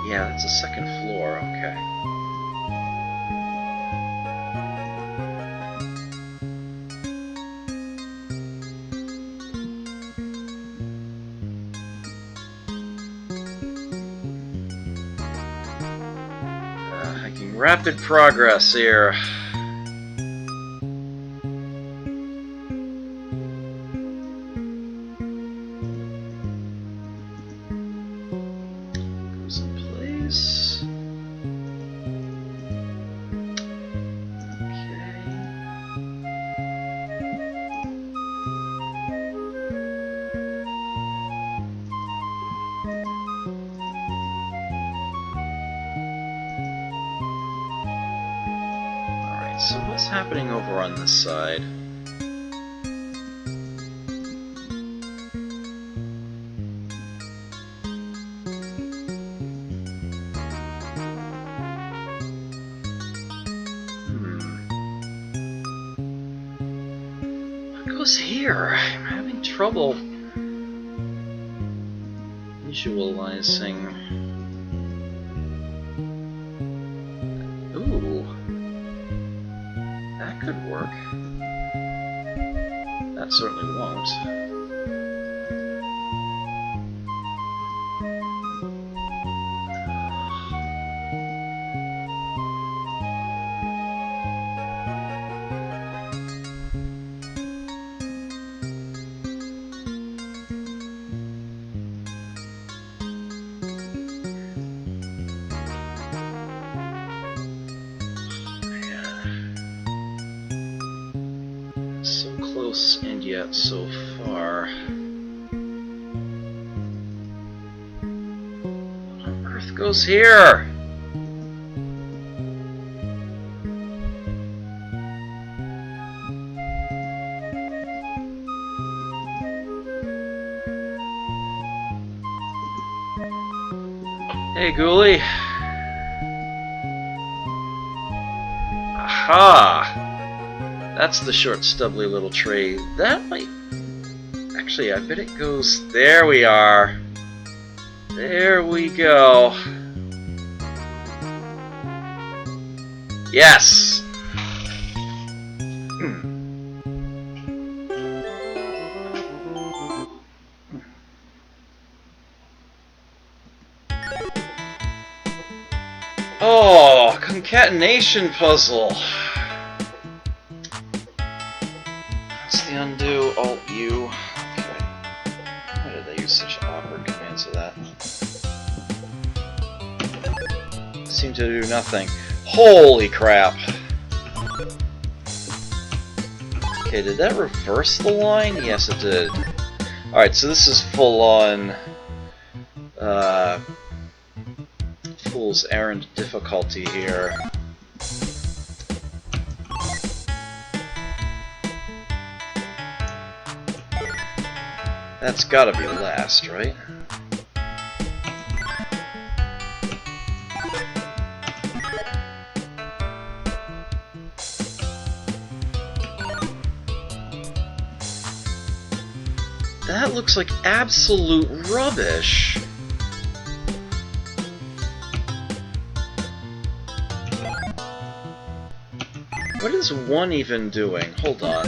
Yeah, that's a second floor, okay. Making rapid progress here. Goes in place. So what's happening over on this side? What goes here? I'm having trouble visualizing. Ooh. That could work. That certainly won't. So close and yet so far. What on earth goes here? Hey, Ghoulie. Aha! That's the short, stubbly little tree. That might... Actually, I bet it goes... There we are. There we go. Yes! Oh, concatenation puzzle. Undo, Alt-U. Okay. Why did they use such awkward commands for that? Seem to do nothing. Holy crap! Okay, did that reverse the line? Yes, it did. Alright, so this is full-on... Fool's Errand difficulty here. That's gotta be last, right? That looks like absolute rubbish. What is 1 even doing? Hold on.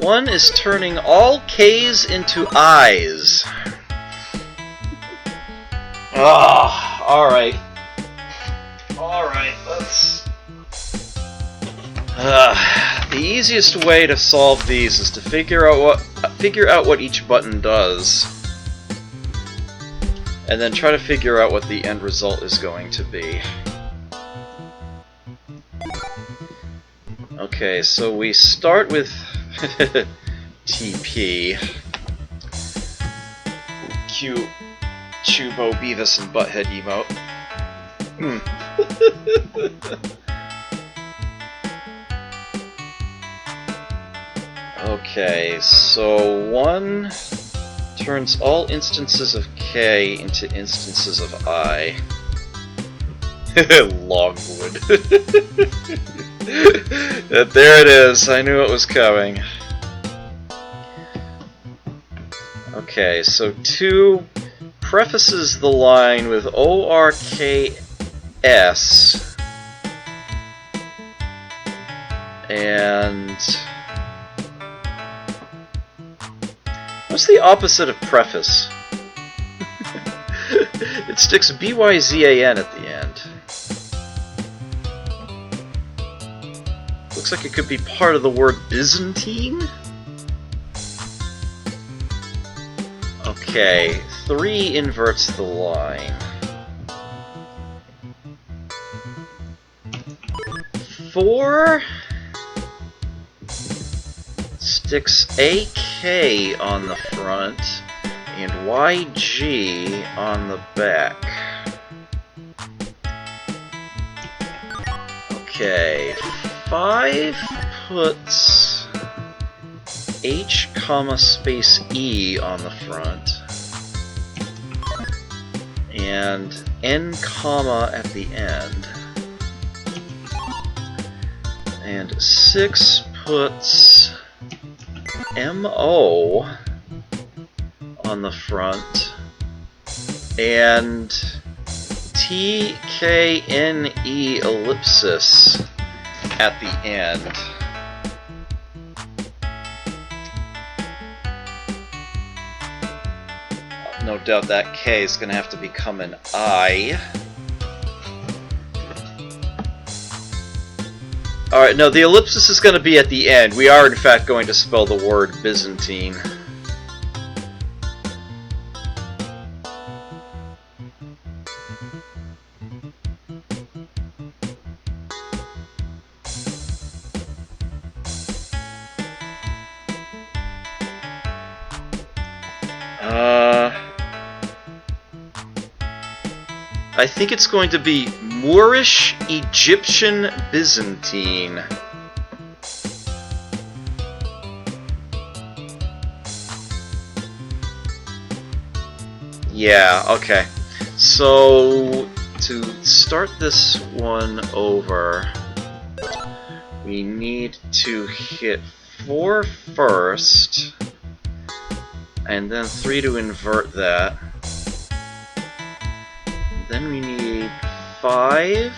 One is turning all K's into I's. Ah, alright. Alright, let's... the easiest way to solve these is to figure out what each button does, and then try to figure out what the end result is going to be. Okay, so we start with TP. Cute Chubo, Beavis, and Butthead emote. Okay, so 1 turns all instances of K into instances of I. Longwood. There it is, I knew it was coming. Okay, so 2 prefaces the line with ORKS, and what's the opposite of preface? It sticks BYZAN at the end. Looks like it could be part of the word Byzantine? Okay, 3 inverts the line. 4 sticks AK on the front and YG on the back. Okay, 5 puts H comma space E on the front and N comma at the end, and 6 puts MO on the front and TKNE ellipsis at the end. No doubt that K is going to have to become an I. Alright, no, the ellipsis is going to be at the end. We are, in fact, going to spell the word Byzantine. I think it's going to be Moorish Egyptian Byzantine. Yeah, okay. So, to start this one over, we need to hit 4 first, and then 3 to invert that. Then we need 5.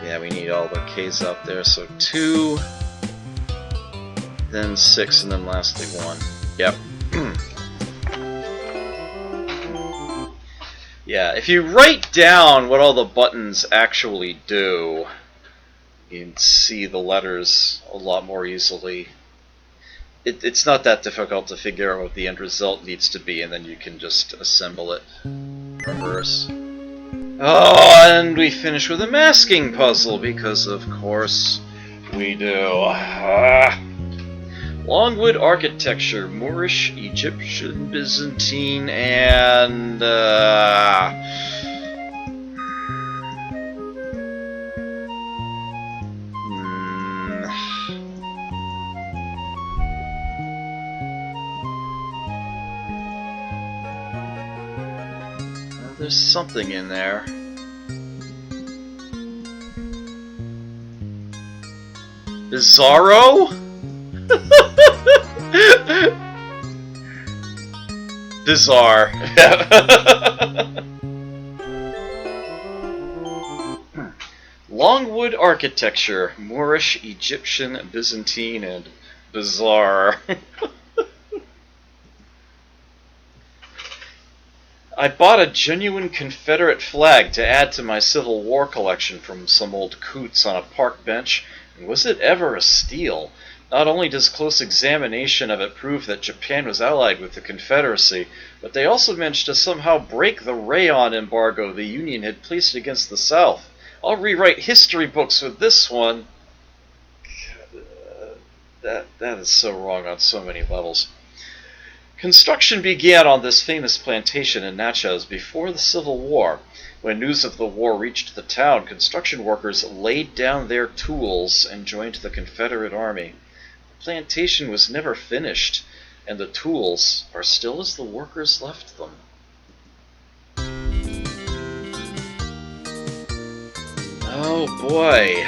Yeah, we need all the K's up there, so 2, then 6, and then lastly 1. Yep. Yeah, if you write down what all the buttons actually do, you can see the letters a lot more easily. It's not that difficult to figure out what the end result needs to be, and then you can just assemble it. Reverse. Oh, and we finish with a masking puzzle, because of course we do. Longwood architecture, Moorish, Egyptian, Byzantine, and There's something in there. Bizarro? Bizarre. Longwood architecture, Moorish, Egyptian, Byzantine, and bizarre. I bought a genuine Confederate flag to add to my Civil War collection from some old coots on a park bench, and was it ever a steal? Not only does close examination of it prove that Japan was allied with the Confederacy, but they also managed to somehow break the rayon embargo the Union had placed against the South. I'll rewrite history books with this one. That is so wrong on so many levels. Construction began on this famous plantation in Natchez before the Civil War. When news of the war reached the town, construction workers laid down their tools and joined the Confederate Army. The plantation was never finished, and the tools are still as the workers left them. Oh boy.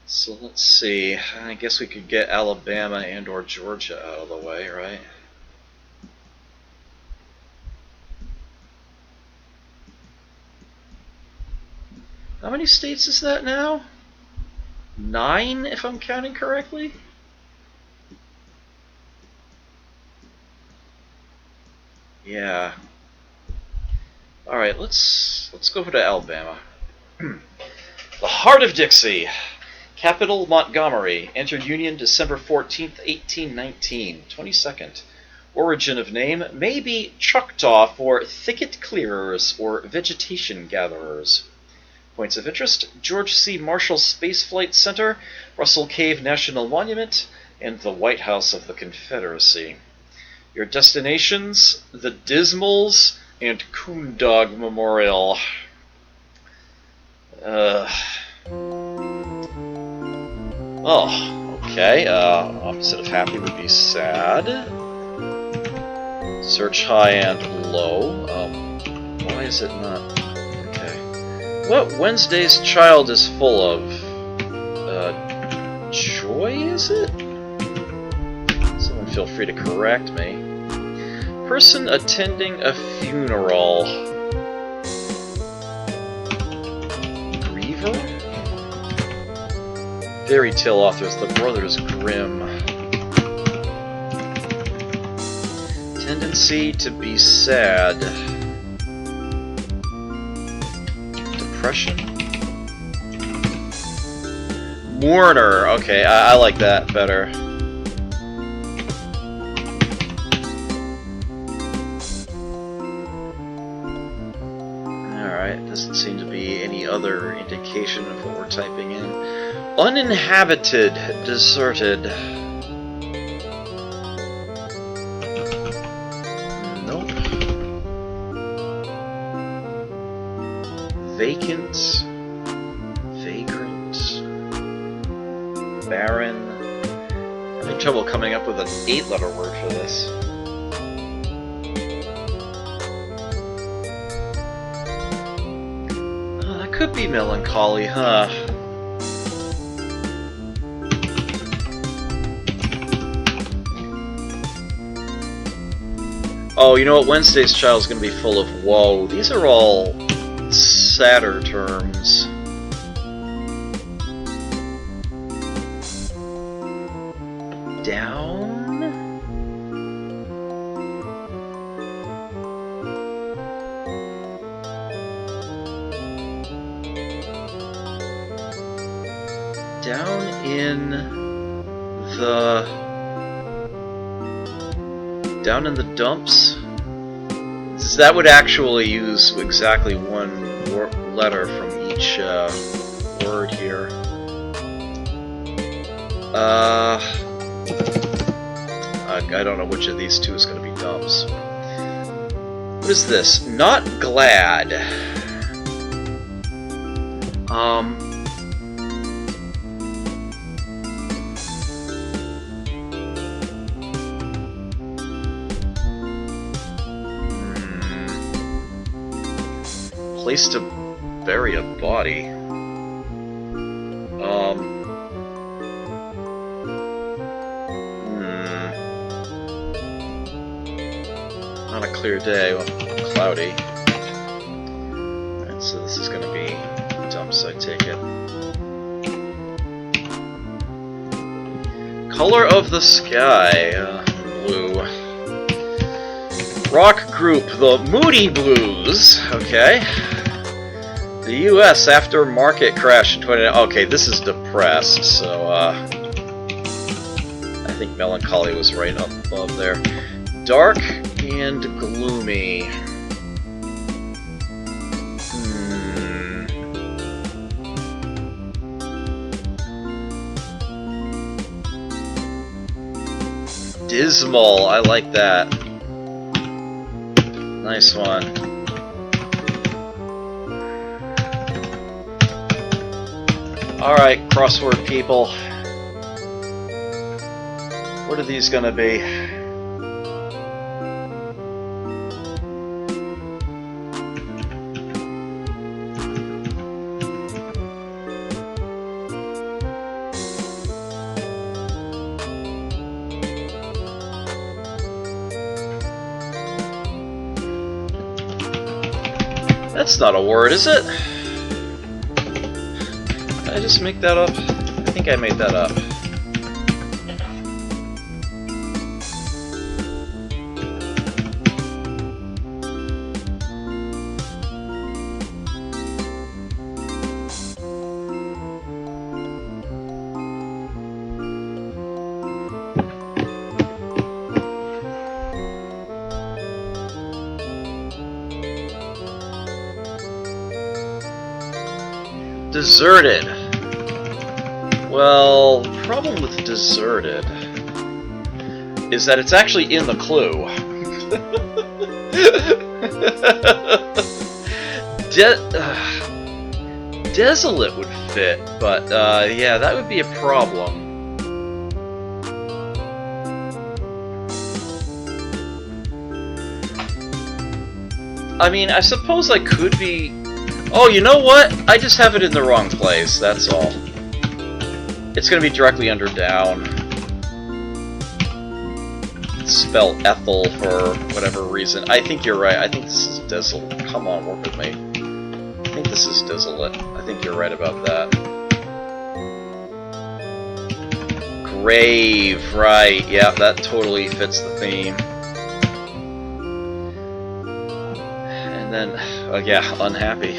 So let's see. I guess we could get Alabama and or Georgia out of the way, right? How many states is that now? 9, if I'm counting correctly? Yeah. Alright, let's go to Alabama. The heart of Dixie. Capital Montgomery. Entered Union December 14th, 1819. 22nd. Origin of name may be Choctaw for thicket clearers or vegetation gatherers. Points of interest: George C. Marshall Space Flight Center, Russell Cave National Monument, and the White House of the Confederacy. Your destinations: the Dismals and Coondog Memorial. Oh, okay. Opposite of happy would be sad. Search high and low. Why is it not? Okay. What Wednesday's child is full of? Joy, is it? Someone feel free to correct me. Person attending a funeral. Griever? Fairy tale authors, the Brothers Grimm. Tendency to be sad. Depression? Mourner. Okay, I like that better. Alright, doesn't seem to be any other indication of what we're typing in. Uninhabited, deserted. Nope. Vacant. Vagrant. Barren. I'm having trouble coming up with an 8-letter word for this. Oh, that could be melancholy, huh? Oh, you know what? Wednesday's child is going to be full of woe. These are all sadder terms. Down? Down in the... Down in the dumps? That would actually use exactly one letter from each word here. I don't know which of these two is going to be dumps. What is this? Not glad. place to bury a body. Not a clear day, well, cloudy. Alright, so this is gonna be dumps, I take it. Color of the sky, blue. Rock group, the Moody Blues, okay. The U.S. after market crash in 20... Okay, this is depressed, so, I think melancholy was right up above there. Dark and gloomy. Dismal, I like that. Nice one. Alright, crossword people. What are these gonna be? That's not a word, is it? Did I just make that up? I think I made that up. Deserted. Well, the problem with deserted is that it's actually in the clue. Desolate would fit, but yeah, that would be a problem. I mean, I suppose I could be... Oh, you know what? I just have it in the wrong place, that's all. It's gonna be directly under down. Spell Ethel for whatever reason. I think you're right. I think this is desolate. Come on, work with me. I think this is desolate. I think you're right about that. Grave, right. Yeah, that totally fits the theme. And then, yeah, unhappy.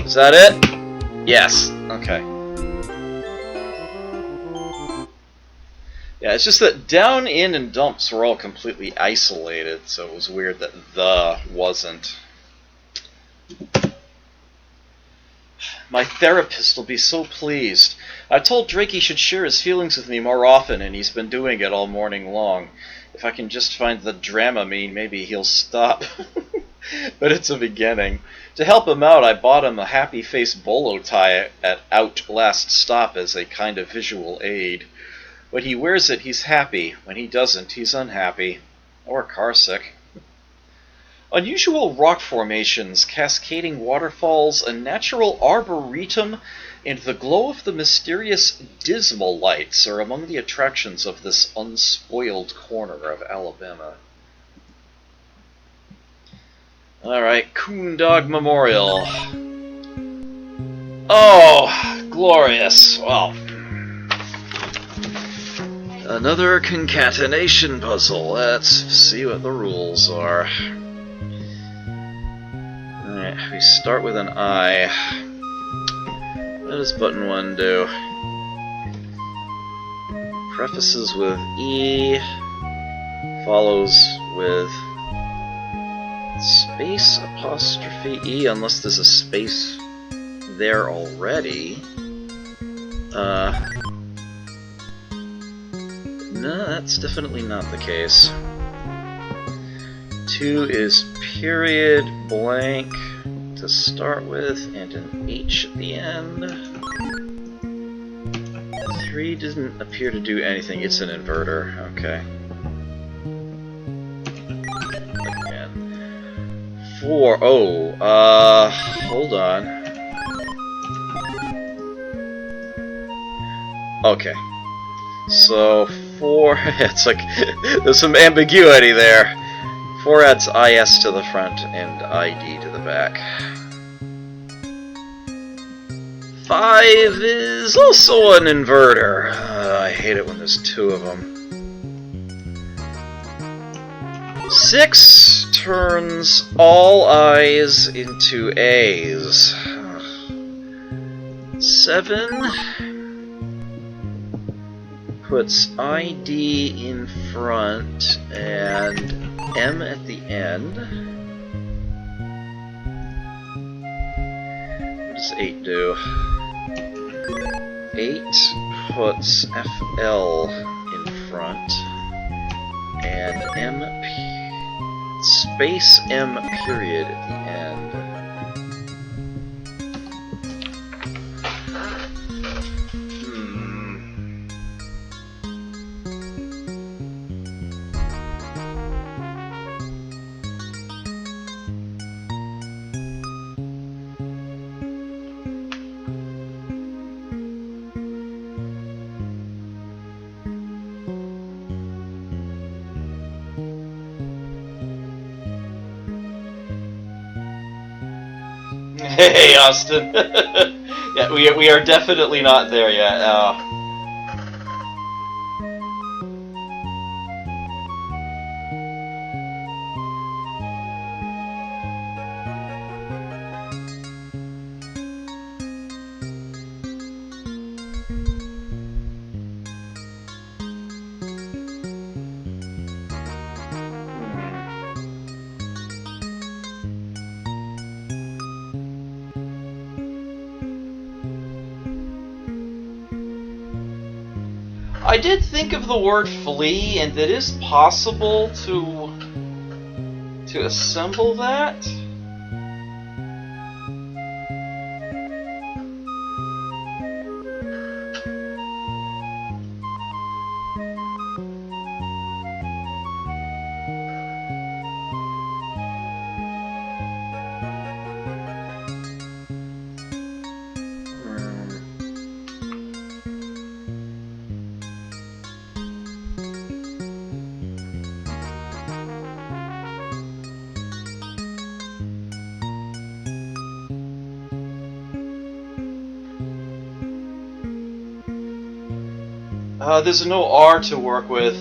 Is that it? Yes. Okay. Yeah, it's just that down, in, and dumps were all completely isolated, so it was weird that the wasn't. My therapist will be so pleased. I told Drake he should share his feelings with me more often, and he's been doing it all morning long. If I can just find the Dramamine, maybe he'll stop. But it's a beginning. To help him out, I bought him a happy face bolo tie at Out Last Stop as a kind of visual aid. When he wears it, he's happy. When he doesn't, he's unhappy. Or carsick. Unusual rock formations, cascading waterfalls, a natural arboretum, and the glow of the mysterious dismal lights are among the attractions of this unspoiled corner of Alabama. Alright, Coon Dog Memorial. Oh, glorious. Well, another concatenation puzzle. Let's see what the rules are. Alright, we start with an I. What does button 1 do? Prefaces with E, follows with space apostrophe E, unless there's a space there already. No, that's definitely not the case. 2 is period, blank to start with, and an H at the end. 3 doesn't appear to do anything, it's an inverter, okay. Again. 4 4. Oh, hold on. Okay. So, 4, it's like, there's some ambiguity there. 4 adds IS to the front and ID to the back. 5 is also an inverter. I hate it when there's 2 of them. 6 turns all I's into A's. 7 puts ID in front and M at the end. What does 8 do? 8 puts FL in front and space M period at the end. Hey, Austin. Yeah, we are definitely not there yet. I did think of the word flee, and it is possible to assemble that. There's no R to work with.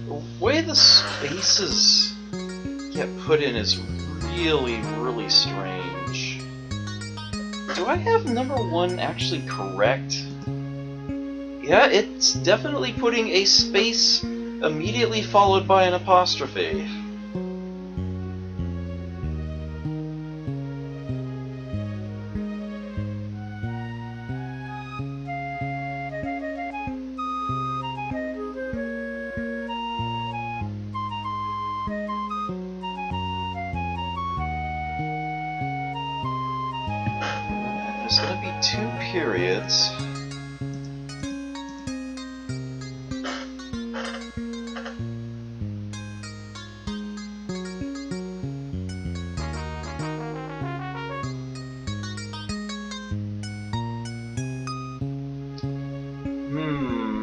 The way the spaces get put in is really, really strange. Do I have number 1 actually correct? Yeah, it's definitely putting a space immediately followed by an apostrophe. There's going to be 2 periods.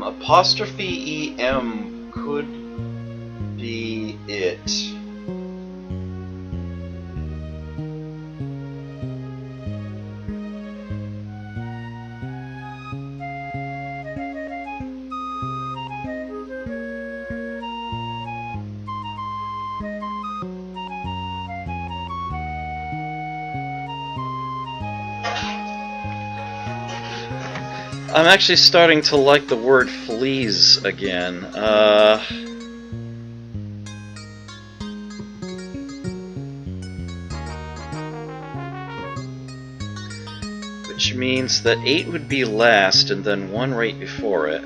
Apostrophe EM could be it. I'm actually starting to like the word fleas again. which means that 8 would be last and then 1 right before it.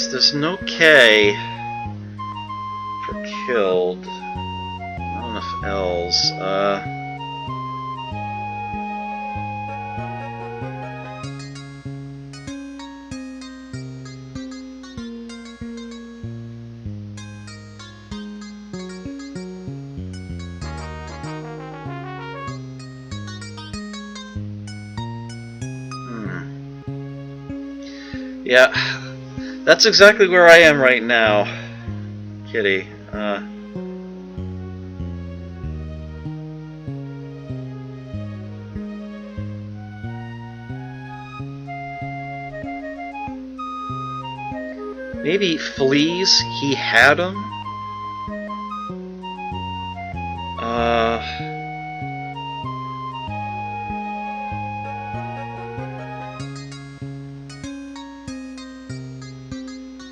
There's no K for killed. Not enough L's. Yeah, that's exactly where I am right now, Kitty. Maybe fleas, he had them?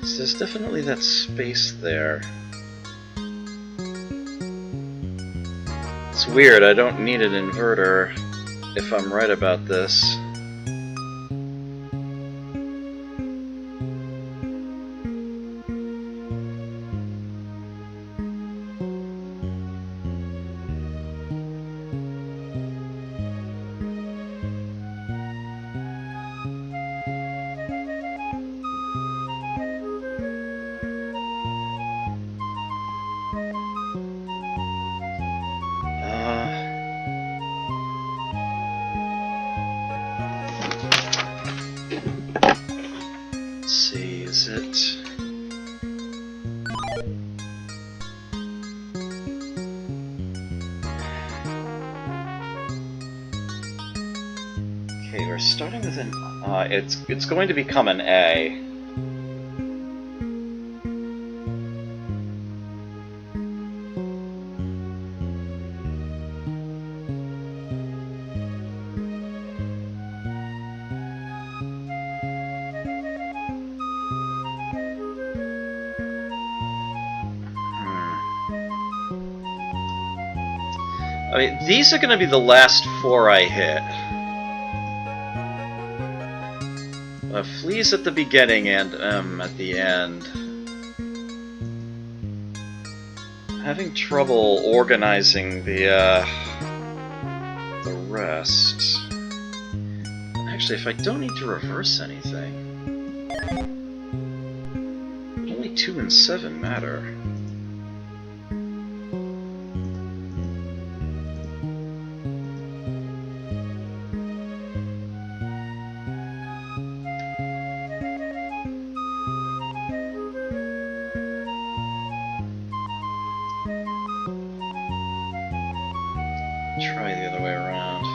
So there's definitely that space there. It's weird, I don't need an inverter if I'm right about this. Let's see, is it... Okay, we're starting with an... it's going to become an A. I mean, these are going to be the last 4 I hit. Fleas at the beginning and at the end. Having trouble organizing the rest. Actually, if I don't need to reverse anything, only 2 and 7 matter. Try the other way around.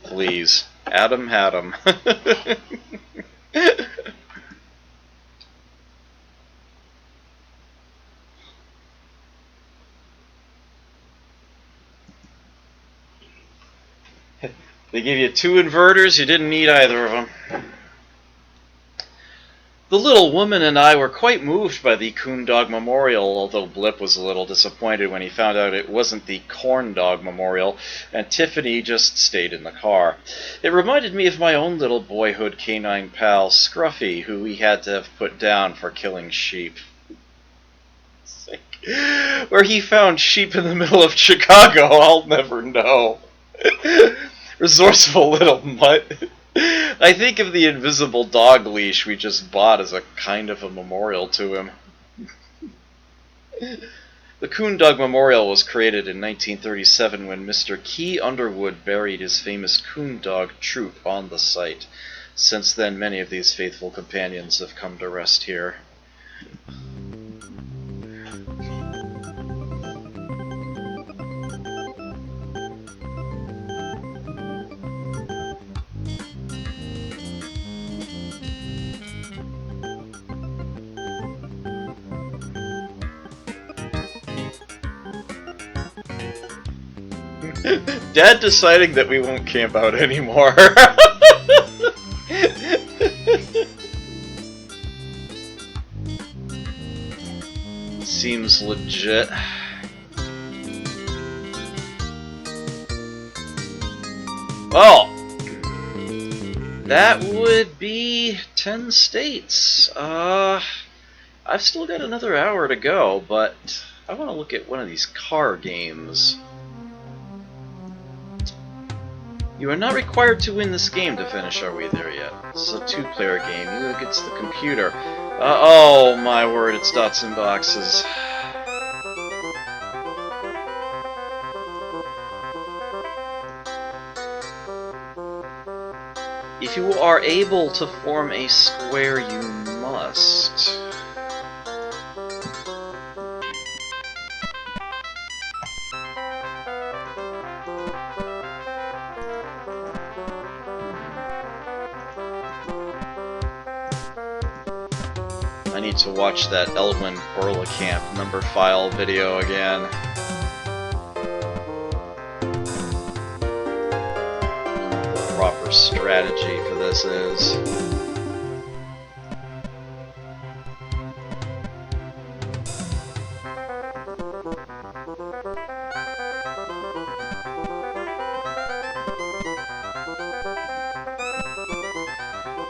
Please. Adam had 'em. They gave you 2 inverters, you didn't need either of them. The little woman and I were quite moved by the Coon Dog Memorial, although Blip was a little disappointed when he found out it wasn't the Corn Dog Memorial, and Tiffany just stayed in the car. It reminded me of my own little boyhood canine pal, Scruffy, who we had to have put down for killing sheep. Where he found sheep in the middle of Chicago, I'll never know. Resourceful little mutt. I think of the invisible dog leash we just bought as a kind of a memorial to him. The Coon Dog Memorial was created in 1937 when Mr. Key Underwood buried his famous Coon Dog troop on the site. Since then, many of these faithful companions have come to rest here. Dad deciding that we won't camp out anymore. Seems legit. Well, that would be 10 states. I've still got another hour to go, but I want to look at one of these car games. You are not required to win this game to finish Are We There Yet? This is a two-player game. You against the computer. Oh my word, it's dots and boxes. If you are able to form a square, you must. I need to watch that Elwyn Borlekamp number file video again. The proper strategy for this is.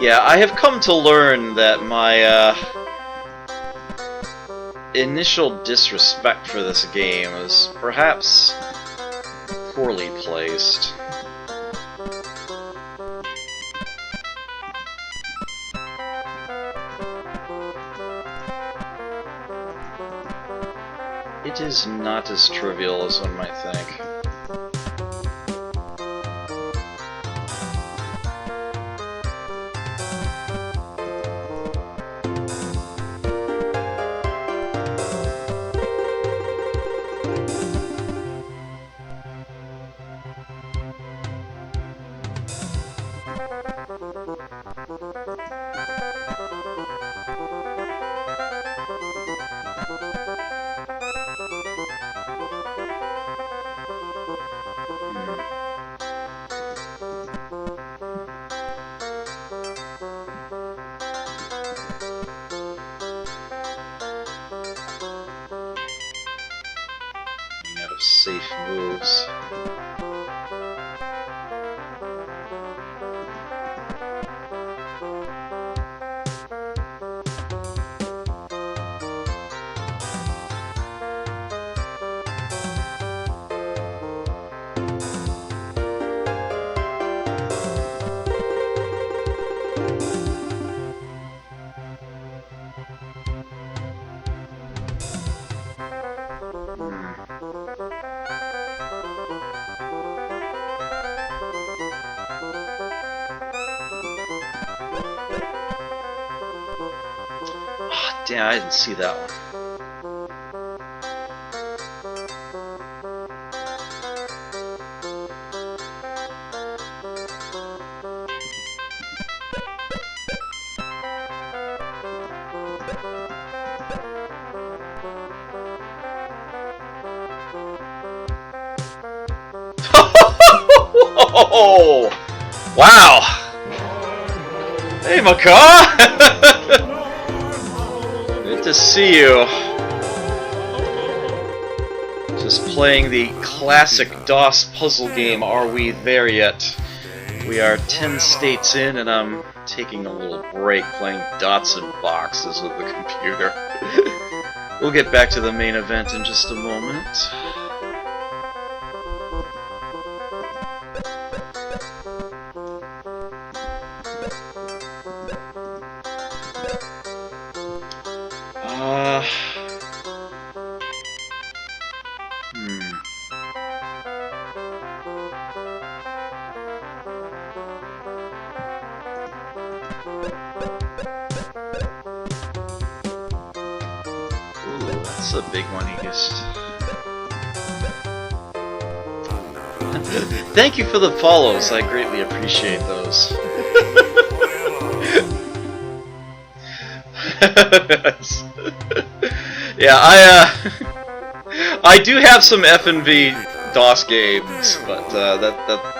Yeah, I have come to learn that my initial disrespect for this game is perhaps poorly placed. It is not as trivial as one might think. Out of safe moves. Damn, I didn't see that one. Oh, wow! Hey, Macaw! Good to see you. Just playing the classic DOS puzzle game, Are We There Yet? We are 10 states in, and I'm taking a little break playing dots and boxes with the computer. We'll get back to the main event in just a moment. That's a big one, he just... Thank you for the follows, I greatly appreciate those. Yeah, I do have some FNV DOS games, but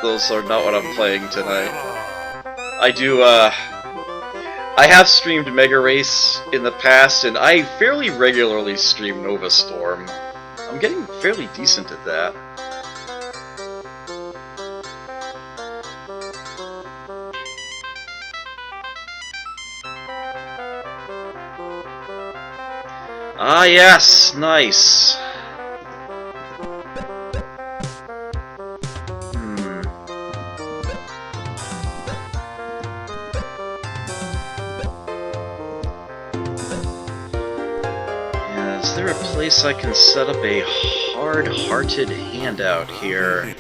those are not what I'm playing tonight. I have streamed Mega Race in the past, and I fairly regularly stream Nova Storm. I'm getting fairly decent at that. Ah yes, nice. Is there a place I can set up a hard-hearted handout here?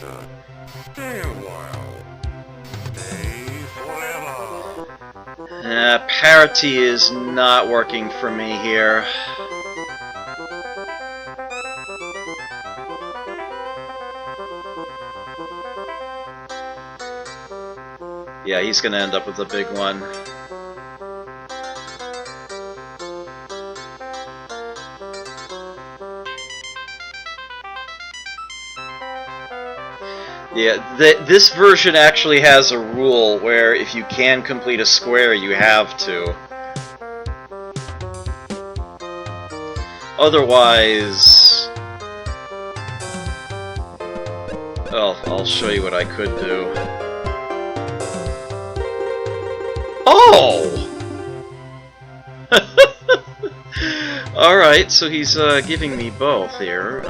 Parity is not working for me here. Yeah, he's gonna end up with a big one. Yeah, this version actually has a rule where if you can complete a square, you have to. Otherwise... Oh, I'll show you what I could do. Oh! Alright, so he's giving me both here.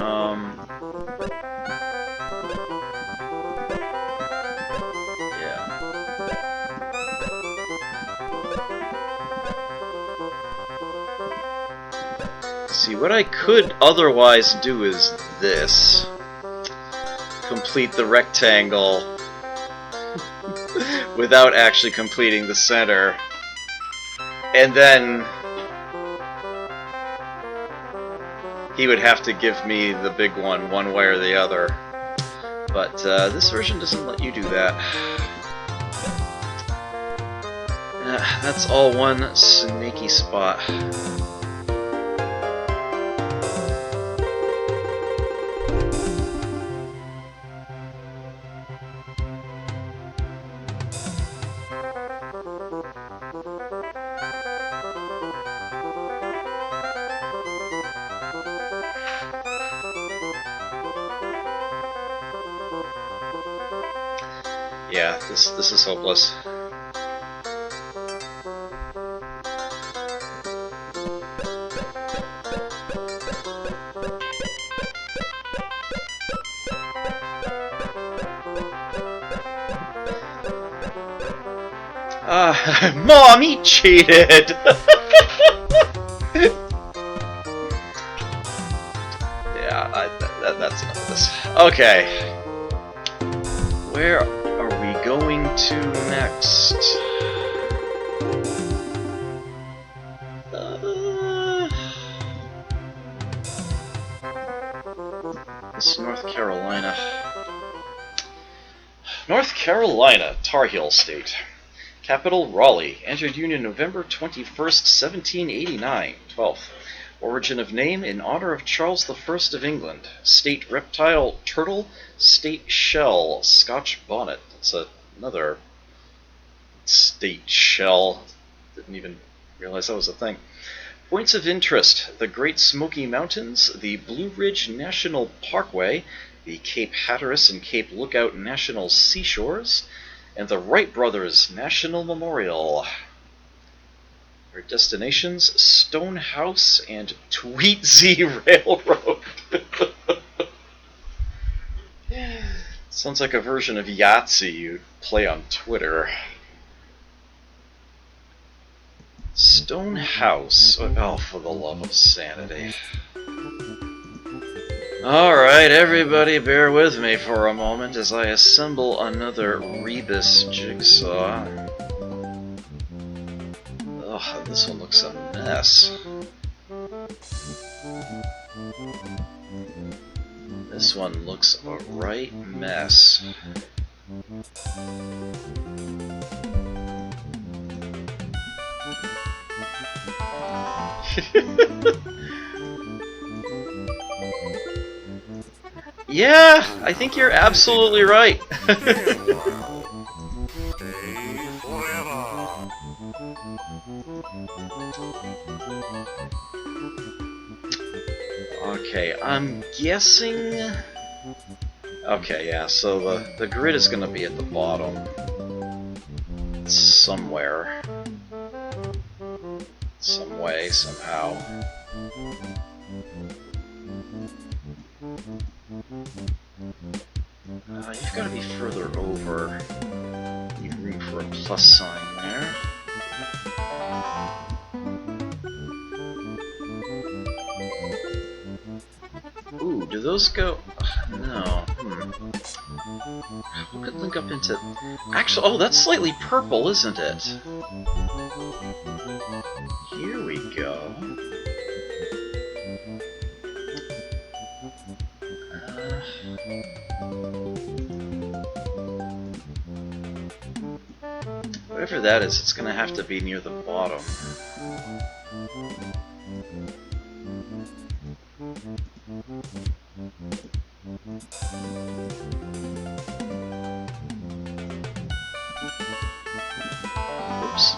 See, what I could otherwise do is this. Complete the rectangle without actually completing the center. And then he would have to give me the big one way or the other. But this version doesn't let you do that. That's all one snaky spot. Yeah, this is hopeless. Mom, he cheated! Yeah, that's enough of this. Okay. Where are we going to next? This is North Carolina. North Carolina, Tar Heel State. Capital, Raleigh. Entered Union November 21st, 1789. 12th. Origin of name, in honor of Charles I of England. State reptile, turtle. State shell, Scotch bonnet. That's another state shell. Didn't even realize that was a thing. Points of interest: the Great Smoky Mountains, the Blue Ridge National Parkway, the Cape Hatteras and Cape Lookout National Seashores, and the Wright Brothers National Memorial. Their destinations: Stonehouse and Tweedsy Railroad. Sounds like a version of Yahtzee you'd play on Twitter. Stonehouse. Oh, for the love of sanity. Alright, everybody, bear with me for a moment as I assemble another Rebus jigsaw. Ugh, this one looks a mess. This one looks a right mess. Yeah, I think you're absolutely right. Okay, I'm guessing... Okay, yeah, so the grid is going to be at the bottom. Somewhere. Some way, somehow. You've got to be further over. Need room for a plus sign there. Ooh, do those go... No. Who could link up into... Actually, oh, that's slightly purple, isn't it? Here we go. Whatever that is, it's gonna have to be near the bottom. Oops.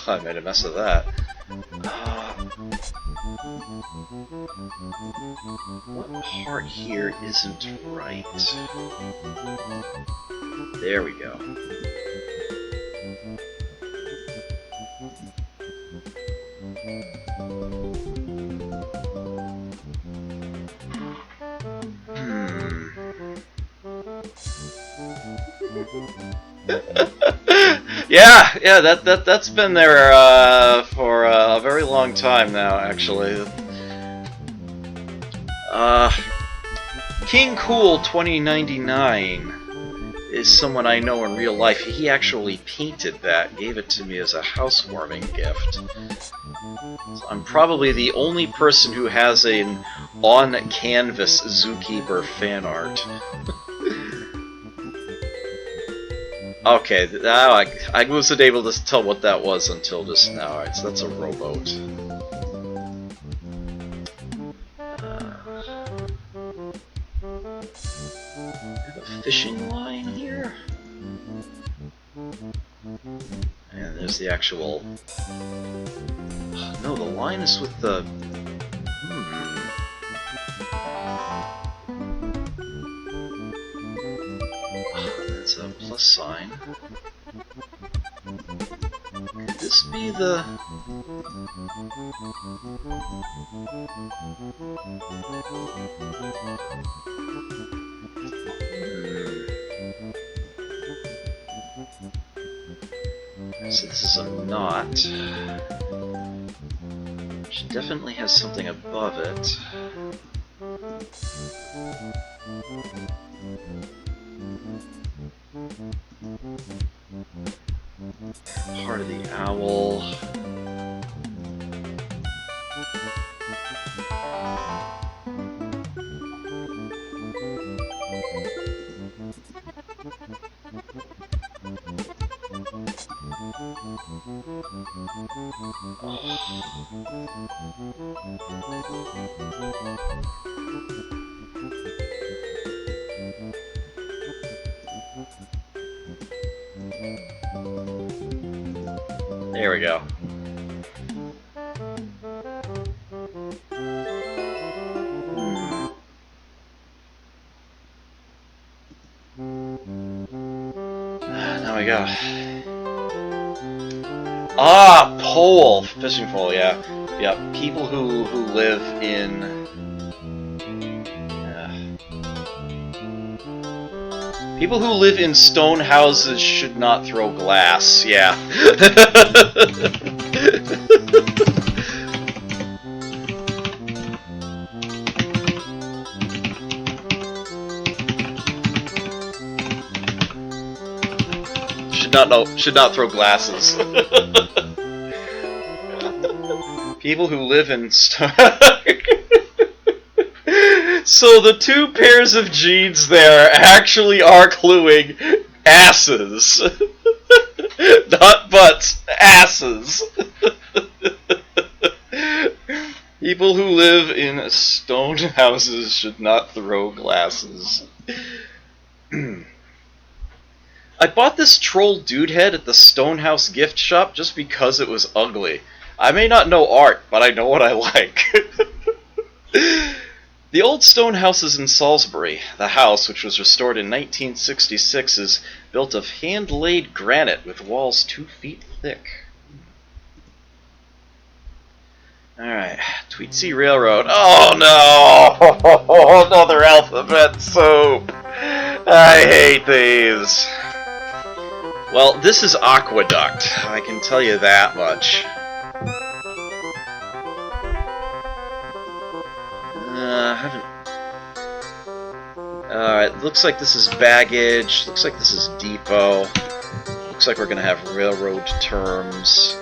I made a mess of that. What part here isn't right? There we go. Yeah, that's been there for a very long time now, actually. King Cool 2099 is someone I know in real life. He actually painted that, gave it to me as a housewarming gift. So I'm probably the only person who has an on-canvas Zookeeper fan art. Okay, now I wasn't able to tell what that was until just now. Alright, so that's a rowboat. A fishing line here? And there's the actual... No, the line is with the... That's a plus sign. Could this be the... So this is a knot. She definitely has something above it. Part of the owl. There we go. Now we go. Ah, pole! Fishing pole, yeah. Yeah, people who live in... People who live in stone houses should not throw glass, yeah. Should not throw glasses. People who live in stone... So the two pairs of jeans there actually are cluing asses. Not butts, asses. People who live in stone houses should not throw glasses. I bought this troll dude head at the Stonehouse gift shop just because it was ugly. I may not know art, but I know what I like. The old stone houses in Salisbury. The house, which was restored in 1966, is built of hand-laid granite with walls 2 feet thick. Alright, Tweetsy Railroad. Oh no! Another alphabet soup! I hate these. Well, this is Aqueduct, I can tell you that much. Alright, looks like this is baggage, looks like this is depot, looks like we're gonna have railroad terms.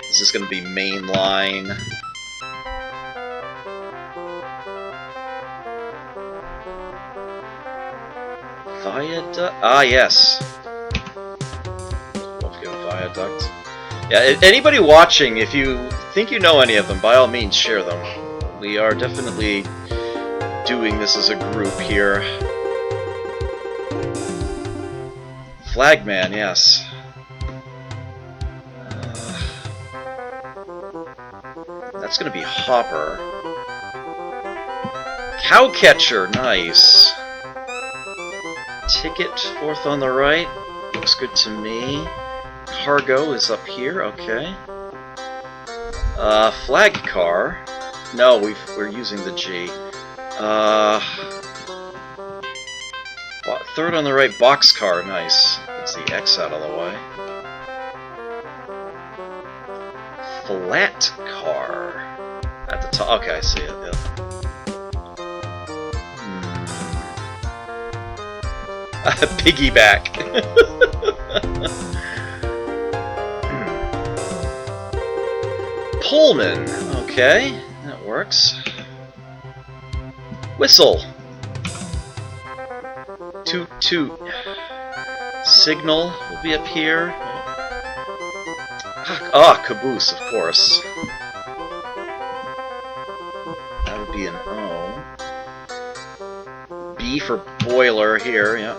This is gonna be main line. Viaduct? Ah, yes. Viaduct. Yeah, anybody watching, if you think you know any of them, by all means share them. We are definitely doing this as a group here. Flagman, yes. That's gonna be Hopper. Cowcatcher, nice. Ticket, 4th on the right. Looks good to me. Cargo is up here, okay. Flag car. No, we're using the G. Third on the right, boxcar, nice. Gets the X out of the way. Flat car. At the top, okay, I see it, yeah. Piggyback. Pullman, okay, that works. Whistle. Toot toot. Signal will be up here. Ah, caboose, of course. That would be an O. B for boiler here, yeah.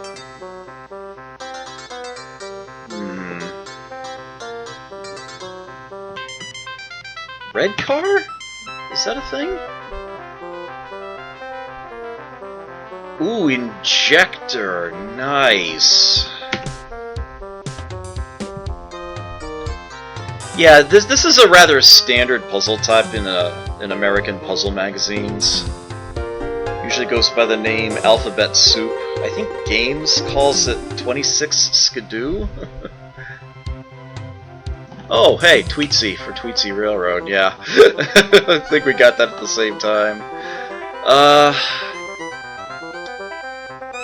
Red car? Is that a thing? Ooh, injector. Nice. Yeah, this is a rather standard puzzle type in American puzzle magazines. Usually goes by the name Alphabet Soup. I think Games calls it 26 Skidoo. Oh, hey, Tweetsy for Tweetsy Railroad, yeah. I think we got that at the same time.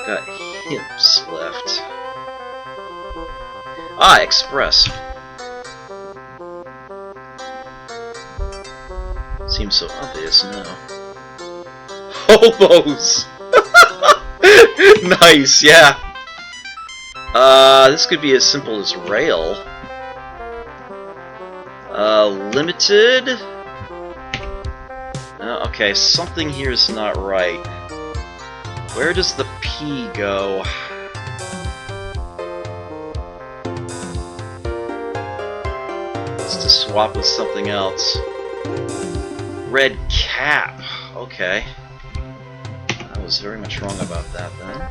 Got hips left. Ah, Express. Seems so obvious now. Hobos! Nice, yeah. This could be as simple as rail. Limited? Okay, something here is not right. Where does the P go? It's to swap with something else. Red cap. Okay. I was very much wrong about that then.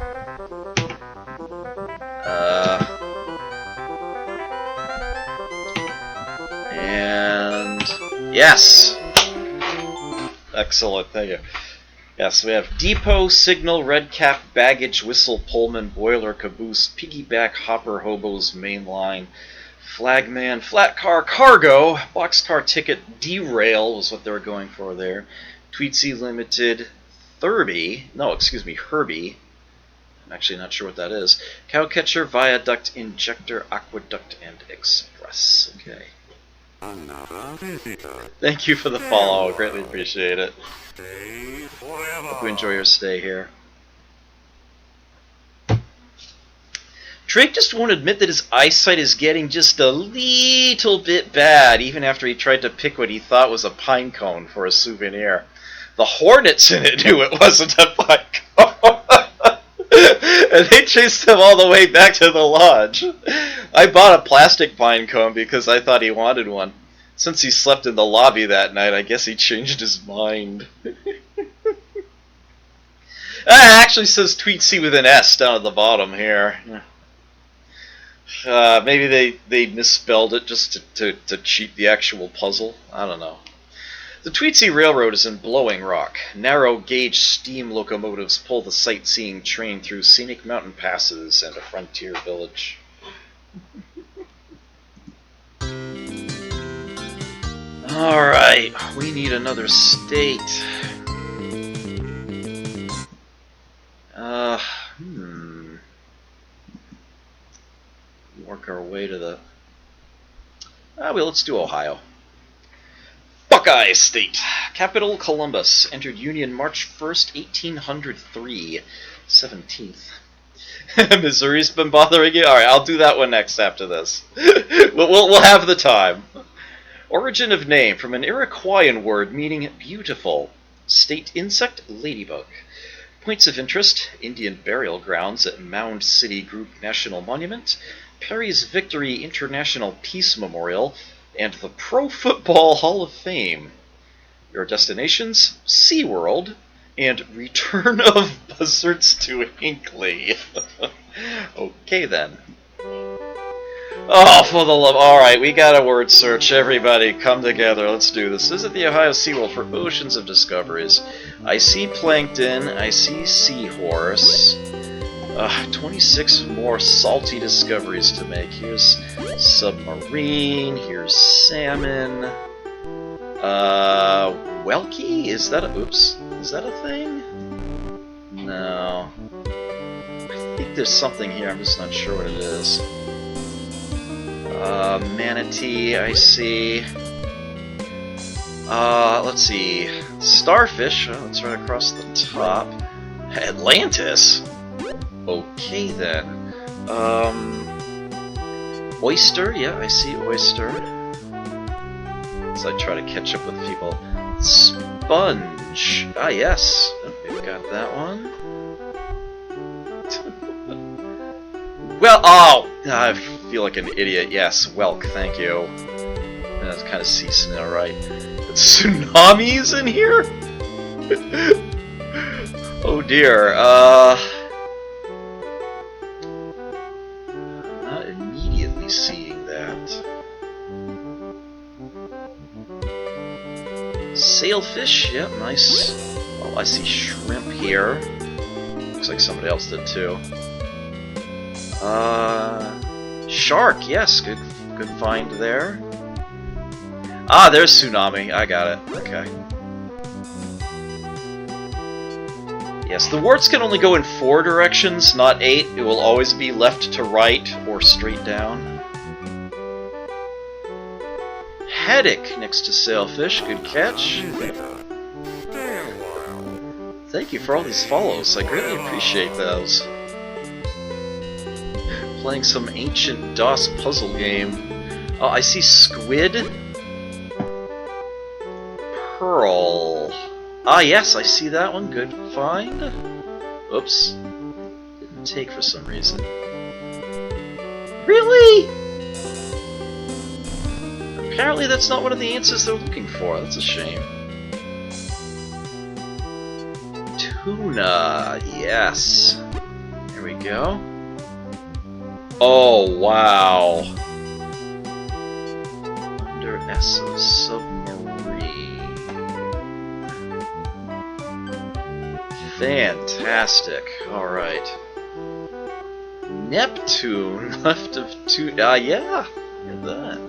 And yes! Excellent, thank you. Yes, we have depot, signal, red cap, baggage, whistle, Pullman, boiler, caboose, piggyback, hopper, hobos, main line, flagman, flat car, cargo, boxcar, ticket, derail was what they were going for there. Tweetsy Limited, Herbie. I'm actually not sure what that is. Cowcatcher, viaduct, injector, aqueduct, and express. Okay. Thank you for the follow. Greatly appreciate it. Hope you enjoy your stay here. Drake just won't admit that his eyesight is getting just a little bit bad, even after he tried to pick what he thought was a pine cone for a souvenir. The Hornets in it knew it wasn't a pine cone. And they chased him all the way back to the lodge. I bought a plastic pine cone because I thought he wanted one. Since he slept in the lobby that night, I guess he changed his mind. It actually says Tweet C with an S down at the bottom here. Maybe they misspelled it just to cheat the actual puzzle. I don't know. The Tweetsee Railroad is in Blowing Rock. Narrow-gauge steam locomotives pull the sightseeing train through scenic mountain passes and a frontier village. Alright, we need another state. Work our way to the... well, let's do Ohio. Buckeye State. Capital Columbus. Entered Union March 1st, 1803. 17th. Missouri's been bothering you? Alright, I'll do that one next after this. We'll have the time. Origin of name. From an Iroquoian word meaning beautiful. State insect, ladybug. Points of interest. Indian burial grounds at Mound City Group National Monument. Perry's Victory International Peace Memorial, and the Pro Football Hall of Fame. Your destinations, SeaWorld, and Return of Buzzards to Hinkley. Okay then. Oh, for the love... Alright, we got a word search. Everybody, come together. Let's do this. Visit the Ohio SeaWorld for oceans of discoveries. I see plankton. I see seahorse. 26 more salty discoveries to make. Here's submarine, here's salmon. Welkie? Is that a... Oops. Is that a thing? No. I think there's something here, I'm just not sure what it is. Manatee, I see. Let's see. Starfish, oh, that's right across the top. Atlantis? Okay then. Oyster, yeah, I see oyster. As I try to catch up with people. Sponge. Ah, yes. Oh, we've got that one. Well, oh! I feel like an idiot. Yes, whelk, thank you. That's kind of ceasing, alright. Tsunamis in here? Oh dear, not immediately seeing that. Sailfish, yep, nice. Oh, I see shrimp here. Looks like somebody else did too. Shark, yes, good find there. Ah, there's tsunami. I got it. Okay. Yes, the warts can only go in 4 directions, not 8. It will always be left to right or straight down. Haddock next to sailfish. Good catch. Thank you for all these follows. I greatly appreciate those. Playing some ancient DOS puzzle game. Oh, I see squid. Pearl. Ah, yes, I see that one. Good find. Oops. Didn't take for some reason. Really? Apparently that's not one of the answers they're looking for. That's a shame. Tuna. Yes. There we go. Oh, wow. Under Esso submarine. Fantastic. Alright. Neptune. Left of 2. Yeah. Look at that.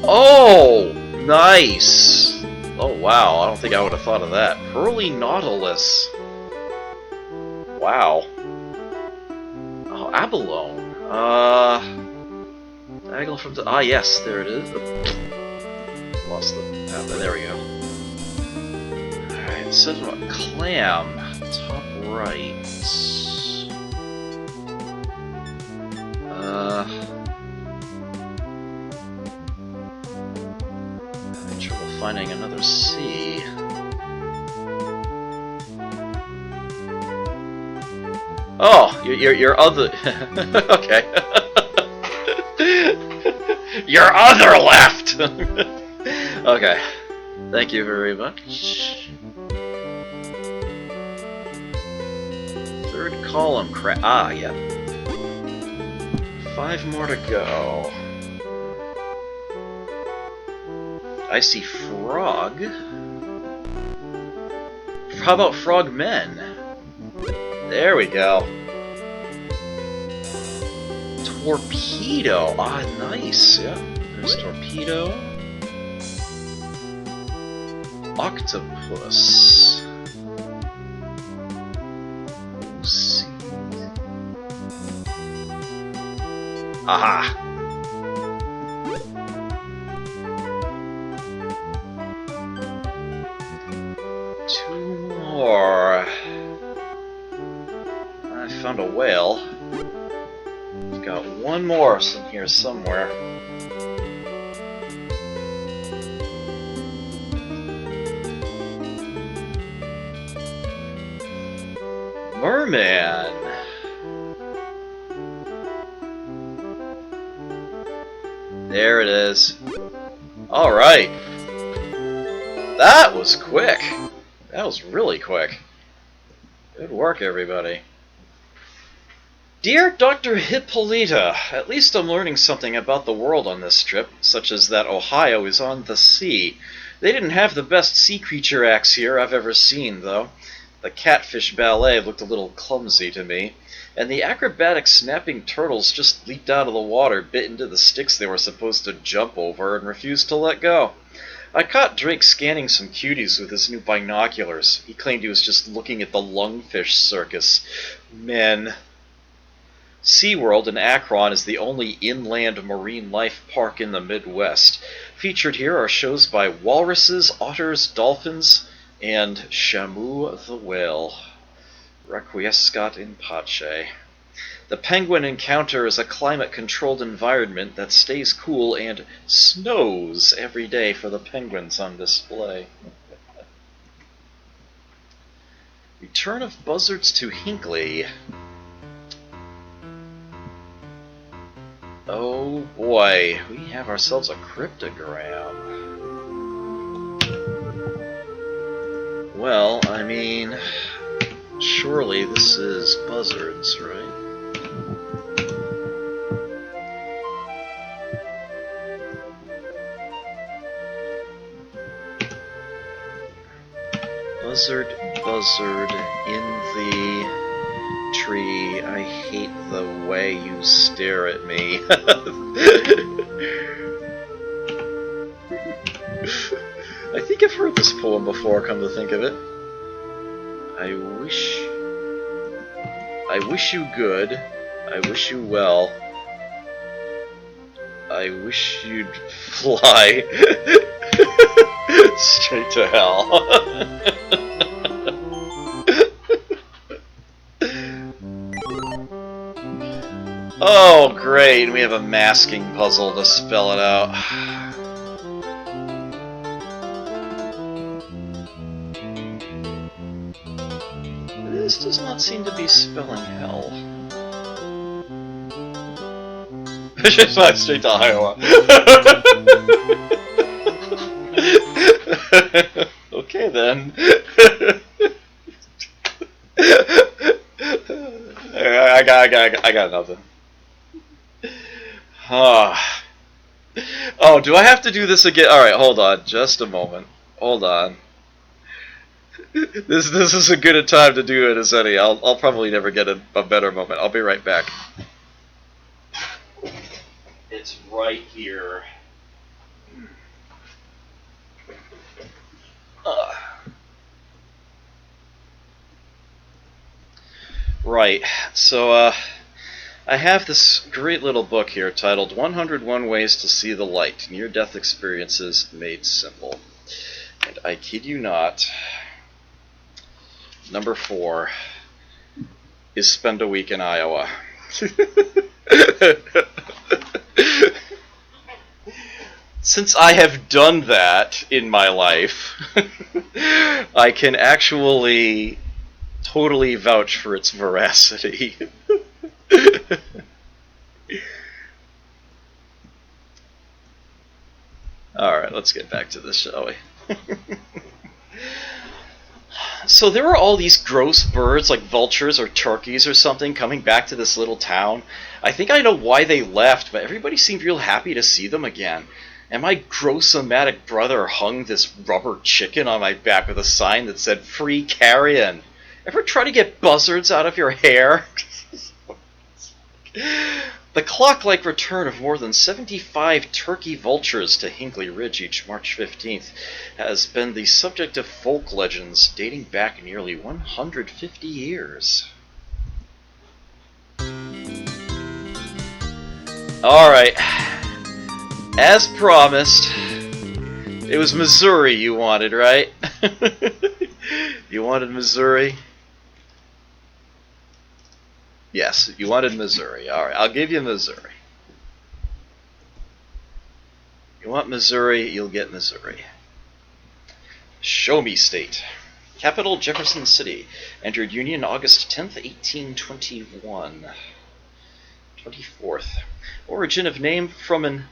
Oh! Nice! Oh, wow. I don't think I would have thought of that. Pearly Nautilus. Wow. Oh, abalone. Diagonal from the... Ah, yes, there it is. Lost the... Ah, there we go. Alright, instead of a clam. top right. Having trouble finding another C. Oh, your other. Okay. Your other left. Okay. Thank you very much. Third column yeah. 5 more to go. I see frog. How about frogmen? There we go. Torpedo. Ah, nice. Yeah, there's torpedo. Octopus. Aha! Two more. I found a whale. We've got one more in here somewhere. Merman! There it is. Alright. That was quick. That was really quick. Good work, everybody. Dear Dr. Hippolyta, at least I'm learning something about the world on this trip, such as that Ohio is on the sea. They didn't have the best sea creature acts here I've ever seen, though. The catfish ballet looked a little clumsy to me, and the acrobatic snapping turtles just leaped out of the water, bit into the sticks they were supposed to jump over, and refused to let go. I caught Drake scanning some cuties with his new binoculars. He claimed he was just looking at the lungfish circus. Men. SeaWorld in Akron is the only inland marine life park in the Midwest. Featured here are shows by walruses, otters, dolphins, and Shamu the whale. Requiescat in pace. The penguin encounter is a climate-controlled environment that stays cool and snows every day for the penguins on display. Return of buzzards to Hinckley. Oh boy, we have ourselves a cryptogram. Well, I mean, surely this is buzzards, right? Buzzard, buzzard, in the tree. I hate the way you stare at me. I think I've heard this poem before, come to think of it. I wish you good. I wish you well. I wish you'd fly straight to hell. Oh, great. We have a masking puzzle to spell it out. This does not seem to be spelling hell. Just fly straight to Iowa. Okay then. I got nothing. Oh, do I have to do this again? Alright, hold on. Just a moment. Hold on. This is as good a time to do it as any. I'll probably never get a better moment. I'll be right back. It's right here. Right, so I have this great little book here titled 101 Ways to See the Light, Near-Death Experiences Made Simple. And I kid you not, Number 4 is spend a week in Iowa. Since I have done that in my life, I can actually totally vouch for its veracity. Alright, let's get back to this, shall we? So there were all these gross birds, like vultures or turkeys or something, coming back to this little town. I think I know why they left, but everybody seemed real happy to see them again. And my gross-o-matic brother hung this rubber chicken on my back with a sign that said, "Free carrion." Ever try to get buzzards out of your hair? The clock-like return of more than 75 turkey vultures to Hinckley Ridge each March 15th has been the subject of folk legends dating back nearly 150 years. Alright, as promised, it was Missouri you wanted, right? You wanted Missouri? Yes, you wanted Missouri. Alright, I'll give you Missouri. You want Missouri, you'll get Missouri. Show me state. Capital, Jefferson City. Entered Union August 10th, 1821. 24th. Origin of name from an...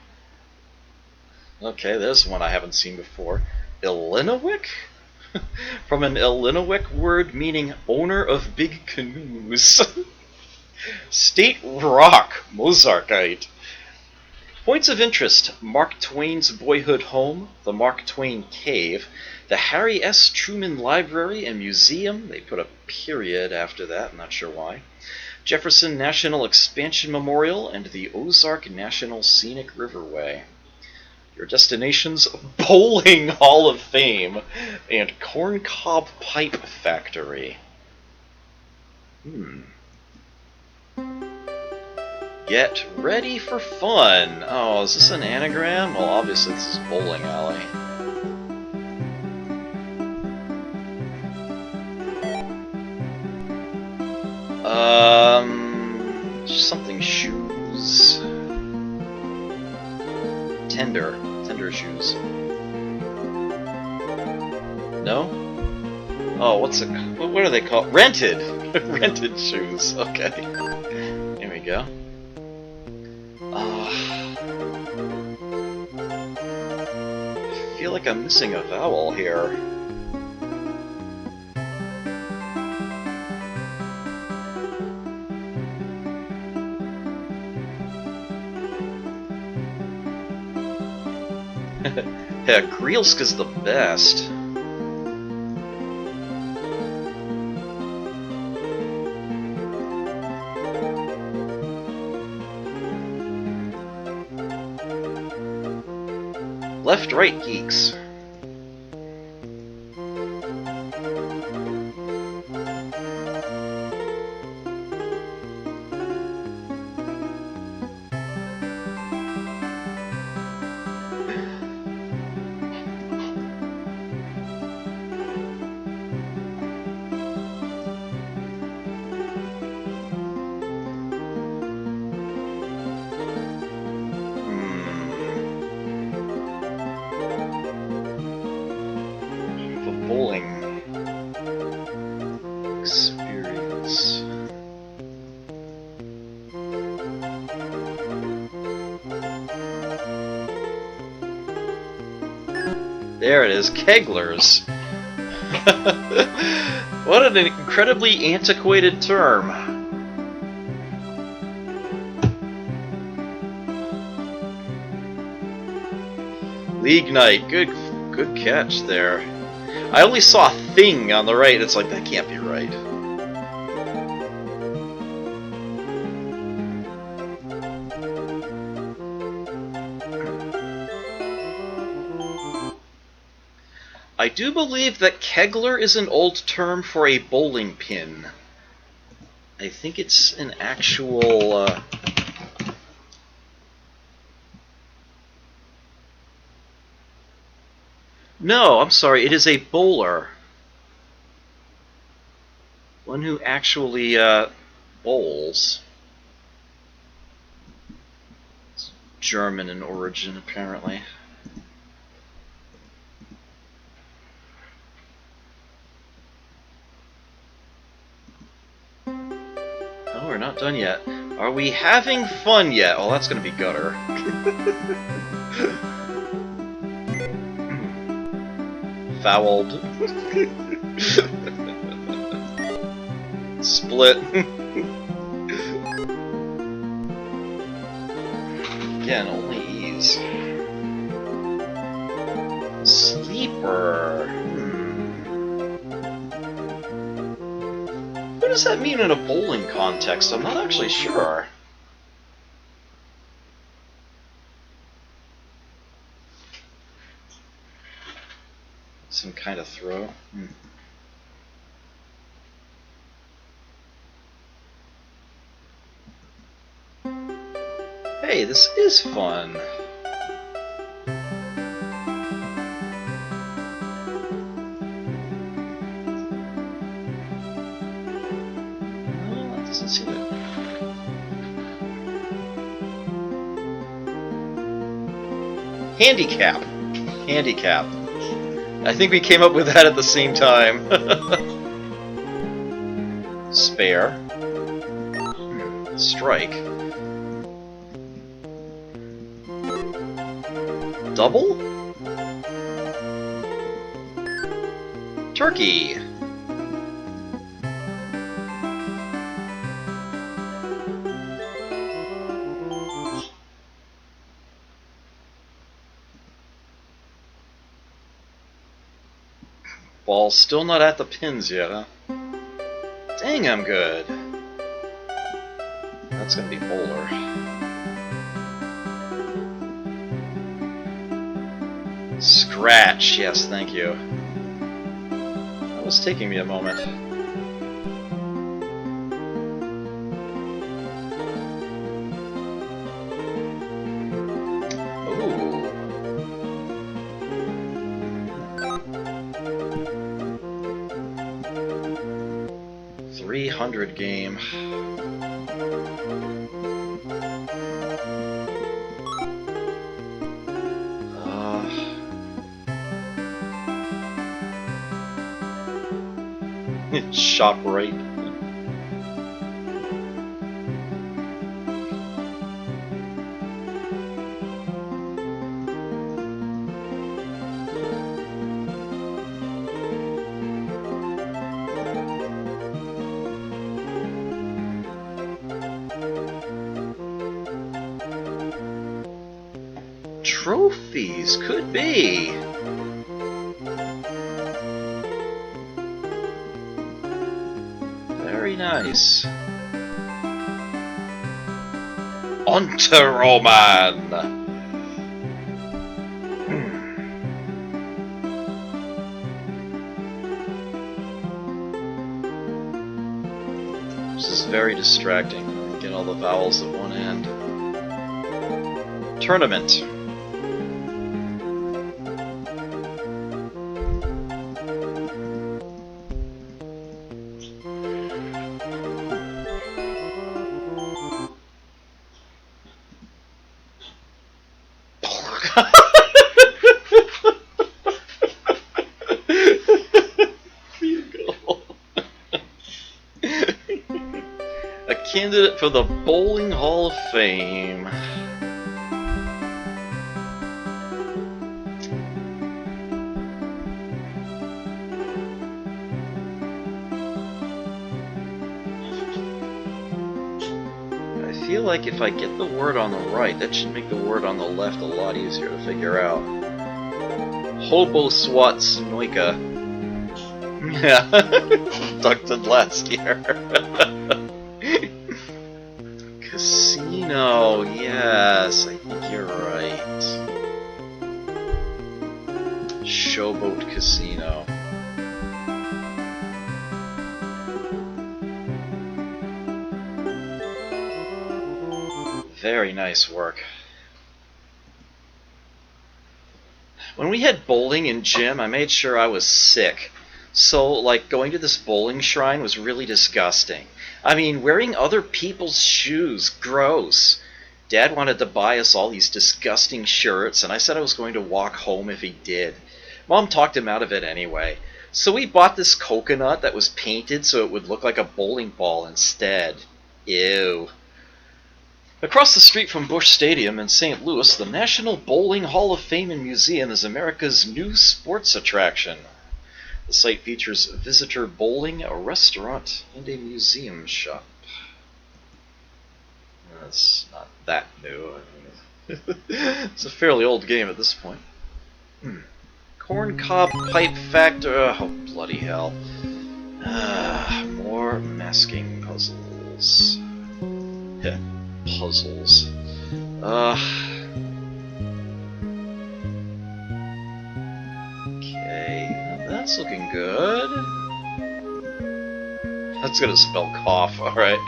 Okay, there's one I haven't seen before. Illinowic? From an Illinowic word meaning owner of big canoes. State rock, Mozarkite. Points of interest: Mark Twain's boyhood home, the Mark Twain Cave, the Harry S. Truman Library and Museum. They put a period after that, I'm not sure why. Jefferson National Expansion Memorial and the Ozark National Scenic Riverway. Your destinations: Bowling Hall of Fame and Corncob Pipe Factory. Get ready for fun. Oh, is this an anagram? Well, obviously this is bowling alley. Something shoes. Tender shoes. No? Oh, what are they called? Rented! Rented shoes, okay. Here we go. I feel like I'm missing a vowel here. Yeah, Grielsk is the best. Left-right geeks. Bowling experience. There it is, Kegglers. What an incredibly antiquated term. League night, good catch there. I only saw a thing on the right. It's like, that can't be right. I do believe that Kegler is an old term for a bowling pin. I think it's an actual... No, I'm sorry, it is a bowler. One who actually bowls. It's German in origin, apparently. Oh, we're not done yet. Are we having fun yet? Oh, that's gonna be gutter. Fouled. Split. Again, only ease. Sleeper. What does that mean in a bowling context? I'm not actually sure. Some kind of throw. Hey, this is fun. No, that doesn't seem it. Handicap. Handicap. I think we came up with that at the same time. Spare. Strike. Double? Turkey. Ball's still not at the pins yet, huh? Dang, I'm good. That's gonna be bowler. Scratch, yes, thank you. That was taking me a moment. Ooh. 300 game. Shop right. Trophies could be. Very nice. Ontaroman. This is very distracting. Get all the vowels at one end. Tournament. A candidate for the Bowling Hall of Fame. I feel like if I get the word on the right, that should make the word on the left a lot easier to figure out. Hoboswatsnoika. Yeah, inducted last year. Casino, yes, I think you're right. Showboat Casino. Very nice work. When we had bowling in gym, I made sure I was sick So, like, going to this bowling shrine was really disgusting. I mean, wearing other people's shoes, gross. Dad wanted to buy us all these disgusting shirts, and I said I was going to walk home if he did. Mom talked him out of it anyway. So we bought this coconut that was painted so it would look like a bowling ball instead. Ew. Across the street from Busch Stadium in St. Louis, the National Bowling Hall of Fame and Museum is America's new sports attraction. The site features visitor bowling, a restaurant, and a museum shop. That's not that new. I mean, it's a fairly old game at this point. Corncob Pipe Factory. Oh, bloody hell. More masking puzzles. Yeah, puzzles. Okay, that's looking good. That's gonna spell cough, alright.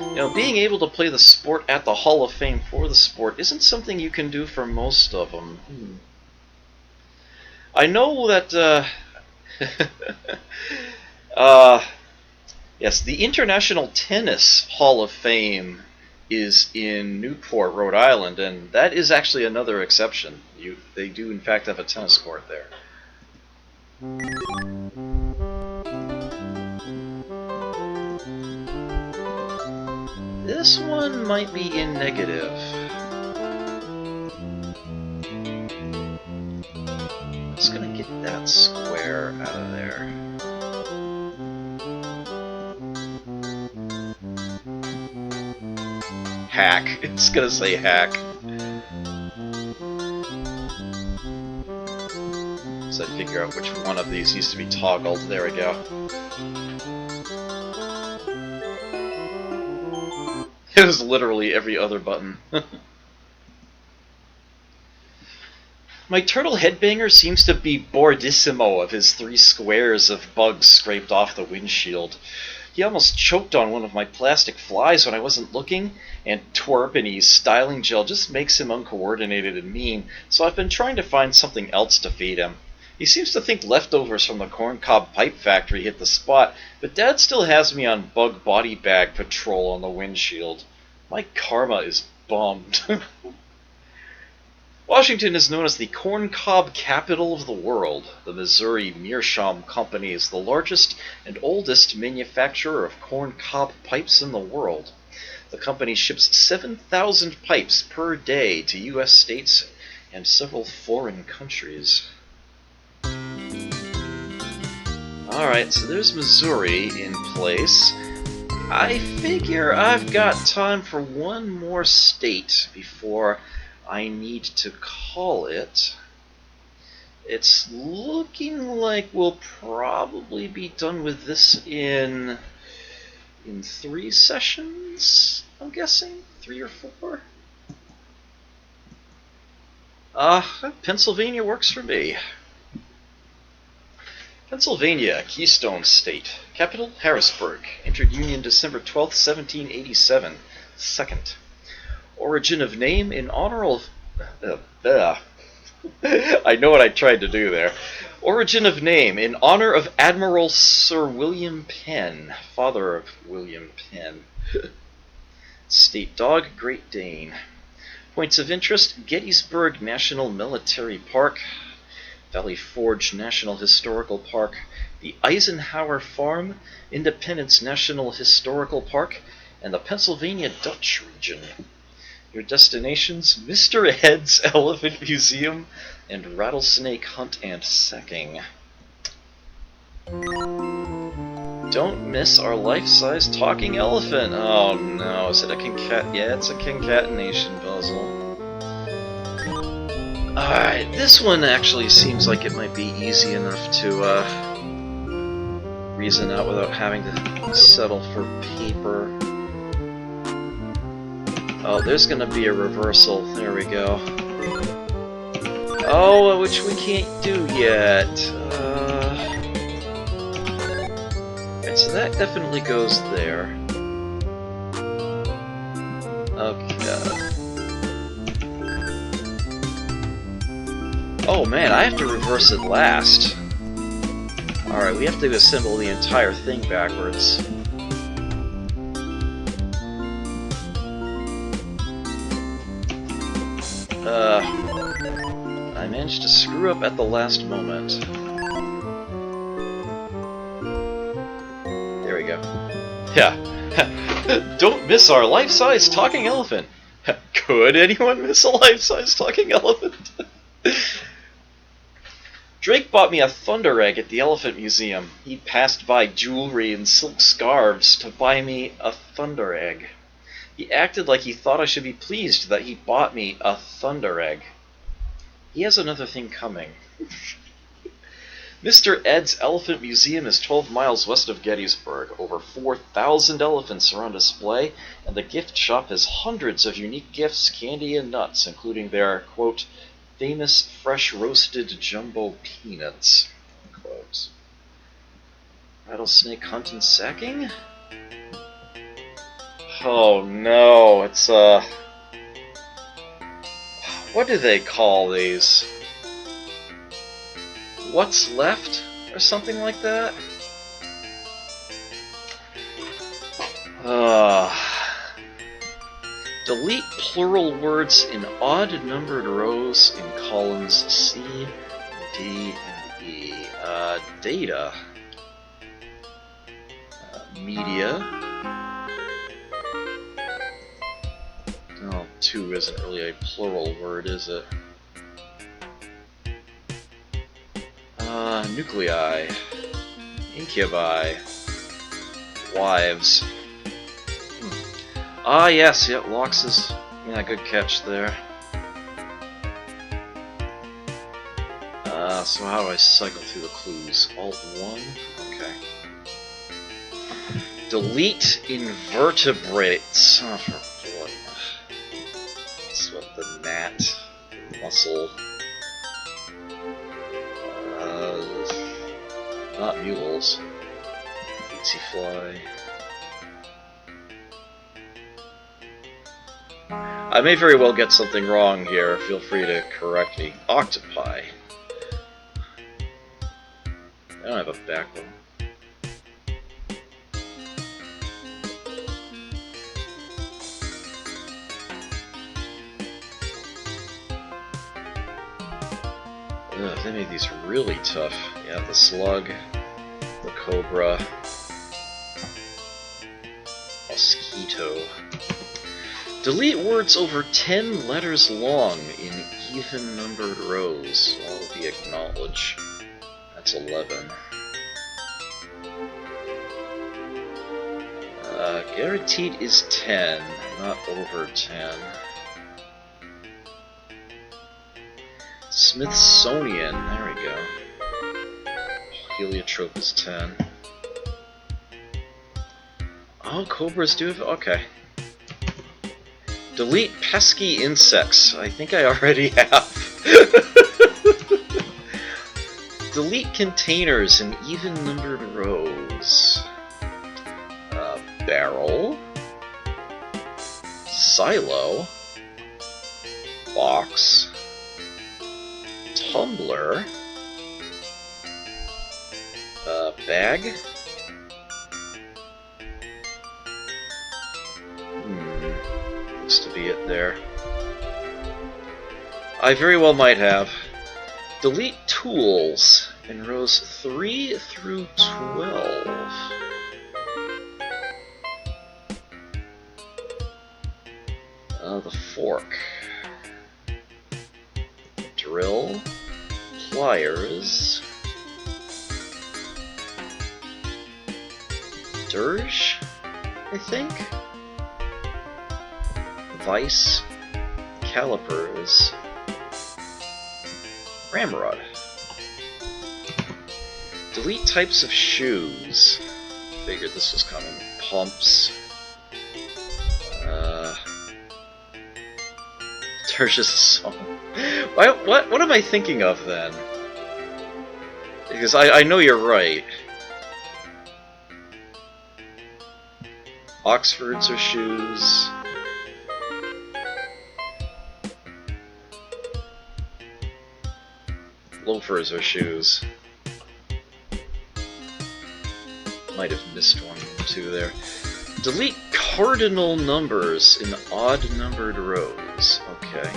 You know, being able to play the sport at the Hall of Fame for the sport isn't something you can do for most of them. I know that, yes, the International Tennis Hall of Fame is in Newport, Rhode Island, and that is actually another exception. They do, in fact, have a tennis court there. This one might be in negative. Just gonna get that square out of there. Hack. It's gonna say hack. So I figure out which one of these needs to be toggled. There we go. It was literally every other button. My turtle headbanger seems to be boredissimo of his 3 squares of bugs scraped off the windshield. He almost choked on one of my plastic flies when I wasn't looking, and Twerp styling gel just makes him uncoordinated and mean, so I've been trying to find something else to feed him. He seems to think leftovers from the corncob pipe factory hit the spot, but Dad still has me on bug body bag patrol on the windshield. My karma is bummed. Washington is known as the corncob capital of the world. The Missouri Meerschaum Company is the largest and oldest manufacturer of corncob pipes in the world. The company ships 7,000 pipes per day to U.S. states and several foreign countries. Alright, so there's Missouri in place. I figure I've got time for one more state before I need to call it. It's looking like we'll probably be done with this in 3 sessions, I'm guessing? 3 or 4? Pennsylvania works for me. Pennsylvania, Keystone State. Capital, Harrisburg. Entered Union December 12th, 1787. Second. Origin of name in honor of... I know what I tried to do there. Origin of name in honor of Admiral Sir William Penn, father of William Penn. State dog, Great Dane. Points of interest, Gettysburg National Military Park, Valley Forge National Historical Park, the Eisenhower Farm, Independence National Historical Park, and the Pennsylvania Dutch region. Your destinations, Mr. Ed's Elephant Museum and Rattlesnake Hunt and Sacking. Don't miss our life-size talking elephant. Oh no, is it a concat? Yeah, it's a concatenation puzzle. Alright, this one actually seems like it might be easy enough to reason out without having to settle for paper. Oh, there's gonna be a reversal. There we go. Oh, which we can't do yet. Right, so that definitely goes there. Okay. Oh man, I have to reverse it last. Alright, we have to assemble the entire thing backwards. I managed to screw up at the last moment. There we go. Yeah. Don't miss our life-size talking elephant. Could anyone miss a life-size talking elephant? Drake bought me a thunder egg at the Elephant Museum. He passed by jewelry and silk scarves to buy me a thunder egg. He acted like he thought I should be pleased that he bought me a thunder egg. He has another thing coming. Mr. Ed's Elephant Museum is 12 miles west of Gettysburg. Over 4,000 elephants are on display, and the gift shop has hundreds of unique gifts, candy, and nuts, including their, quote, famous fresh roasted jumbo peanuts, quote. Rattlesnake hunt and sacking? Oh no, it's what do they call these? What's left? Or something like that? Delete plural words in odd numbered rows in columns C, D, and E. Data. Media. Oh, 2 isn't really a plural word, is it? Nuclei. Incubi. Wives. Ah, yes, yep, Lox is... yeah, good catch there. So how do I cycle through the clues? Alt 1? Okay. Delete invertebrates. Oh, for blood. That's what the gnat, the mussel. Not mules. Tsetse fly. I may very well get something wrong here. Feel free to correct me. Octopi. I don't have a backbone. Ugh, they made these really tough. Yeah, the slug, the cobra, mosquito. Delete words over 10 letters long in even numbered rows. Well, it'll be acknowledge. That's 11. Guaranteed is 10, not over 10. Smithsonian, there we go. Heliotrope is 10. Oh, cobras do have... okay. Delete pesky insects. I think I already have. Delete containers in even numbered rows. Barrel. Silo. Box. Tumbler. Bag. Looks to be it there. I very well might have. Delete tools in rows 3 through 12. The fork. Drill. Pliers. Dirge, I think? Vice. Calipers. Ramrod. Delete types of shoes. Figured this was coming. Pumps. There's just a song. What am I thinking of then? Because I know you're right. Oxfords are shoes. loafers or shoes. Might have missed one or two there. Delete cardinal numbers in odd-numbered rows. Okay.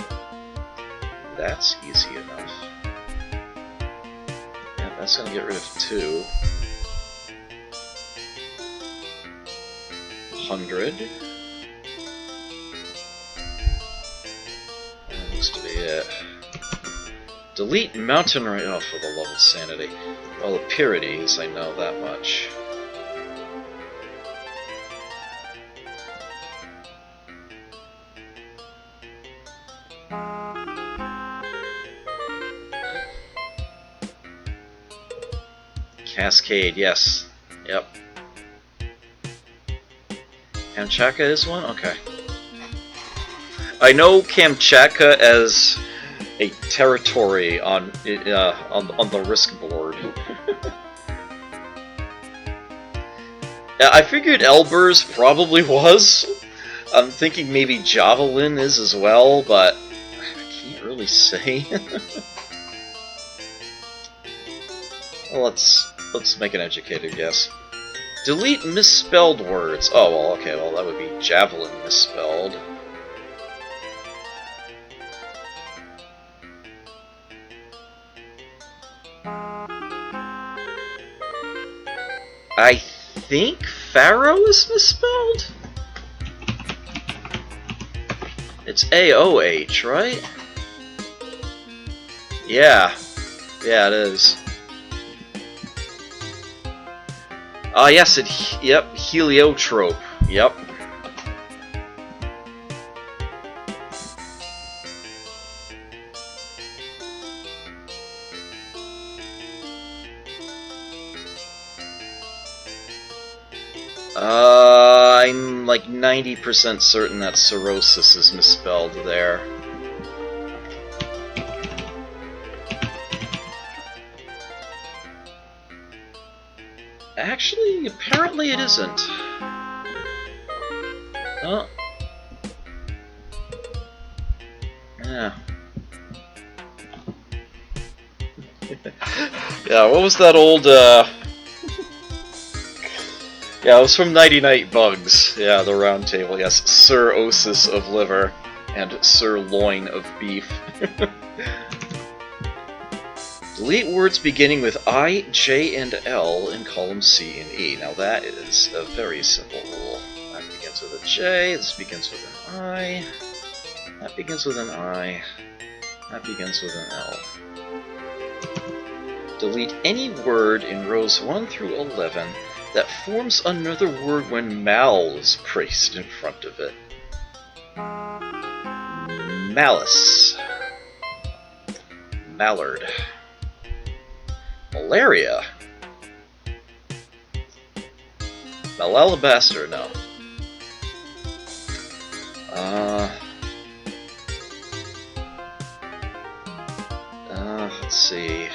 That's easy enough. Yeah, that's gonna get rid of 2. 100. That looks to be it. Delete mountain range. Oh, for the love of sanity. Well, the Pyramids, I know that much. Cascade, yes. Yep. Kamchatka is one? Okay. I know Kamchatka as a territory on the risk board. I figured Elburz probably was. I'm thinking maybe Javelin is as well, but I can't really say. Well, let's make an educated guess. Delete misspelled words. Oh, well, okay, well, that would be Javelin misspelled. I think Pharaoh is misspelled? It's A-O-H, right? Yeah. Yeah, it is. Ah, yes, yep, heliotrope, yep. I'm like 90% certain that cirrhosis is misspelled there. Actually, apparently it isn't. Oh. Yeah. Yeah, what was that old, Yeah, it was from Nighty Night Bugs. Yeah, the round table, yes. Cirrhosis of liver and sirloin of beef. Delete words beginning with I, J, and L in column C and E. Now that is a very simple rule. That begins with a J, this begins with an I, that begins with an I, that begins with an L. Delete any word in rows 1 through 11 that forms another word when mal is placed in front of it. Malice. Mallard. Malaria. Malalabaster, no. Let's see.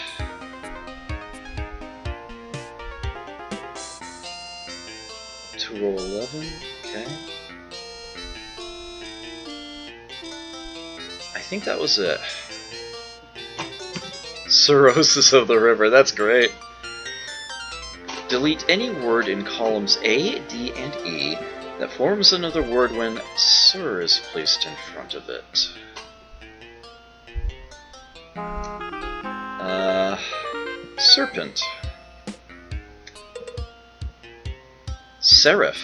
To roll 11, okay. I think that was it. Cirrhosis of the river, that's great. Delete any word in columns A, D, and E that forms another word when sir is placed in front of it. Serpent. Seraph.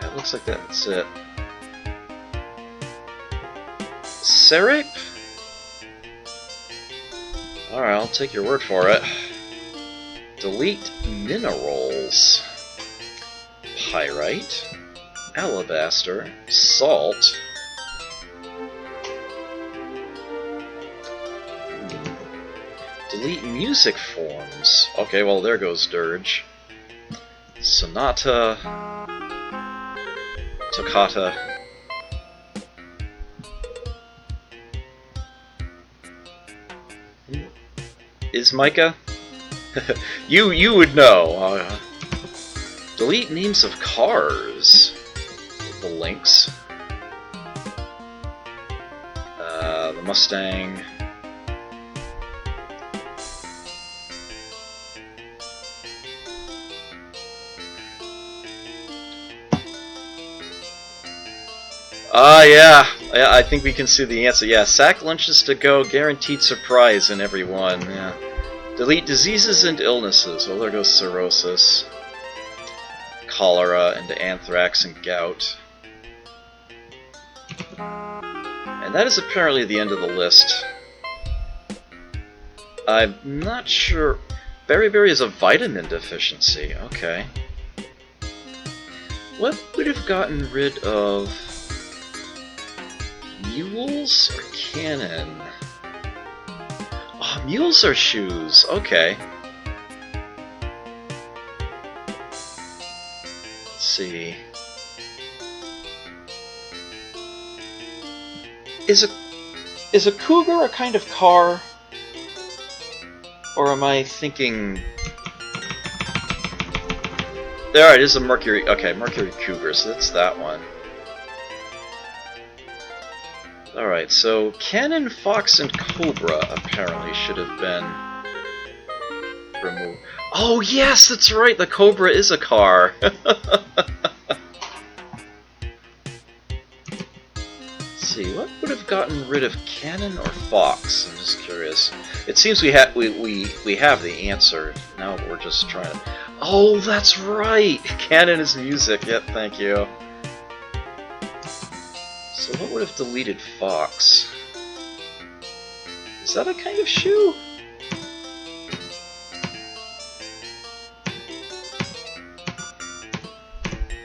It looks like that's it. Serape? Alright, I'll take your word for it. Delete minerals. Pyrite. Alabaster. Salt. Delete music forms. Okay, well, there goes dirge. Sonata. Toccata. Is Micah? You would know. Delete names of cars. The Lynx. The Mustang. Yeah. I think we can see the answer. Yeah, sack lunches to go, guaranteed surprise in every one. Yeah. Delete diseases and illnesses. Well, there goes cirrhosis, cholera, and anthrax and gout. And that is apparently the end of the list. I'm not sure. Beriberi is a vitamin deficiency. Okay. What would have gotten rid of mules or cannon? Oh, mules are shoes. Okay. Let's see. Is a cougar a kind of car? Or am I thinking... There, it is a Mercury... Okay, Mercury Cougar, so that's that one. Alright, so Cannon, Fox, and Cobra apparently should have been removed. Oh yes, that's right, the Cobra is a car! Let's see, what would have gotten rid of Cannon or Fox? I'm just curious. It seems we have the answer. Now we're just trying to... Oh, that's right! Cannon is music. Yep, thank you. So what would have deleted Fox? Is that a kind of shoe?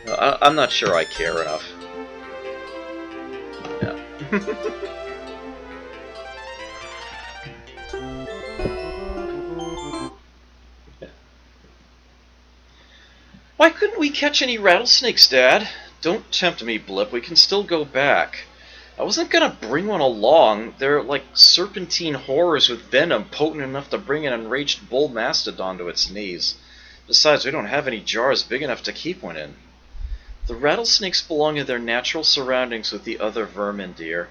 No, I'm not sure I care enough. Yeah. Why couldn't we catch any rattlesnakes, Dad? Don't tempt me, Blip. We can still go back. I wasn't gonna bring one along. They're like serpentine horrors with venom potent enough to bring an enraged bull mastodon to its knees. Besides, we don't have any jars big enough to keep one in. The rattlesnakes belong in their natural surroundings with the other vermin, dear.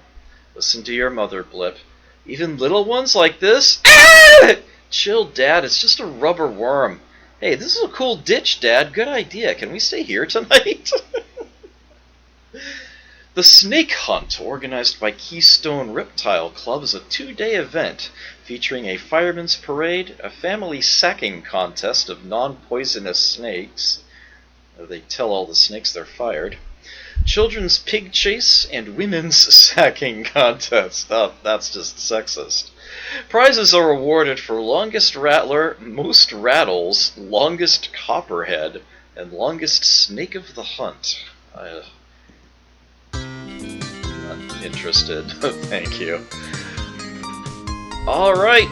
Listen to your mother, Blip. Even little ones like this? Ah! Chill, Dad. It's just a rubber worm. Hey, this is a cool ditch, Dad. Good idea. Can we stay here tonight? The Snake Hunt, organized by Keystone Reptile Club, is a 2-day event featuring a fireman's parade, a family sacking contest of non-poisonous snakes. They tell all the snakes they're fired. Children's pig chase and women's sacking contest. Oh, that's just sexist. Prizes are awarded for longest rattler, most rattles, longest copperhead, and longest snake of the hunt. I'm not interested. Thank you. Alright.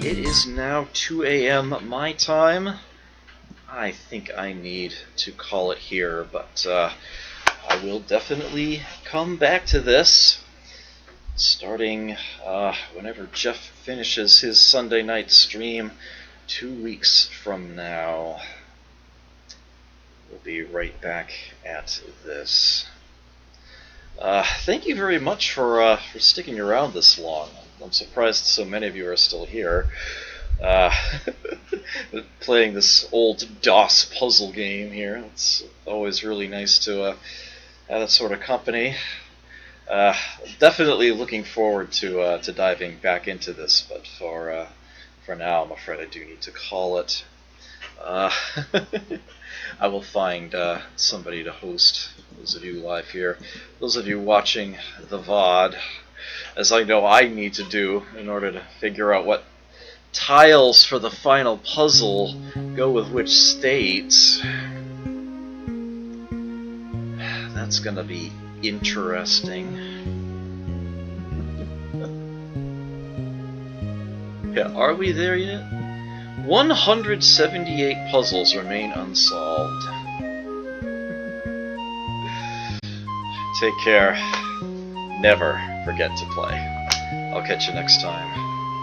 It is now 2 a.m. my time. I think I need to call it here, but I will definitely come back to this starting whenever Jeff finishes his Sunday night stream 2 weeks from now. We'll be right back at this. Thank you very much for sticking around this long. I'm surprised so many of you are still here. Playing this old DOS puzzle game here. It's always really nice to have that sort of company. Definitely looking forward to diving back into this, but for now, I'm afraid I do need to call it. I will find somebody to host. Those of you live here, those of you watching the VOD, as I know I need to do in order to figure out what tiles for the final puzzle go with which states. That's gonna be interesting. Yeah, are we there yet? 178 puzzles remain unsolved. Take care. Never forget to play. I'll catch you next time.